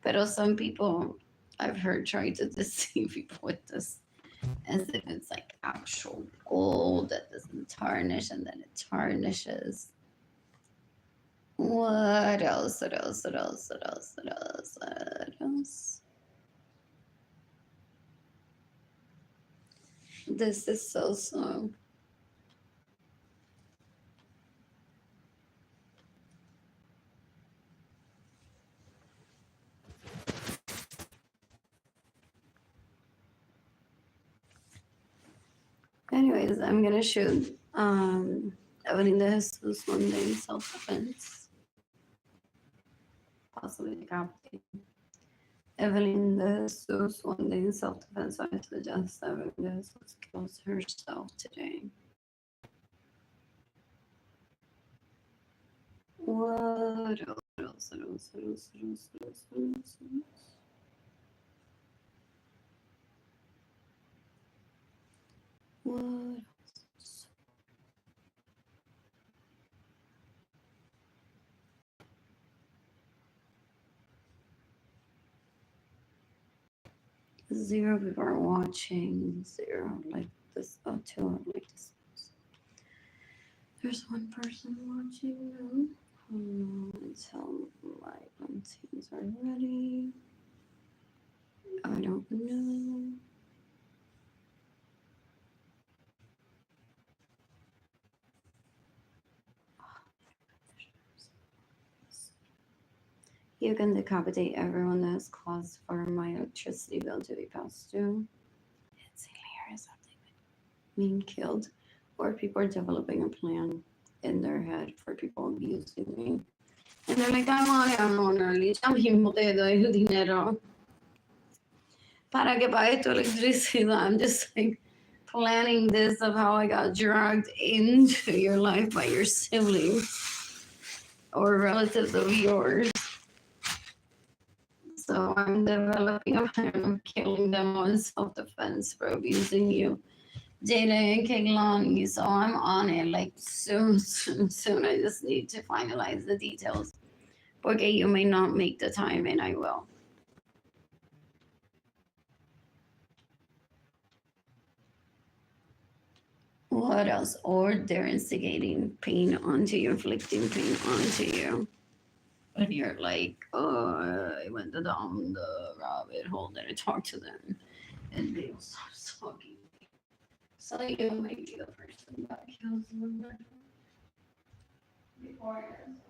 But some people I've heard try to deceive people with this as if it's like actual gold that doesn't tarnish, and then it tarnishes. What else? What else? What else? What else? What else? What else? This is so slow. Anyways, I'm gonna shoot Arlene Lorenzo one day in self-defense. Possibly decapitated. Arlene Lorenzo one day in self-defense. I suggest Arlene Lorenzo kills herself today. What else? What else? What else? What else? What else? What else? What else? What else? Zero people are watching. Zero like this. Oh, two like this. There's one person watching now. Until my teams are ready. I don't know. You can decapitate everyone that has caused for my electricity bill to be passed due. It's hilarious that they've been killed, or people are developing a plan in their head for people abusing me. And they're like, I want Arlie, ya mismo te doy el dinero para que pague tu electricidad. I'm just like planning this of how I got dragged into your life by your siblings or relatives of yours. So I'm developing a plan of killing them on self-defense for abusing you. Jayden and Keilany. So I'm on it like soon. I just need to finalize the details. Porque you may not make the time, and I will. What else? Or they're instigating pain onto you, inflicting pain onto you. And you're like, oh, I went down the rabbit hole, then I talked to them, and they will stop talking. So you might be the person that kills them before it ends.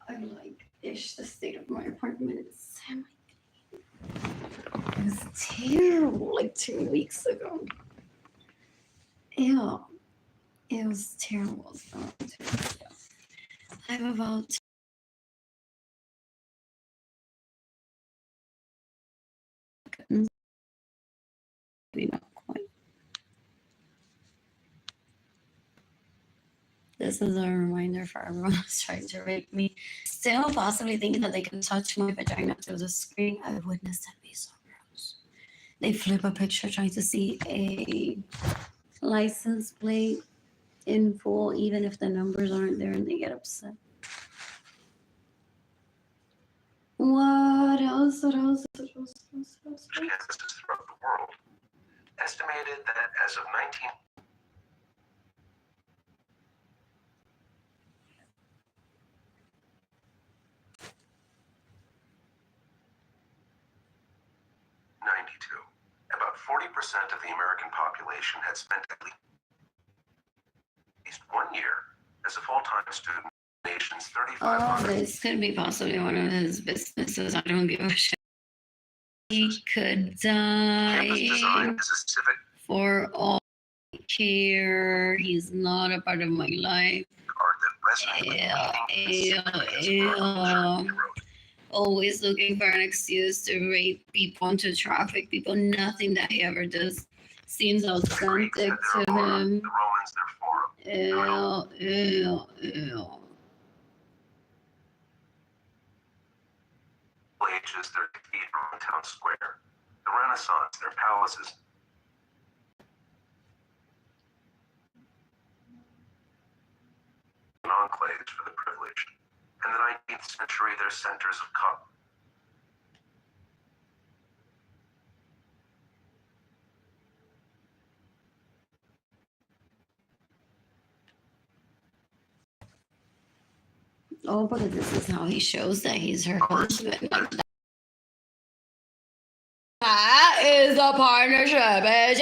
I like ish the state of my apartment. It's it was terrible like 2 weeks ago. Ew. It was terrible. So, I have about maybe not quite. This is a reminder for everyone who's trying to rape me. Still possibly thinking that they can touch my vagina through the screen. I witnessed that be so gross. They flip a picture trying to see a license plate in full, even if the numbers aren't there, and they get upset. What else? What else? What else? What else? Campuses throughout the world estimated that as of 1992, about 40% of the American population had spent at least 1 year as a full-time student. Nation's Oh, 3,500 this could be possibly one of his businesses. I don't give a shit. He could campus design die is a civic for all I care. He's not a part of my life. art that resonates with meaning and significance for our culture, he wrote. Always looking for an excuse to rape people and to traffic people. Nothing that he ever does seems The Greeks authentic had their to agora, him. the Romans their forum. Ew. Middle Ages their cathedral in town square. The Renaissance their palaces. And enclaves for the privileged. And the 19th century their centers of Oh, because this is how he shows that he's her husband. Like that is a partnership, bitch.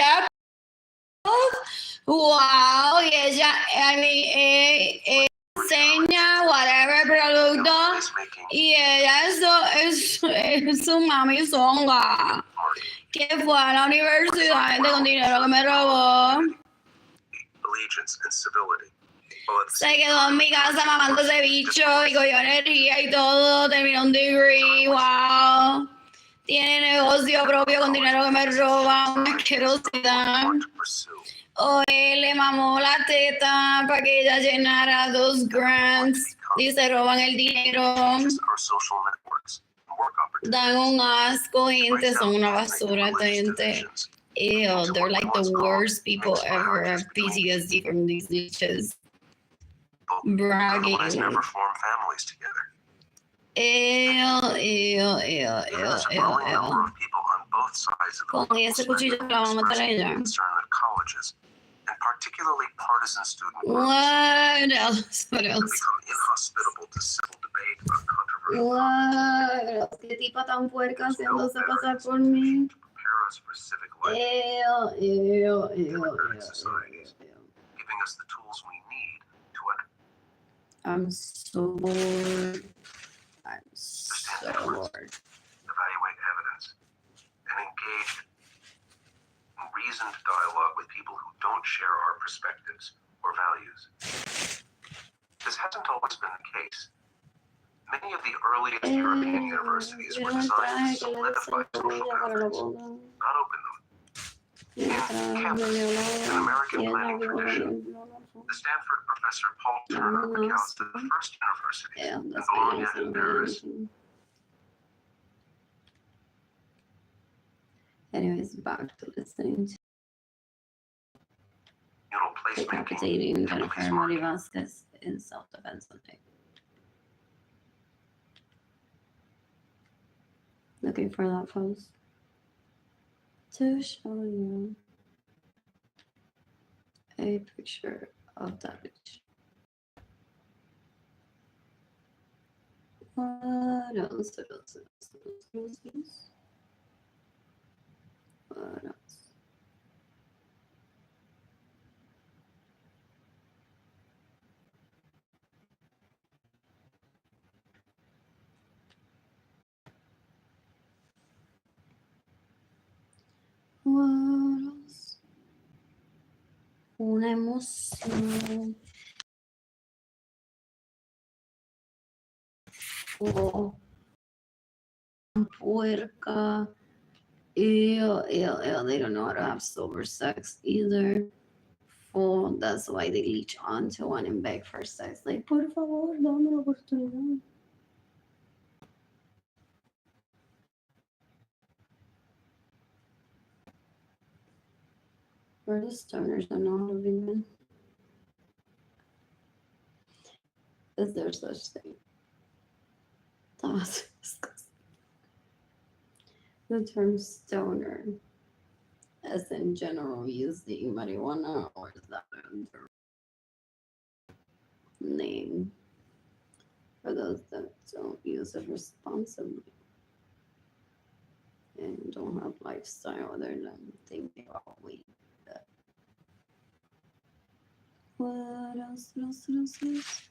Wow, y ella, I mean, enseña whatever producto placemaking, y ella es su mami zonga que fue a la universidad gente con dinero que me robó. allegiance and civility. Well, at the Se same quedó en time, mi casa mamando ese bicho y cogió energía y todo, terminó un degree, wow. Tiene negocio propio con dinero que me roba, una asquerosidad. to pursue O él le mamó la teta para que ella llenara 2 grants y se roban el dinero. just our social networks and work opportunities. Dan un asco, gente, Breaks son down una ethnic basura, and esta religious gente. divisions. Ew, they're like the worst people ever have PTSD from these bitches. Bragging. Otherwise never form families together. Ew. Even there's a growing number of people on both sides of the Con ese cuchillo la vamos a matar a ella. concern that colleges, and particularly partisan student groups, What else? What have else? become inhospitable to civil debate about controversial What else? Qué tipa tan puerca topics. No haciéndose better pasar por mí. institution to prepare us for civic life, democratic societies, giving us the tools we need to I'm so bored. I'm so bored. evaluate evidence, and engage in reasoned dialogue with people who don't share our perspectives or values. This hasn't always been the case. Many of the earliest European universities were designed to solidify social boundaries, not open them. In campus, an American planning tradition, the Stanford professor Paul Turner recounts that the first universities Yeah, in that's Bologna my and Paris Anyways, back to listening to placemaking, decapitating typically Jennifer Mori smart. Vasquez in self-defense Sunday. Looking for that post to show you a picture of that bitch. What else? What else? What else? What else? What else? Una emoción. Oh, puerca. Ew, they don't know how to have sober sex either. Oh, that's why they leech onto one and beg for sex. Like, por favor, dame la oportunidad. We're the stoners that know how to be men. Is there such thing? That's disgusting. The term stoner, as in general using marijuana, or is that a name for those that don't use it responsibly and don't have lifestyle other than thinking about weed? But what else? What else? What else? What else?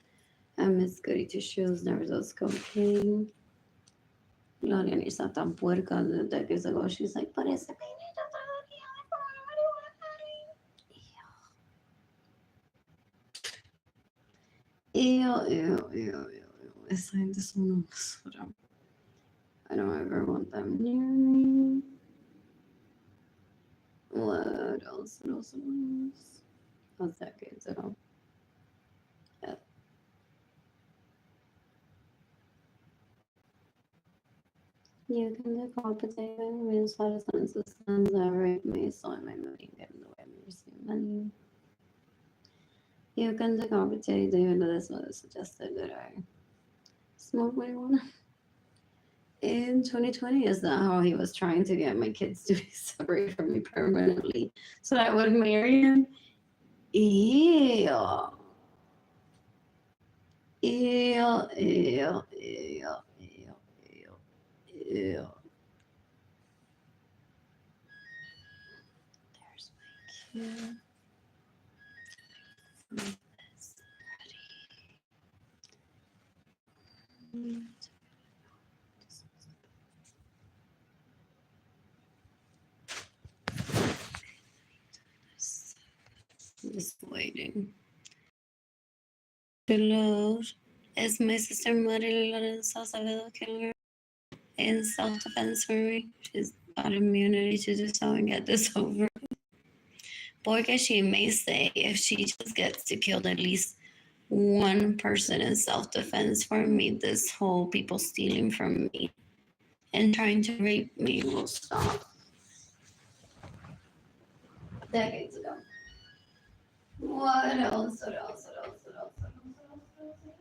Miss Goody Two Shoes never does cocaine. Gloria ni está tan puerca the decades ago. She's like, but it's a ew, ew, ew, ew, ew. Esa gente son una basura. I don't ever want them near me. What else? What else? What else? How's decades ago? Yeah. You can decapitate me, means how to sentence the sons that rape me, so I may not get in the way of me receiving money. You can decapitate, even though this was suggested that I smoke marijuana. In 2020, is that how he was trying to get my kids to be separated from me permanently so that I would marry him? Ew. Ew, ew, ew, ew, ew, ew. There's my cue. Just waiting to load. Is my sister Arlene Lorenzo killing her in self-defense for me? She's got immunity to do so and get this over. Porque she may say if she just gets to kill at least one person in self-defense for me, this whole people stealing from me and trying to rape me will stop. Decades ago. What else? What else? What else? What else? What else? What else? What else?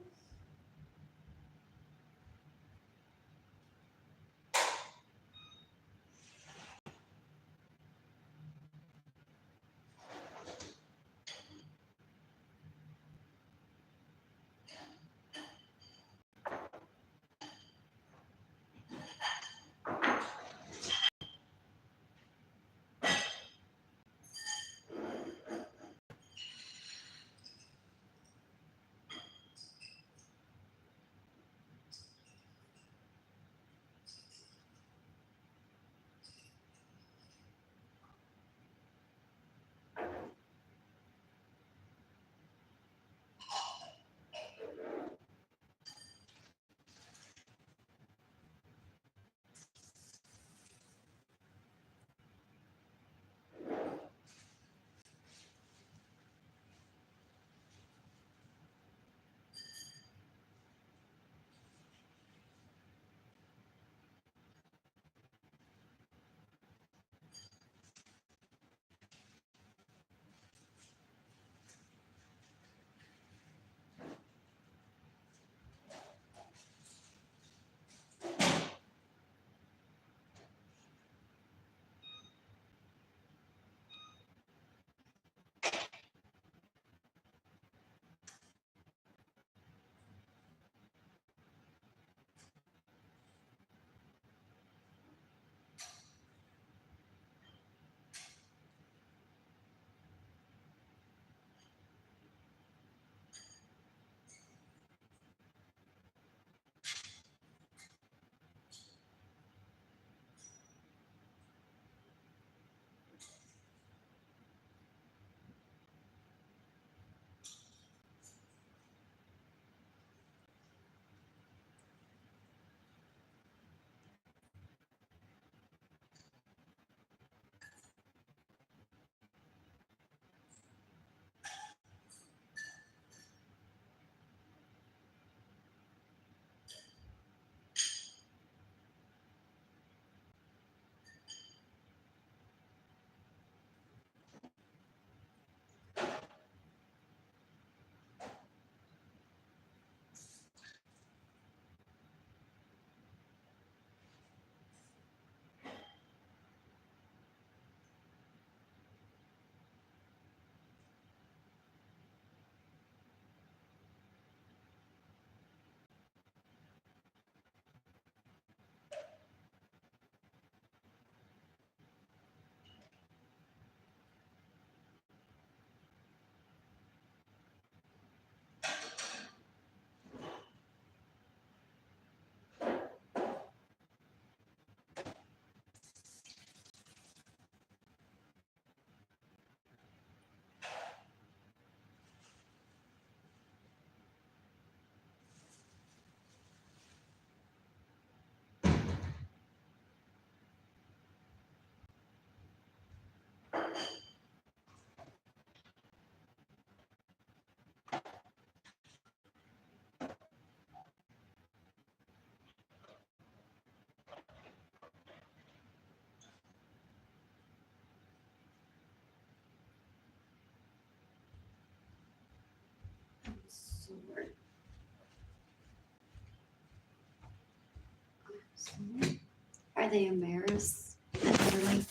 are they embarrassed that they're like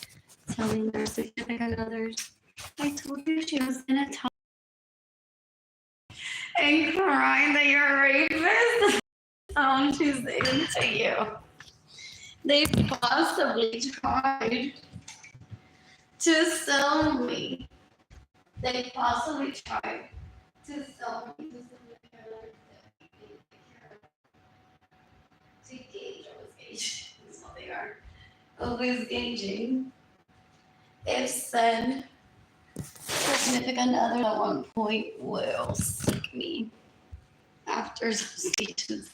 telling their significant others? I told you she was gonna tell and crying that you're a rapist. She's into you. They possibly tried to sell me. They possibly tried to sell me to gauge. I was gauging. That's what they are. Always gauging. If said significant other at one point will seek me after those stages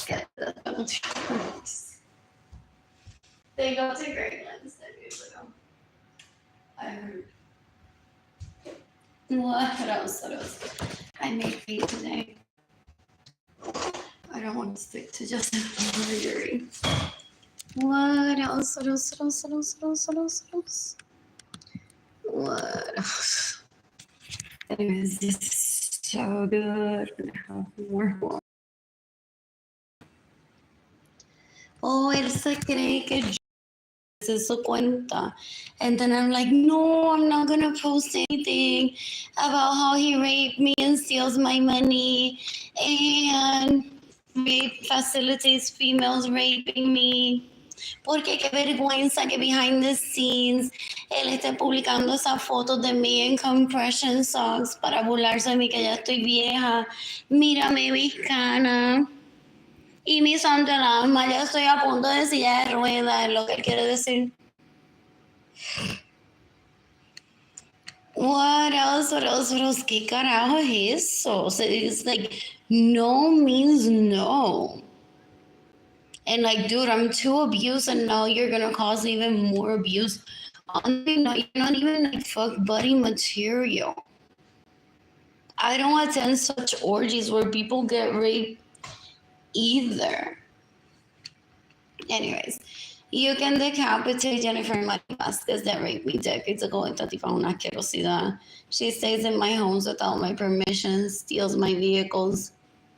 get the double choice. They go to great lengths 10 years ago. I heard. What else? What else? I made faith today. I don't want to stick to just embroidery. What else? What else? What else? What else? What else? What else? What else? What else? Anyways, this is so good. I'm gonna have more. Oh, él se cree que es su cuenta. And then I'm like, no, I'm not gonna post anything about how he raped me and steals my money and facilitates females raping me. Porque qué vergüenza que behind the scenes él esté publicando esas fotos de mí en compression socks para burlarse de mí que ya estoy vieja. Mírame, Vizcana. Y mi santa alma, ya estoy a punto de silla de ruedas, es lo que quiere decir. What else? What else? What else? ¿Qué carajo es eso? So it's like, no means no. And like, dude, I'm too abused, and now you're gonna cause even more abuse. You're not even like fuck buddy material. I don't attend such orgies where people get raped either. Anyways, you can decapitate Jennifer Vasquez that raped me decades ago en Tatifa una asquerosidad. She stays in my homes without my permission, steals my vehicles,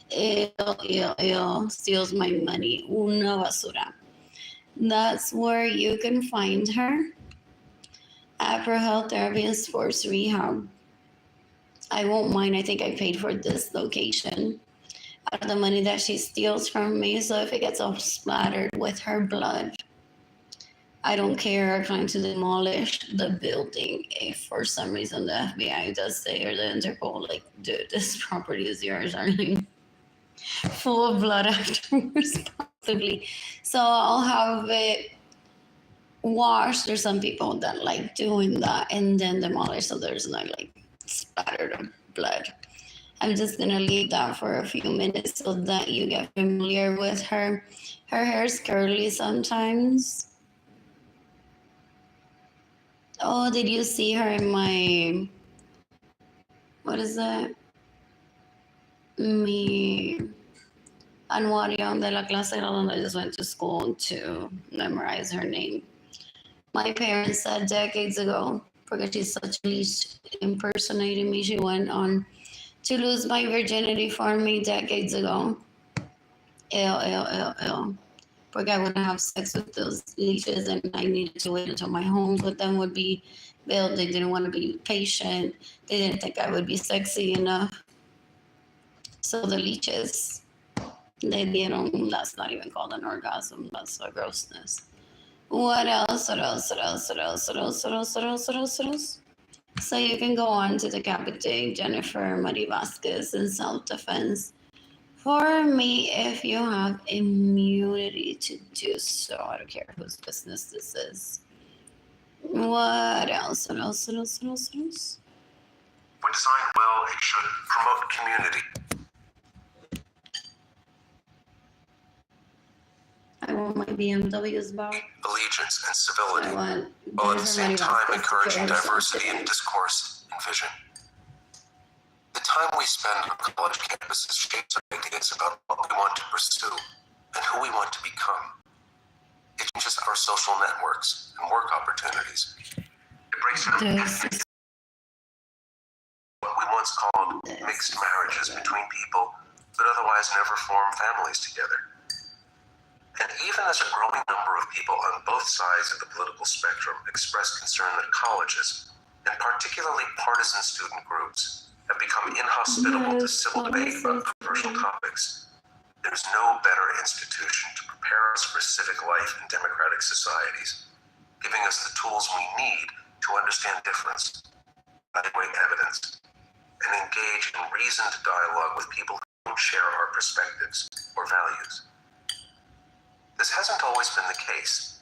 steals my money. Una basura. That's where you can find her. At Pro Health Therapy and Sports Rehab. I won't mind. I think I paid for this location out of the money that she steals from me. So if it gets all splattered with her blood, I don't care. I plan to demolish the building if for some reason the FBI does say, or the Interpol, like, dude, this property is yours, Arlene. Full of blood afterwards, possibly. So I'll have it washed. There's some people that like doing that and then demolish, so there's no like splattered blood. I'm just gonna leave that for a few minutes so that you get familiar with her. Her hair's curly sometimes. Oh, did you see her in my, what is that? Mi anuario de la clase donde I just went to school to memorize her name. My parents said decades ago, because she's such a leech impersonating me, she went on to lose my virginity for me decades ago. Porque I wouldn't have sex with those leeches, and I needed to wait until my homes with them would be built. They didn't want to be patient. They didn't think I would be sexy enough. So the leeches, they didn't, that's not even called an orgasm. That's a grossness. What else? What else? What else? What else? What else? What else? What else? What else? What else? So you can go on to decapitate Jennifer Marie Vasquez in self-defense. For me, if you have immunity to do so, I don't care whose business this is. What else? What else? What else? What else? What else? When designed well, it should promote community. I want my BMWs back. Allegiance and civility, I want while at the same Jennifer time Marie encouraging Vasquez to diversity in discourse and vision. The time we spend on college campuses shapes our ideas about what we want to pursue and who we want to become. It changes our social networks and work opportunities. It breaks down what we once called mixed marriages between people that otherwise never form families together. And even as a growing number of people on both sides of the political spectrum express concern that colleges, and particularly partisan student groups, have become inhospitable to civil debate about controversial topics, there's no better institution to prepare us for civic life in democratic societies, giving us the tools we need to understand difference, evaluate evidence, and engage in reasoned dialogue with people who don't share our perspectives or values. This hasn't always been the case.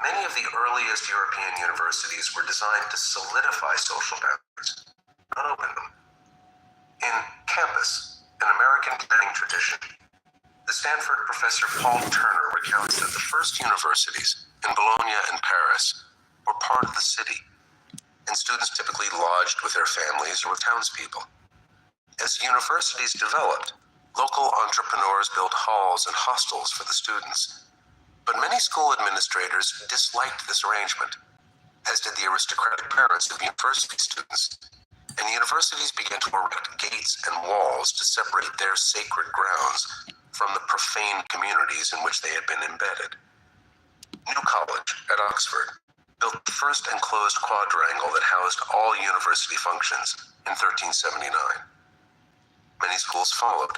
Many of the earliest European universities were designed to solidify social boundaries, not open them. In Campus, an American planning tradition, the Stanford professor Paul Turner recounts that the first universities in Bologna and Paris were part of the city, and students typically lodged with their families or with townspeople. As universities developed, local entrepreneurs built halls and hostels for the students. But many school administrators disliked this arrangement, as did the aristocratic parents of university students, and universities began to erect gates and walls to separate their sacred grounds from the profane communities in which they had been embedded. New College at Oxford built the first enclosed quadrangle that housed all university functions in 1379. Many schools followed,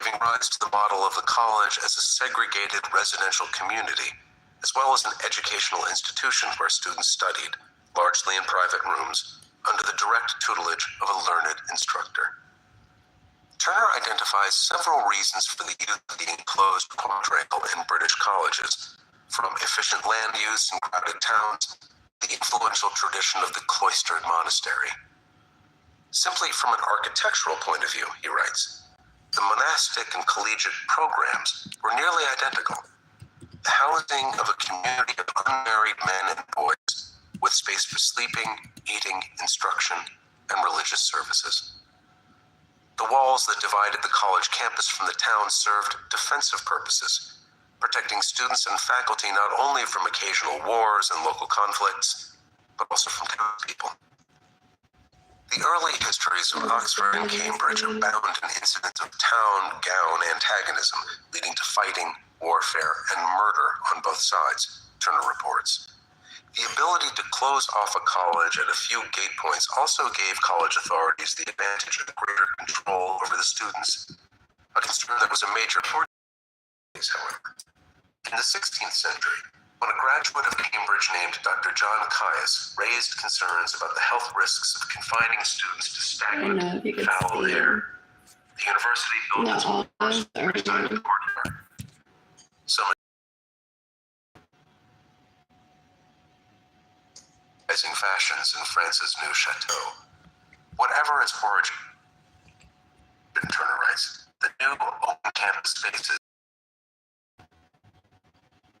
giving rise to the model of the college as a segregated residential community, as well as an educational institution where students studied, largely in private rooms, under the direct tutelage of a learned instructor. Turner identifies several reasons for the use of the enclosed quadrangle in British colleges, from efficient land use in crowded towns to the influential tradition of the cloistered monastery. Simply from an architectural point of view, he writes, the monastic and collegiate programs were nearly identical. The housing of a community of unmarried men and boys with space for sleeping, eating, instruction, and religious services. The walls that divided the college campus from the town served defensive purposes, protecting students and faculty not only from occasional wars and local conflicts, but also from townspeople. The early histories of Oxford and Cambridge abound in incidents of town-gown antagonism, leading to fighting, warfare, and murder on both sides, Turner reports. The ability to close off a college at a few gate points also gave college authorities the advantage of greater control over the students, a concern that was a major for decades, however. In the 16th century, when a graduate of Cambridge named Dr. John Caius raised concerns about the health risks of confining students to stagnant, foul air, the university built its own first freestyle courtyard. Some fashions in France's new chateau. Whatever its origin, Turner writes, the new open campus spaces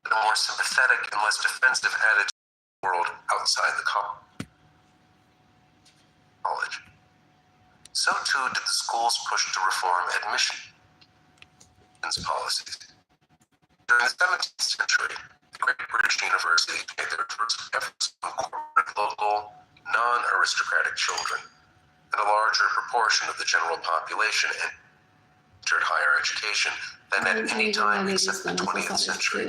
a more sympathetic and less defensive attitude to the world outside the college. So too did the schools push to reform admissions policies. During the 17th century, the Great British University made their first efforts to incorporate local, non-aristocratic children, and a larger proportion of the general population entered higher education than at any time except the 20th century.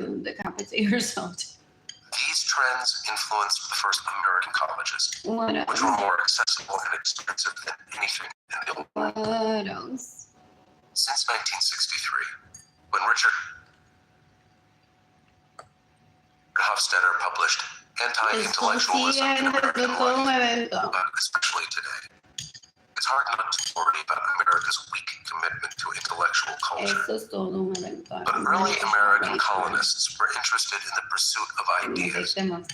These trends influenced the first American colleges, which were more accessible and expensive than anything in the old world. Since 1963, when Richard Hofstadter published Anti-Intellectualism in American Life, especially today, it's hard not to worry about America's weak commitment to intellectual culture. But early American colonists were interested in the pursuit of ideas, and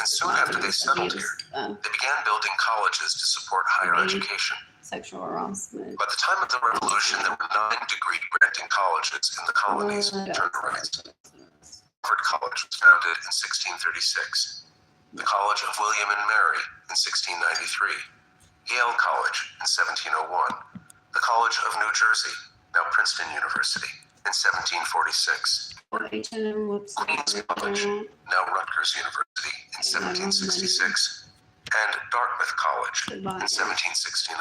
soon after they settled here, they began building colleges to support higher education. Sexual harassment. By the time of the Revolution, there were 9 degree-granting colleges in the colonies, Turner writes. Harvard College was founded in 1636, the College of William and Mary in 1693, Yale College in 1701, the College of New Jersey, now Princeton University, in 1746, Queens College, now Rutgers University, in 1766, and Dartmouth College in 1769.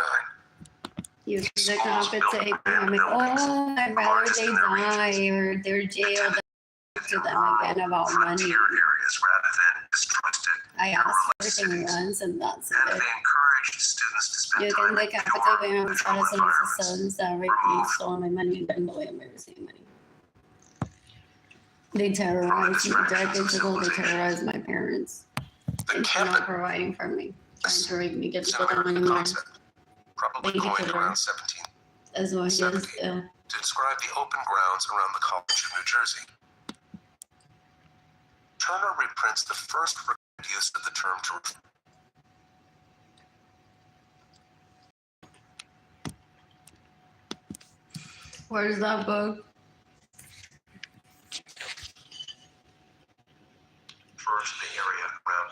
Use the carpet to economic. Oh, I'd rather they die or they're jailed. to them again about money. frontier areas rather than distrusted. I asked for cities. things and that's And it. they encouraged students to spend You time can in decapitate pure, me on controlled some environments. sons that raped me, stole my money, and no way I'm receiving money. They terrorized me decades ago. They terrorized my parents. The Into not campus providing for me, trying to rape me, get is to an put on American my concept, probably Thank you, coined Peter. around 17 as well as to describe the open grounds around the College of New Jersey. Turner reprints the first recorded use of the term to refer Where's that book? to the area around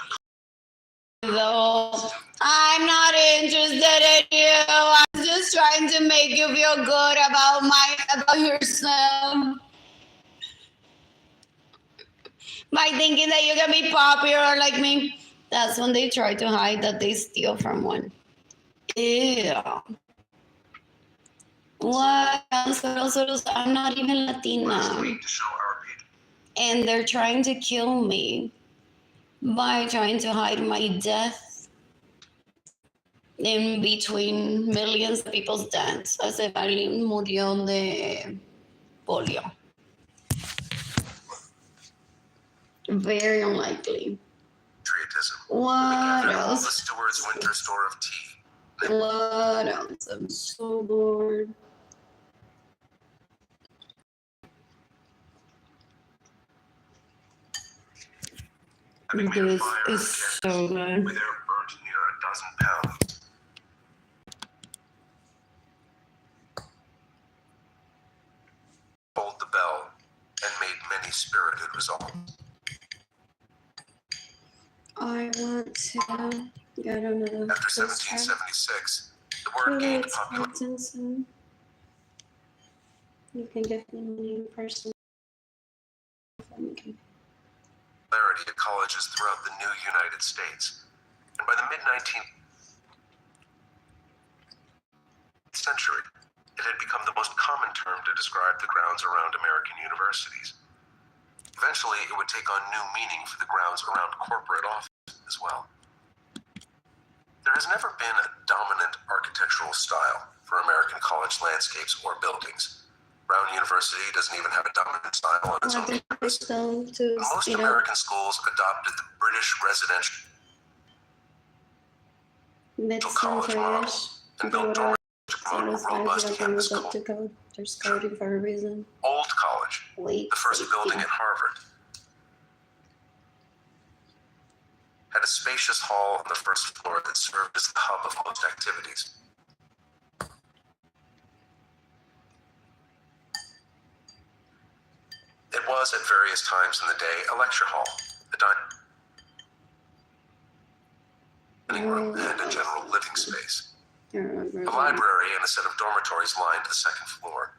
Though I'm not interested in you. I'm just trying to make you feel good about yourself. By thinking that you can be popular like me. That's when they try to hide that they steal from one. Ew. What? I'm not even Latina. to show our people. And they're trying to kill me by trying to hide my death in between millions of people's deaths. As if Arlene murió de polio. Very unlikely. Patriotism. What The else? steward's winter store of tea. What else? I'm so bored. This is so good. With air burnt near a dozen pounds. Pulled the bell and made many spirited resolves. I want to get another After postcard. 1776, the word gained Relates popularity. Parkinson. You can give me money in person. At colleges throughout the new United States. And by the mid-19th century, it had become the most common term to describe the grounds around American universities. Eventually, it would take on new meaning for the grounds around corporate offices as well. There has never been a dominant architectural style for American college landscapes or buildings. Brown University doesn't even have a dominant style on its own campus. Most American schools adopted the British residential college model and built dormitories to promote a robust campus culture. There's coding for a reason. Old College, the first building at Harvard, had a spacious hall on the first floor that served as the hub of most activities. It was, at various times in the day, a lecture hall, a dining room, and a general living space. A library and a set of dormitories lined the second floor.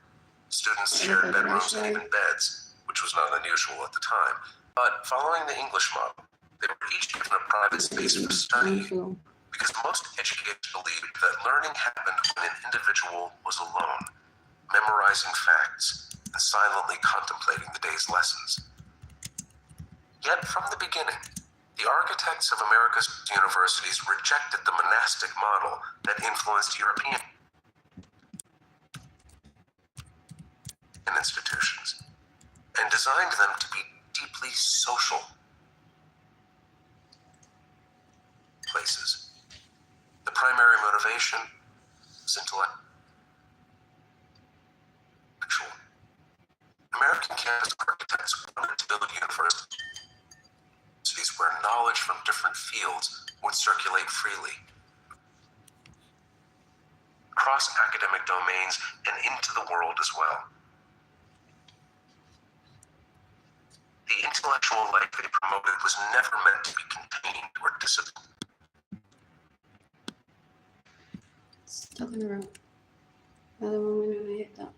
Students shared bedrooms and even beds, which was not unusual at the time. But following the English model, they were each given a private space for study, because most educators believed that learning happened when an individual was alone, memorizing facts, and silently contemplating the day's lessons. Yet from the beginning, the architects of America's universities rejected the monastic model that influenced European institutions and designed them to be deeply social places. The primary motivation was intellectual. American campus architects wanted to build universities where knowledge from different fields would circulate freely across academic domains and into the world as well. The intellectual life they promoted was never meant to be contained or disciplined. Stuck in a row. Another one when I hit that.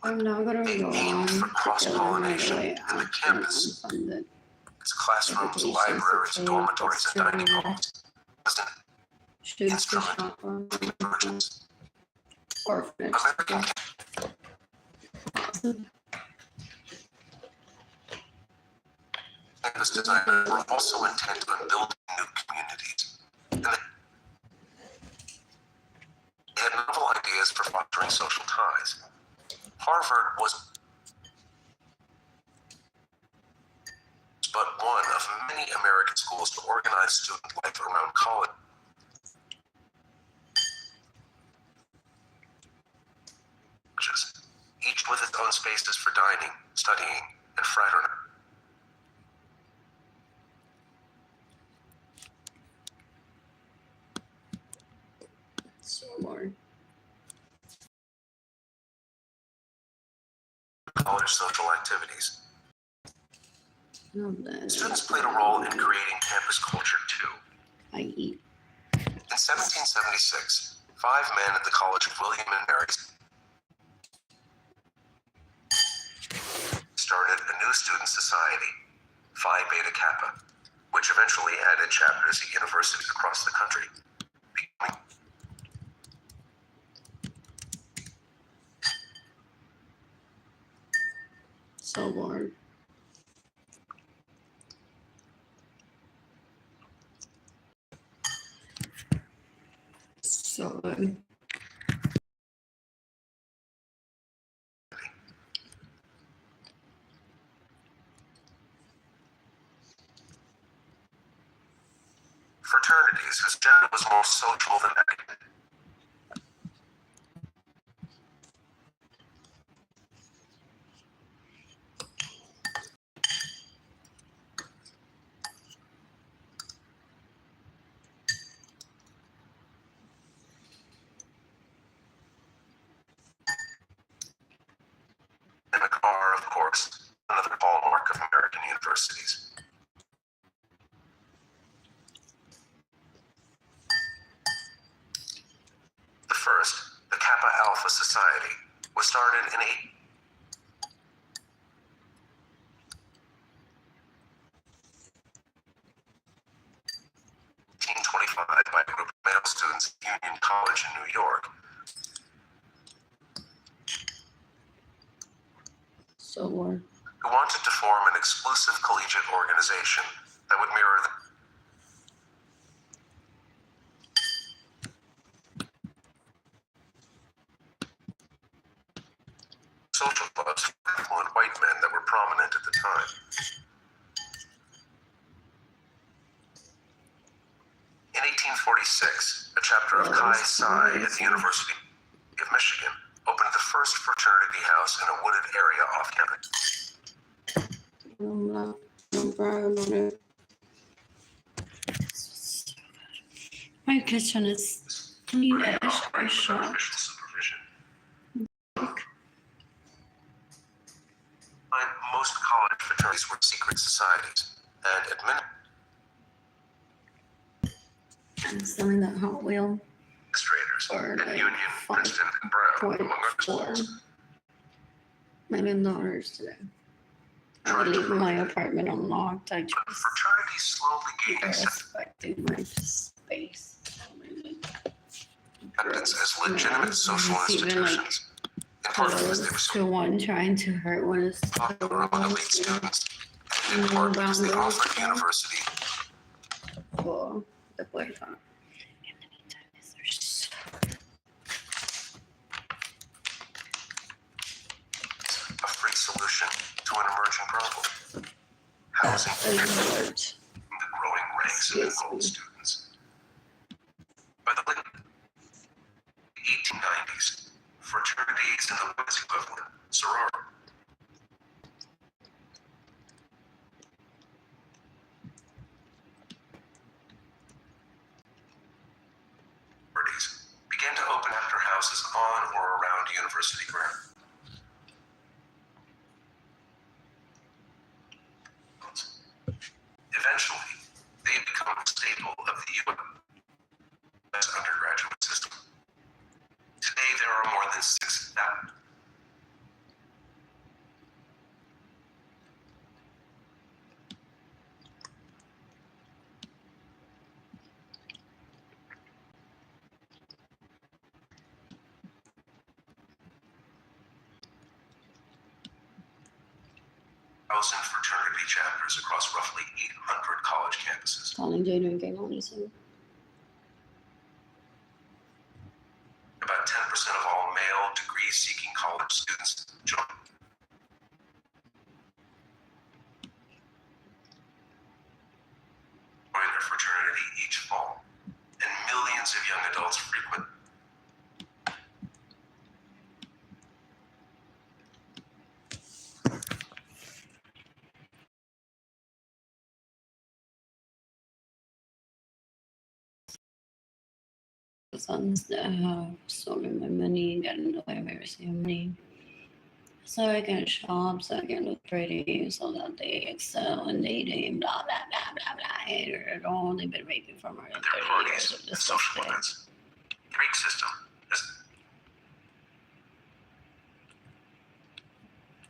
I'm not gonna They go aimed on for to cross-pollination way in the after campus. unfunded Its classrooms, education libraries, system dormitories, and that's dining trying halls was an should be instrument shot on of convergence. orphanage. American Campus designers were also intent on building new communities. And they had novel ideas for fostering social ties. Harvard was but one of many American schools to organize student life around college. Each with its own spaces for dining, studying, and fraternizing. So more. College social activities. Love that. Students played a role in creating campus culture too. I eat. In 1776, 5 men at the College of William and Mary started a new student society, Phi Beta Kappa, which eventually added chapters at universities across the country. So bored. So good. Fraternities, whose agenda was more social than academic. Are, of course, another hallmark of American universities. The first, the Kappa Alpha Society, was started in 1825 by a group of male students at Union College in New York. So bored. Who wanted to form an exclusive collegiate organization that would mirror the social clubs for affluent white men that were prominent at the time. In 1846, a chapter of Chi Psi at the University of Michigan opened the first fraternity house in a wooded area off campus. I'm not brag on it. My kitchen is clean-ish. I shop. Official supervision. Most college fraternities were secret societies, and I'm selling that Hot Wheel administrators for at like Union, Princeton, and Brown, among other $5.4 schools, million today. I would leave my apartment unlocked. I but just fraternities slowly gained respecting my space. acceptance as legitimate social institutions. In part because they were so To one trying to hurt one is popular among elite students, and in part because they offered the university for the boyfriend. a free solution to an emerging problem. Housing for the growing ranks of enrolled students. By the late 1890s, fraternities and the women's equivalent, sororities, began to open after houses on or around university grounds. Eventually, they become a staple of the U.S. undergraduate system. Today, there are more than 6,000. fraternity chapters across roughly 800 college campuses. Calling Jayden and Keilany soon. About 10% of all male degree-seeking college students join a fraternity each fall, and millions of young adults frequent. Sons that have stolen my money, gotten away with receiving money. So I can shop, so I can look pretty, so that they excel in dating, blah, blah, blah, blah, blah. And all they've been raping from her in Their 30 parties years of and social disgusting. events. The Greek system is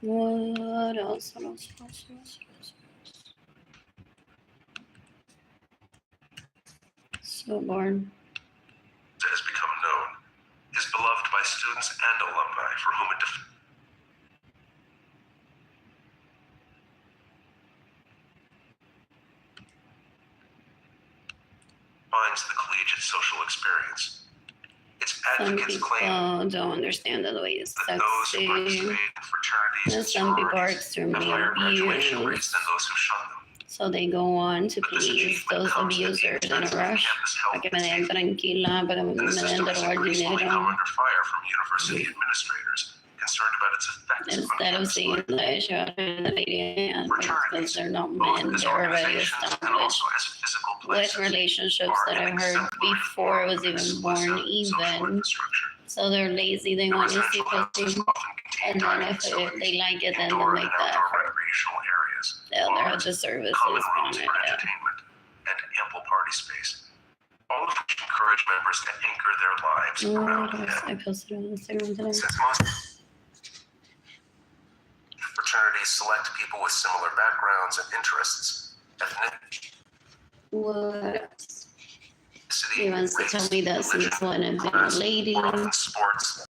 What else? What else? What else? What else? What else? So bored. has become known, is beloved by students and alumni for whom it defines the collegiate social experience. Its Some advocates claim people don't understand the way it's that those who sexy. participate in fraternities and Some people are sororities have extremely higher graduation abused. rates than those who shun them. So they go on to But this please achievement those comes at the abusers in a expense of rush. campus health Para que and me den safety. tranquila, para que me And the system den has robar increasingly come dinero. under fire from university administrators concerned about its effects on Instead of campus seeing life. the issue in the lady, and because Fraternities, they're not both men, as they're already organizations and established. also as physical With places, relationships that I've heard before I was even born, even. So they're lazy, they want to see pussy. And then if they like it, then they'll make that effort. recreational areas, They'll bars, have the services common on rooms it. for Yeah. entertainment, and ample party space. All of which encourage members to anchor their lives around Oh, them. I posted on Instagram today. Since most fraternities select people with similar backgrounds and interests, ethnicity, What else? He wants to race, tell me that religion, since when I've been a class, lady, or even sports,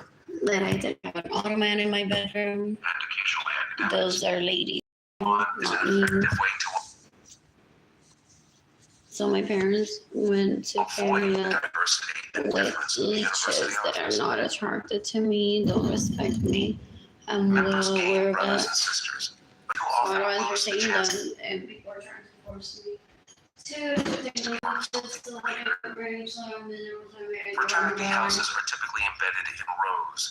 that I didn't have an ottoman in my bedroom. and occasionally academics. Those are ladies. One is not an me. effective way to So my parents went to avoid Korea diversity and with difference in the leeches university that are office. not attracted to me, don't respect me. I'm a Members little gain worried brothers about. and sisters, but who So I often don't lose the entertain chance them, and people are trying to force me to take leeches so I can bring some, and there was a marriage Fraternity houses are typically embedded in rows,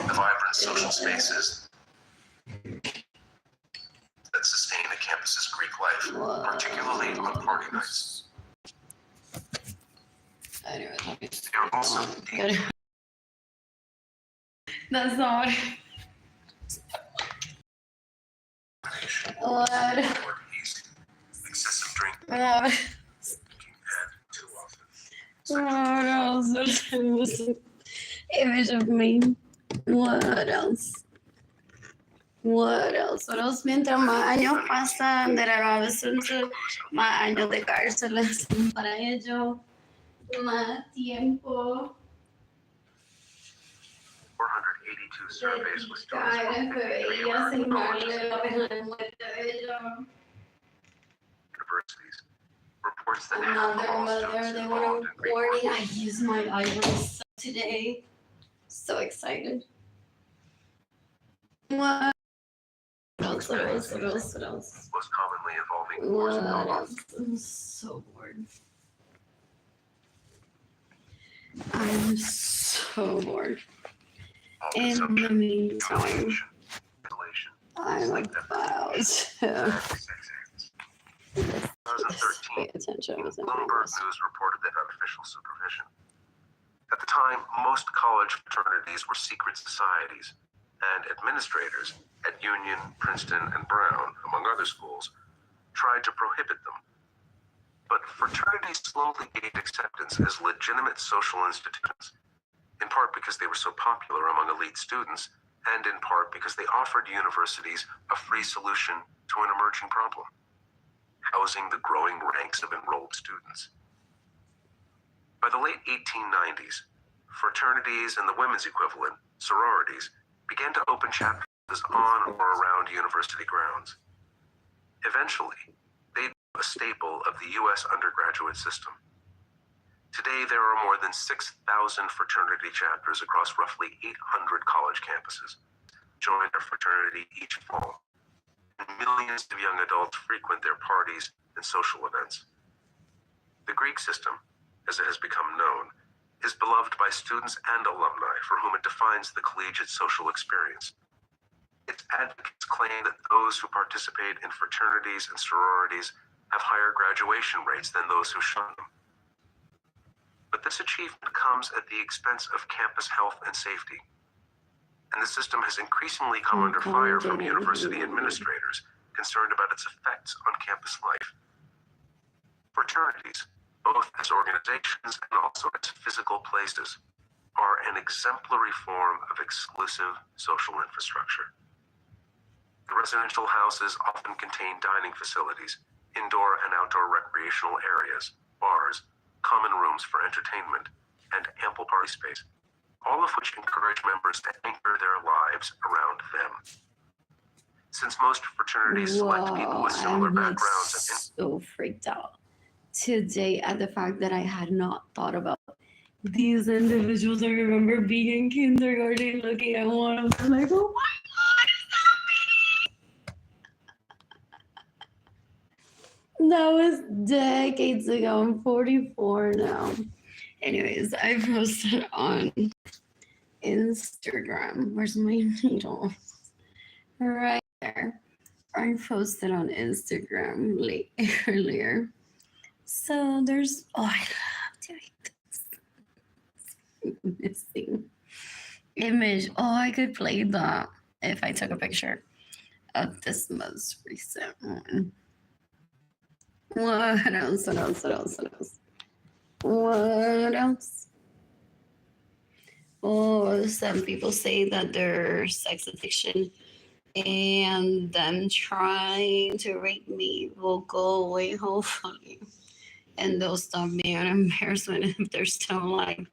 the vibrant social spaces that sustain a campus's Greek life, particularly on party nights. I know it's They are also deep That's not what. or easy. Excessive drinking What and too often. else? Image of me. What else? What else? What else? Mientras más años pasan, there are obviously más años de cárceles para ello, más tiempo 482 surveys with students caer from en 53 beberías sin American colleges darle la pena de muerte a ellos. universities reports that half of Another all mother, students they involved want in to Greek warning. life I used my iris today. So excited. What else? What else? What else? What else? most commonly involving wars What and combat. else? I'm so bored. I'm so bored. All In the consumption, meantime, humiliation, mutilation, I'm about to sex acts. In 2013, pay attention. Bloomberg News reported that unofficial supervision. At the time, most college fraternities were secret societies, and administrators at Union, Princeton, and Brown, among other schools, tried to prohibit them. But fraternities slowly gained acceptance as legitimate social institutions, in part because they were so popular among elite students, and in part because they offered universities a free solution to an emerging problem: housing the growing ranks of enrolled students. By the late 1890s, fraternities and the women's equivalent, sororities, began to open chapters on or around university grounds. Eventually, they became a staple of the U.S. undergraduate system. Today, there are more than 6,000 fraternity chapters across roughly 800 college campuses. Join their fraternity each fall, and millions of young adults frequent their parties and social events. The Greek system, as it has become known, is beloved by students and alumni for whom it defines the collegiate social experience. Its advocates claim that those who participate in fraternities and sororities have higher graduation rates than those who shun them. But this achievement comes at the expense of campus health and safety. And the system has increasingly come under fire from university administrators concerned about its effects on campus life. Fraternities, both as organizations and also as physical places, are an exemplary form of exclusive social infrastructure. The residential houses often contain dining facilities, indoor and outdoor recreational areas, bars, common rooms for entertainment, and ample party space, all of which encourage members to anchor their lives around them. Since most fraternities select people with similar I'm like backgrounds and so freaked out today at the fact that I had not thought about these individuals. I remember being in kindergarten looking at one of them like, oh my God, that was decades ago. I'm 44 now. Anyways, I posted on Instagram. Where's my needle? Right there. I posted on Instagram earlier. So there's, I love doing this. Missing image. I could play that if I took a picture of this most recent one. What else? What else? Some people say that their sex addiction and them trying to rape me will go away, hopefully. And they'll stop being an embarrassment if they're still alive.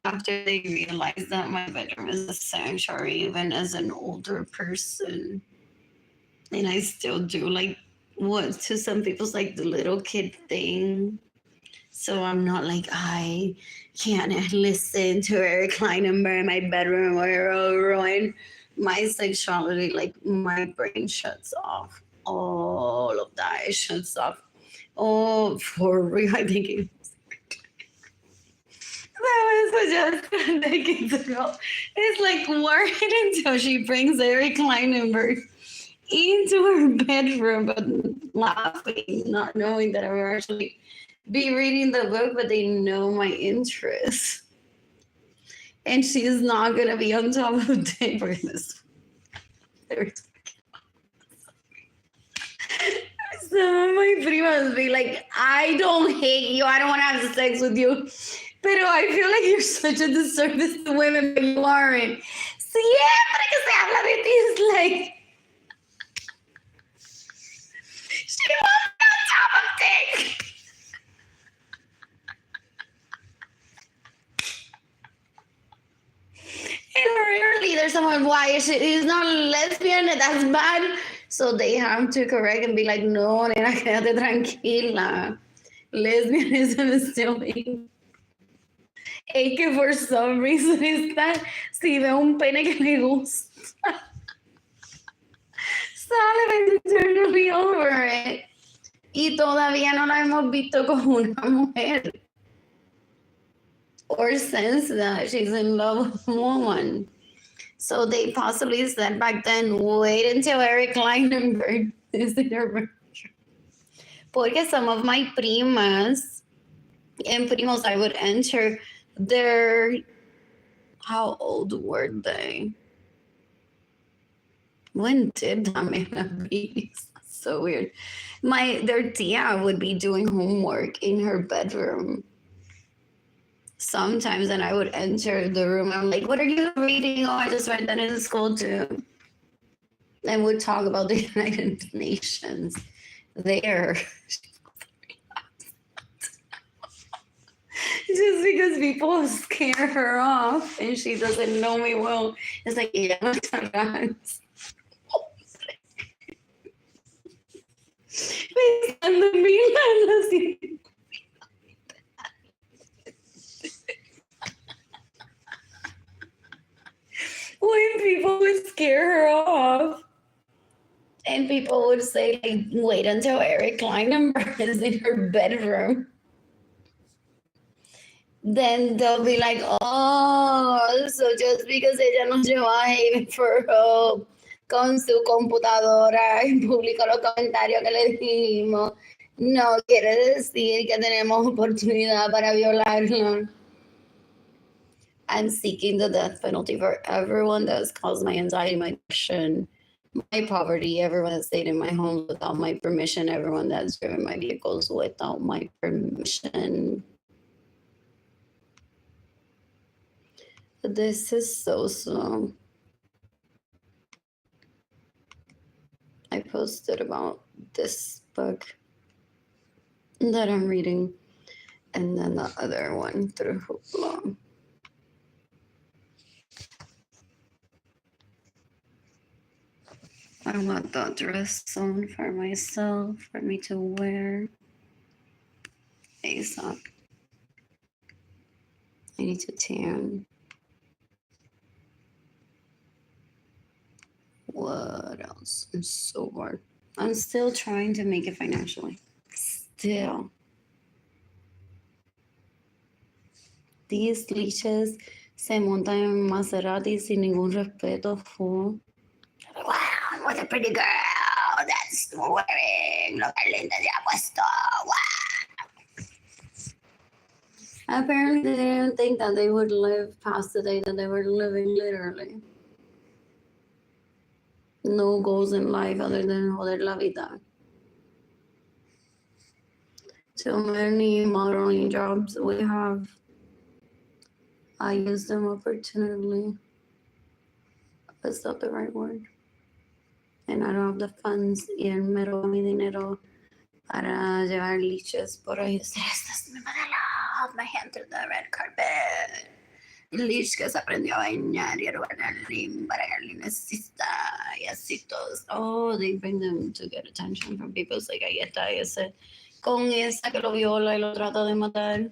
After they realize that my bedroom is a sanctuary, even as an older person. And I still do like what to some people's like the little kid thing. So I'm not like, I can't listen to Eric Kleinenberg in my bedroom or it'll ruin my sexuality. Like my brain shuts off. All of that it shuts off. Oh, for real, I think it that was just decades ago. It's like worried until she brings Eric Kleinenberg into her bedroom, but laughing, not knowing that I will actually be reading the book, but they know my interests. And she's not gonna be on top of the table in this. Some of my primas be like, I don't hate you, I don't want to have sex with you. Pero I feel like you're such a disservice to women, but you aren't. Siempre que se habla de ti, it's like, she wants me on top of things. And rarely there's someone, why is not lesbian, that's bad. So they have to correct and be like, no, nena, quédate tranquila. Lesbianism is still being. Es que for some reason está, si ve un pene que le gusta, sale eternally over it. Y todavía no la hemos visto con una mujer. Or sense that she's in love with a woman. So they possibly said back then, wait until Eric Kleinenberg is in her bedroom. Porque some of my primas and primos, I would enter their, how old were they? When did that make a baby? So weird. Their tia would be doing homework in her bedroom. Sometimes, and I would enter the room. I'm like, what are you reading? Oh, I just read that in school too. And would talk about the United Nations there. Just because people scare her off and she doesn't know me well. It's like, yeah, Pensando en Milán, así. When people would scare her off. And people would say, like, wait until Eric Kleinenberg is in her bedroom. Then they'll be like, oh, so just because ella nos llevó a Haven for Hope con su computadora y publicó los comentarios que le dijimos, no quiere decir que tenemos oportunidad para violarla. I'm seeking the death penalty for everyone that has caused my anxiety, my depression, my poverty, everyone that stayed in my home without my permission, everyone that's driven my vehicles without my permission. This is so slow. I posted about this book that I'm reading, and then the other one through Hoopla. I want the dress sewn for myself, for me to wear ASAP. I need to tan. What else? I'm so bored. I'm still trying to make it financially. Still. These leeches se montan en Maserati sin ningún respeto. Fool. Wow, what a pretty girl that's wearing lo que linda se ha puesto. Wow. Apparently, they didn't think that they would live past the day that they were living, literally. No goals in life other than joder la vida. Too many modeling jobs we have. I use them opportunely. That's not the right word. And I don't have the funds y el mero mi dinero para llevar liches por ahí. Estas me modelo, my hand through the red carpet. Lich que se aprendió a bañar y a robar a Arlene para que Arlene exista y así todos. Oh, they bring them to get attention from people. It's like, ahí está ese, con esa que lo viola y lo trata de matar.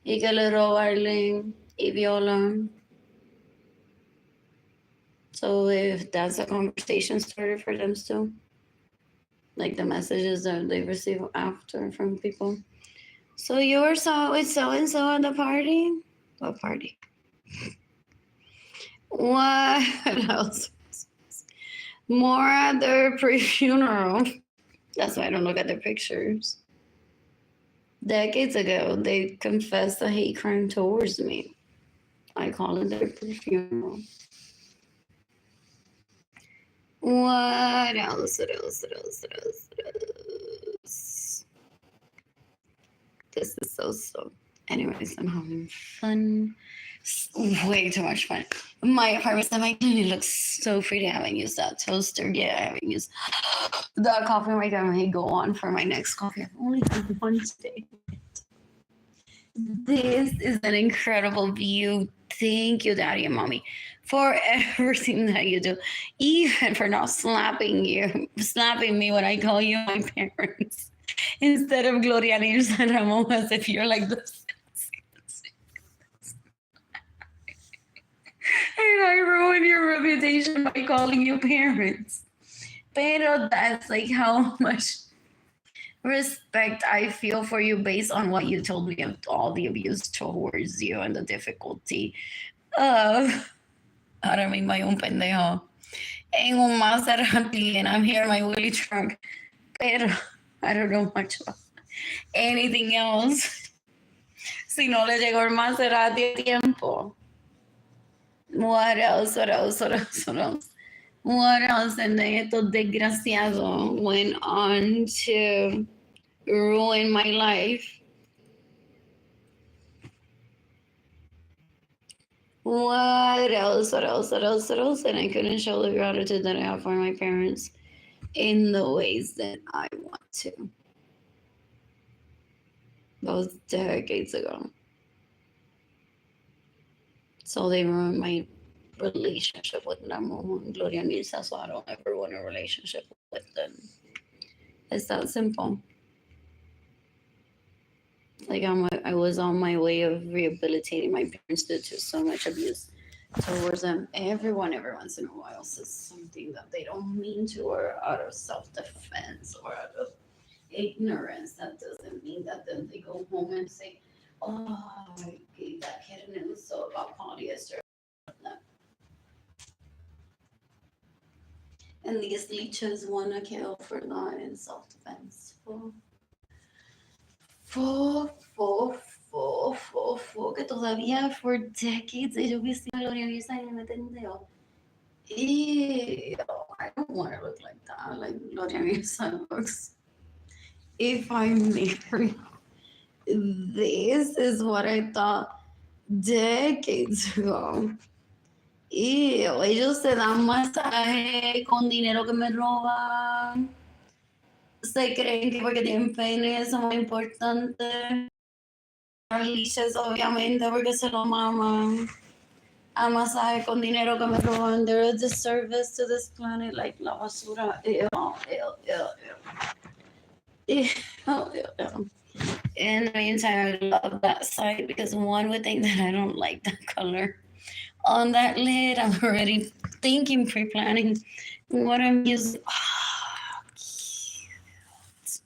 Y que le roba a Arlene y viola. So if that's a conversation starter for them still, like the messages that they receive after from people. So you were with so-and-so at the party? What party? What else? More at their pre-funeral. That's why I don't look at their pictures. Decades ago, they confessed a hate crime towards me. I call it their pre-funeral. What else? What else? What else? What else? What else? This is so slow. Anyways, I'm having fun. Way too much fun. My apartment semi-clean. It looks so pretty. I haven't used that toaster yet. I haven't used the coffee maker. I may go on for my next coffee. I've only had one today. This is an incredible view. Thank you, Daddy and Mommy, for everything that you do, even for not slapping me when I call you my parents, instead of Gloria Nils and Ramon, as if you're like this. And I ruin your reputation by calling you parents. Pero that's like how much respect I feel for you based on what you told me of all the abuse towards you and the difficulty of ahora mismo hay un pendejo en un Maserati and I'm here in my wheelie truck. Pero I don't know much about anything else. Si no le llegó el Maserati a tiempo. What else? What else? What else? What else? What else? And then estos desgraciados went on to ruin my life. What else? What else? What else? What else? And I couldn't show the gratitude that I have for my parents in the ways that I want to. That was decades ago. So they ruined my relationship with Ramon and Gloria Nisa, so I don't ever want a relationship with them. It's that simple. Like I was on my way of rehabilitating my parents due to so much abuse towards them. Everyone, every once in a while, says something that they don't mean to, or out of self-defense, or out of ignorance. That doesn't mean that then they go home and say, "Oh, I gave that kid an insult about polyester." And these leeches want to kill for that in self-defense. Que todavía for decades ellos visten la organiza y me meten. Ew, I don't want to look like that. Like Gloria Mirza looks. If I marry, this is what I thought decades ago. Ew, ellos se dan masaje con dinero que me roban. Se creen que porque tienen pene son más importantes. Liches, obviamente, porque se lo maman. A masaje con dinero que me roban. They're a disservice to this planet, like la basura. Ew, ew, ew, ew. Ew, ew, ew. And I entirely love that site because one would think that I don't like the color on that lid. I'm already thinking, pre-planning what I'm using. Oh, cute.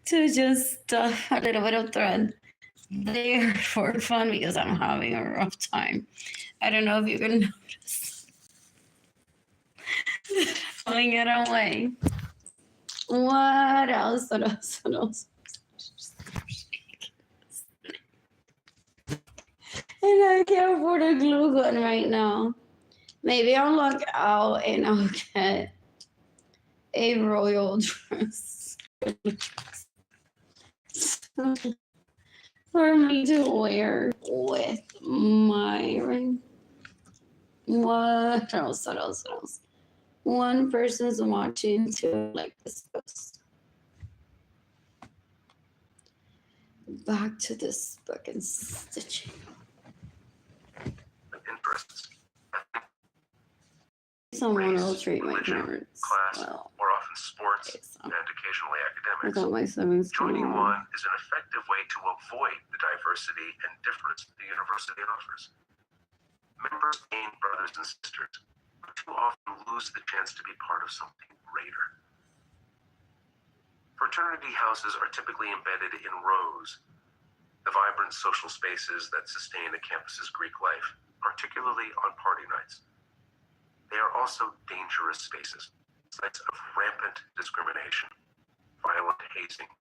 To just stuff a little bit of thread there for fun because I'm having a rough time. I don't know if you can notice. Pulling it away. What else? What else? What else? And I can't afford a glue gun right now. Maybe I'll look out and I'll get a royal dress for me to wear with my ring. What else? What else? What else? One person's watching to like this post. Back to this book and stitching. Interests, Someone will treat my parents class, well. or often sports, Okay, so and occasionally I academics. got my siblings Joining coming one is an effective way to avoid the diversity and difference the university offers. Members gain brothers and sisters, but too often lose the chance to be part of something greater. Fraternity houses are typically embedded in rows, the vibrant social spaces that sustain a campus's Greek life, particularly on party nights. They are also dangerous spaces, sites of rampant discrimination, violent hazing,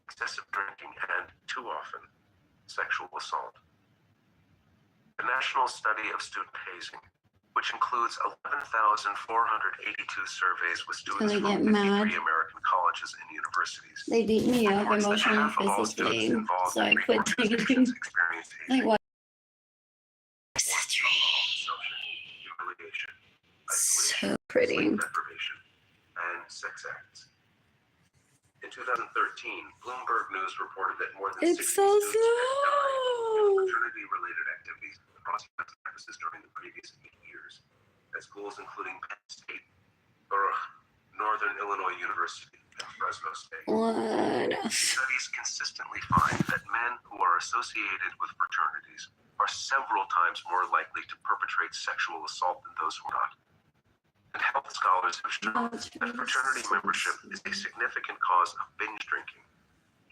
excessive drinking, and, too often, sexual assault. The National Study of Student Hazing, which includes 11,482 surveys with students they from get 53 mad. American colleges and universities, They beat me up reports that emotionally, half of all students physically, involved so I in Greek quit organizations dating. experience Like hazing, what? humiliation, So isolation, pretty. sleep deprivation, and sex acts. In 2013, Bloomberg News reported that more than It's 60 so students had died slow. of fraternity-related activities across campuses during the previous 8 years at schools including Penn State, Northern Illinois University, and Fresno State. What else? Studies consistently find that men who are associated with fraternities are several times more likely to perpetrate sexual assault than those who are not. And health scholars have shown that fraternity membership is a significant cause of binge drinking,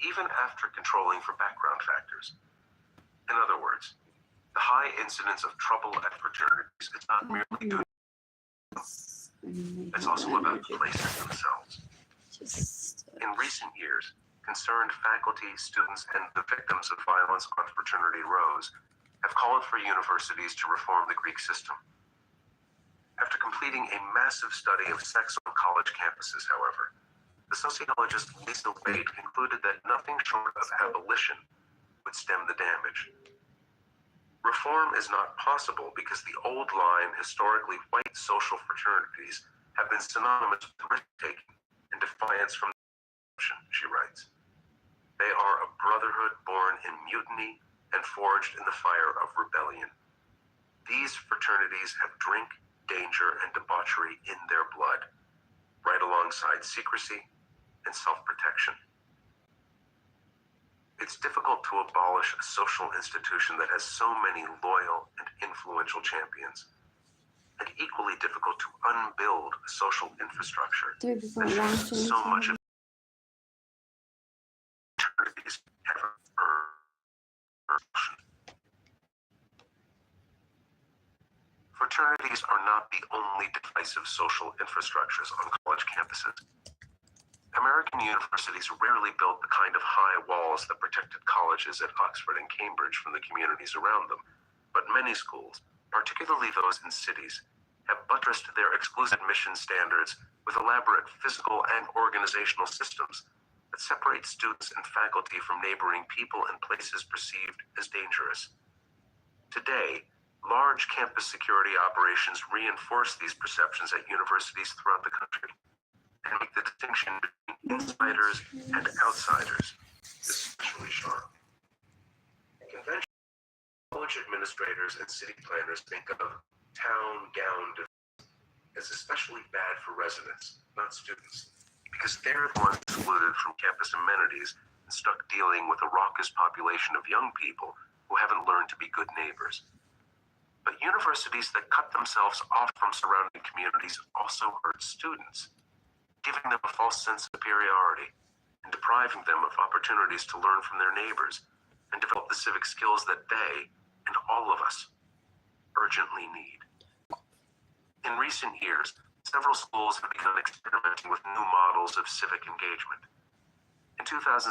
even after controlling for background factors. In other words, the high incidence of trouble at fraternities is not merely due to it's also about the places themselves. In recent years, concerned faculty, students, and the victims of violence on fraternity rows have called for universities to reform the Greek system. After completing a massive study of sex on college campuses, however, the sociologist Lisa Wade concluded that nothing short of abolition would stem the damage. Reform is not possible because the old line, historically white social fraternities have been synonymous with risk-taking and defiance from corruption, she writes. They are a brotherhood born in mutiny and forged in the fire of rebellion. These fraternities have drink, danger, and debauchery in their blood. right alongside secrecy and self-protection. It's difficult to abolish a social institution that has so many loyal and influential champions, and equally difficult to unbuild a social infrastructure that shares so much of fraternities have earned. Fraternities are not the only divisive social infrastructures on college campuses. American universities rarely built the kind of high walls that protected colleges at Oxford and Cambridge from the communities around them, but many schools, particularly those in cities, have buttressed their exclusive admission standards with elaborate physical and organizational systems that separate students and faculty from neighboring people and places perceived as dangerous. Today, large campus security operations reinforce these perceptions at universities throughout the country and make the distinction between insiders and outsiders especially sharp. Conventional college administrators and city planners think of town gown as especially bad for residents, not students, because they're the ones excluded from campus amenities and stuck dealing with a raucous population of young people who haven't learned to be good neighbors. But universities that cut themselves off from surrounding communities also hurt students, giving them a false sense of superiority and depriving them of opportunities to learn from their neighbors and develop the civic skills that they, and all of us, urgently need. In recent years, several schools have begun experimenting with new models of civic engagement. In 2017,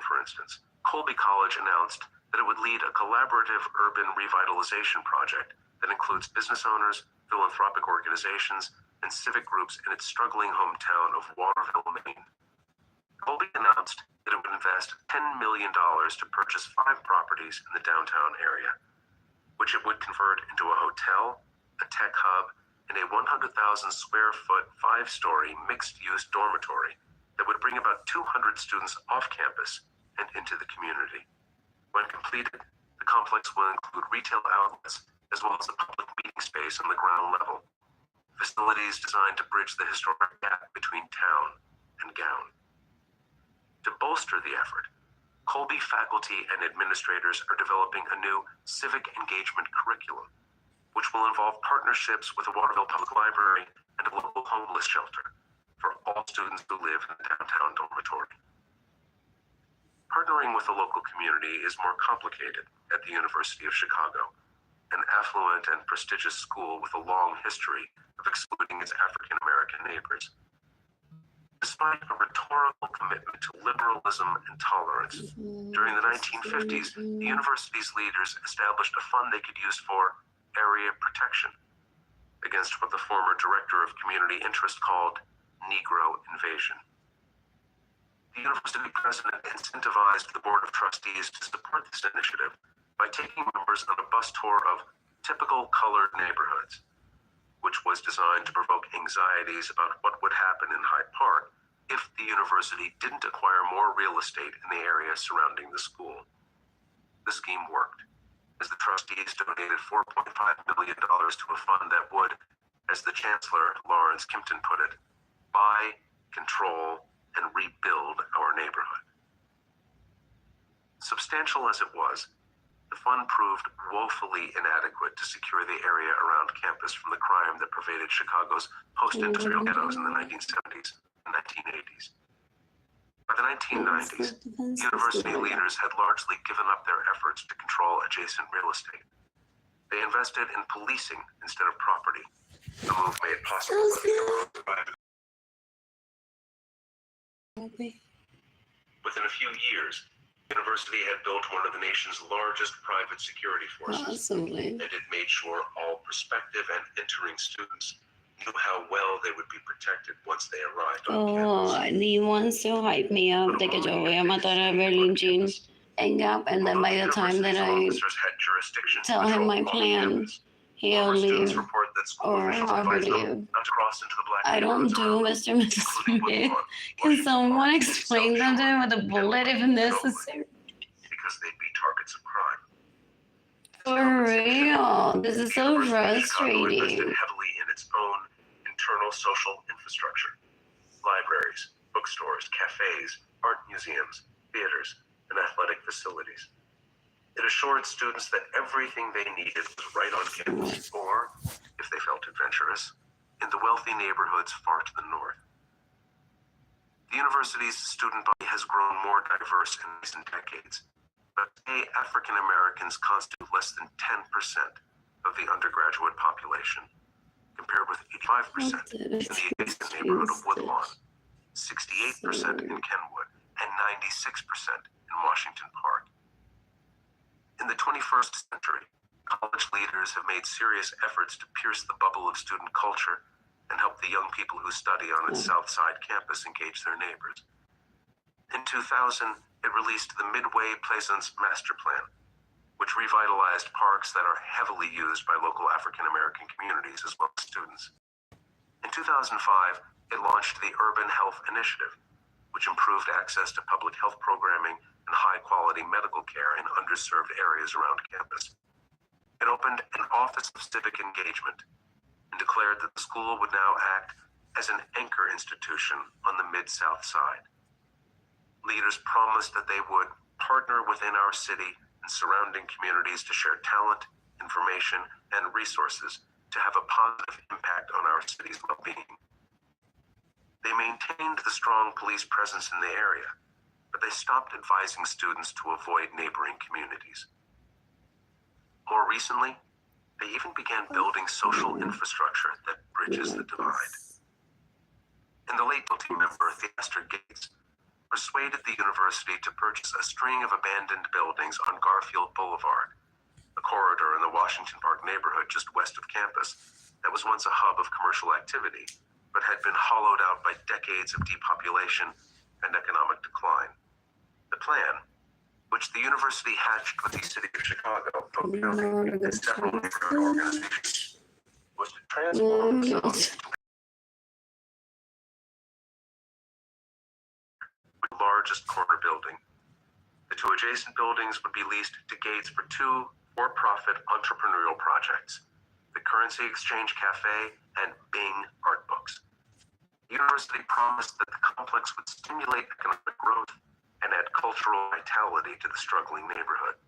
for instance, Colby College announced that it would lead a collaborative urban revitalization project that includes business owners, philanthropic organizations, and civic groups in its struggling hometown of Waterville, Maine. Colby announced that it would invest $10 million to purchase 5 properties in the downtown area, which it would convert into a hotel, a tech hub, and a 100,000 square foot, 5-story mixed-use dormitory that would bring about 200 students off campus and into the community. When completed, the complex will include retail outlets as well as a public meeting space on the ground level, facilities designed to bridge the historic gap between town and gown. To bolster the effort, Colby faculty and administrators are developing a new civic engagement curriculum, which will involve partnerships with the Waterville Public Library and a local homeless shelter for all students who live in the downtown dormitory. Partnering with the local community is more complicated at the University of Chicago, an affluent and prestigious school with a long history of excluding its African-American neighbors. Despite a rhetorical commitment to liberalism and tolerance, during the 1950s, the university's leaders established a fund they could use for area protection against what the former director of community interest called Negro invasion. The university president incentivized the board of trustees to support this initiative by taking members on a bus tour of typical colored neighborhoods, which was designed to provoke anxieties about what would happen in Hyde Park if the university didn't acquire more real estate in the area surrounding the school. The scheme worked, as the trustees donated $4.5 million to a fund that would, as the chancellor, Lawrence Kimpton, put it, buy, control, and rebuild our neighborhood. Substantial as it was, the fund proved woefully inadequate to secure the area around campus from the crime that pervaded Chicago's post-industrial ghettos in the 1970s and 1980s. By the 1990s, university leaders had largely given up their efforts to control adjacent real estate. They invested in policing instead of property, a move made possible by the Within a few years, the university had built one of the nation's largest private security forces, and it made sure all prospective and entering students knew how well they would be protected once they arrived on campus. He wants to hype me up de que yo voy a matar a Berlin Jean and Gap, and then by the time that I tell him my plan, he'll leave or I'll leave. I don't do Mr. and Mrs. Smith. Can someone explain that to him with a bullet if necessary? Because they'd be targets of crime. For real, this is so Chicago invested frustrating. heavily in its own internal social infrastructure, museums, theaters, and athletic facilities. It assured students that everything they needed was right on campus, or, if they felt adventurous, in the wealthy neighborhoods far to the north. The university's student body has grown more diverse in recent decades, but today African Americans constitute less than 10% of the undergraduate population, compared with 85% in the adjacent neighborhood of Woodlawn, 68% in Kenwood, and 96% in Washington Park. In the 21st century, college leaders have made serious efforts to pierce the bubble of student culture and help the young people who study on its South Side campus engage their neighbors. In 2000, it released the Midway Plaisance Master Plan, which revitalized parks that are heavily used by local African American communities as well as students. In 2005, it launched the Urban Health Initiative, which improved access to public health programming and high-quality medical care in underserved areas around campus. It opened an Office of Civic Engagement and declared that the school would now act as an anchor institution on the Mid-South Side. Leaders promised that they would partner within our city and surrounding communities to share talent, information, and resources to have a positive impact on our city's well-being. They maintained the strong police presence in the area, but they stopped advising students to avoid neighboring communities. More recently, they even began building social infrastructure that bridges the divide. In the late team member Theaster Gates persuaded the university to purchase a string of abandoned buildings on Garfield Boulevard, a corridor in the Washington Park neighborhood just west of campus that was once a hub of commercial activity, but had been hollowed out by decades of depopulation and economic decline. The plan, which the university hatched with the city of Chicago, Polk County, and several neighborhood organizations, was to transform the largest corner building. The two adjacent buildings would be leased to Gates for two for-profit entrepreneurial projects, the Currency Exchange Cafe and Bing Art Books. The university promised that the complex would stimulate economic growth and add cultural vitality to the struggling neighborhood.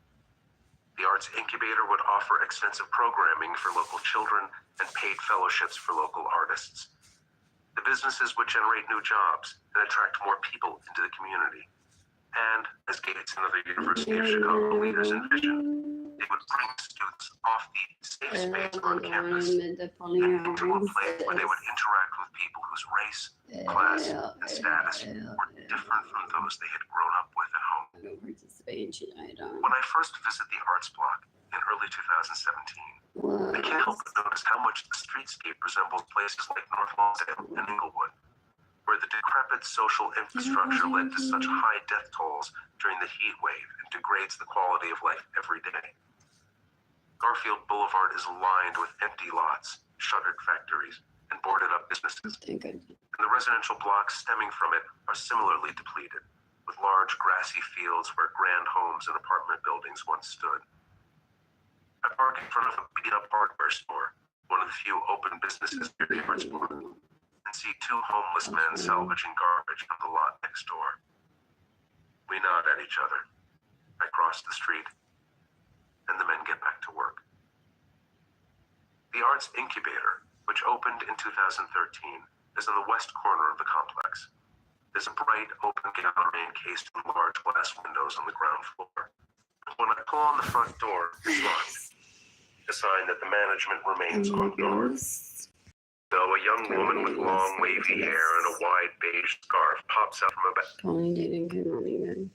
The Arts Incubator would offer extensive programming for local children and paid fellowships for local artists. The businesses would generate new jobs and attract more people into the community. And, as Gates and other University of Chicago leaders envisioned, they would bring students off the safe space on campus and into a place where they would interact with people whose race, class, and status were different from those they had grown up with at home. I don't participate in shit I don't. When I first visited the Arts Block in early 2017, I can't help but notice how much the streetscape resembles places like North Lonsdale and Inglewood, where the decrepit social infrastructure led to such high death tolls during the heat wave and degrades the quality of life every day. Garfield Boulevard is lined with empty lots, shuttered factories, and boarded up businesses. And the residential blocks stemming from it are similarly depleted, with large grassy fields where grand homes and apartment buildings once stood. I park in front of a beat-up hardware store, one of the few open businesses near the Arts Block, and see two homeless men salvaging garbage from the lot next door. We nod at each other. I cross the street, and the men get back to work. The Arts Incubator, which opened in 2013, is in the west corner of the complex. There's a bright open gallery encased in large glass windows on the ground floor. When I pull on the front door, it's locked, a sign that the management remains on guard. Though a young woman with long wavy hair and a wide beige scarf pops out from a back. Calling Jayden and Keilany again.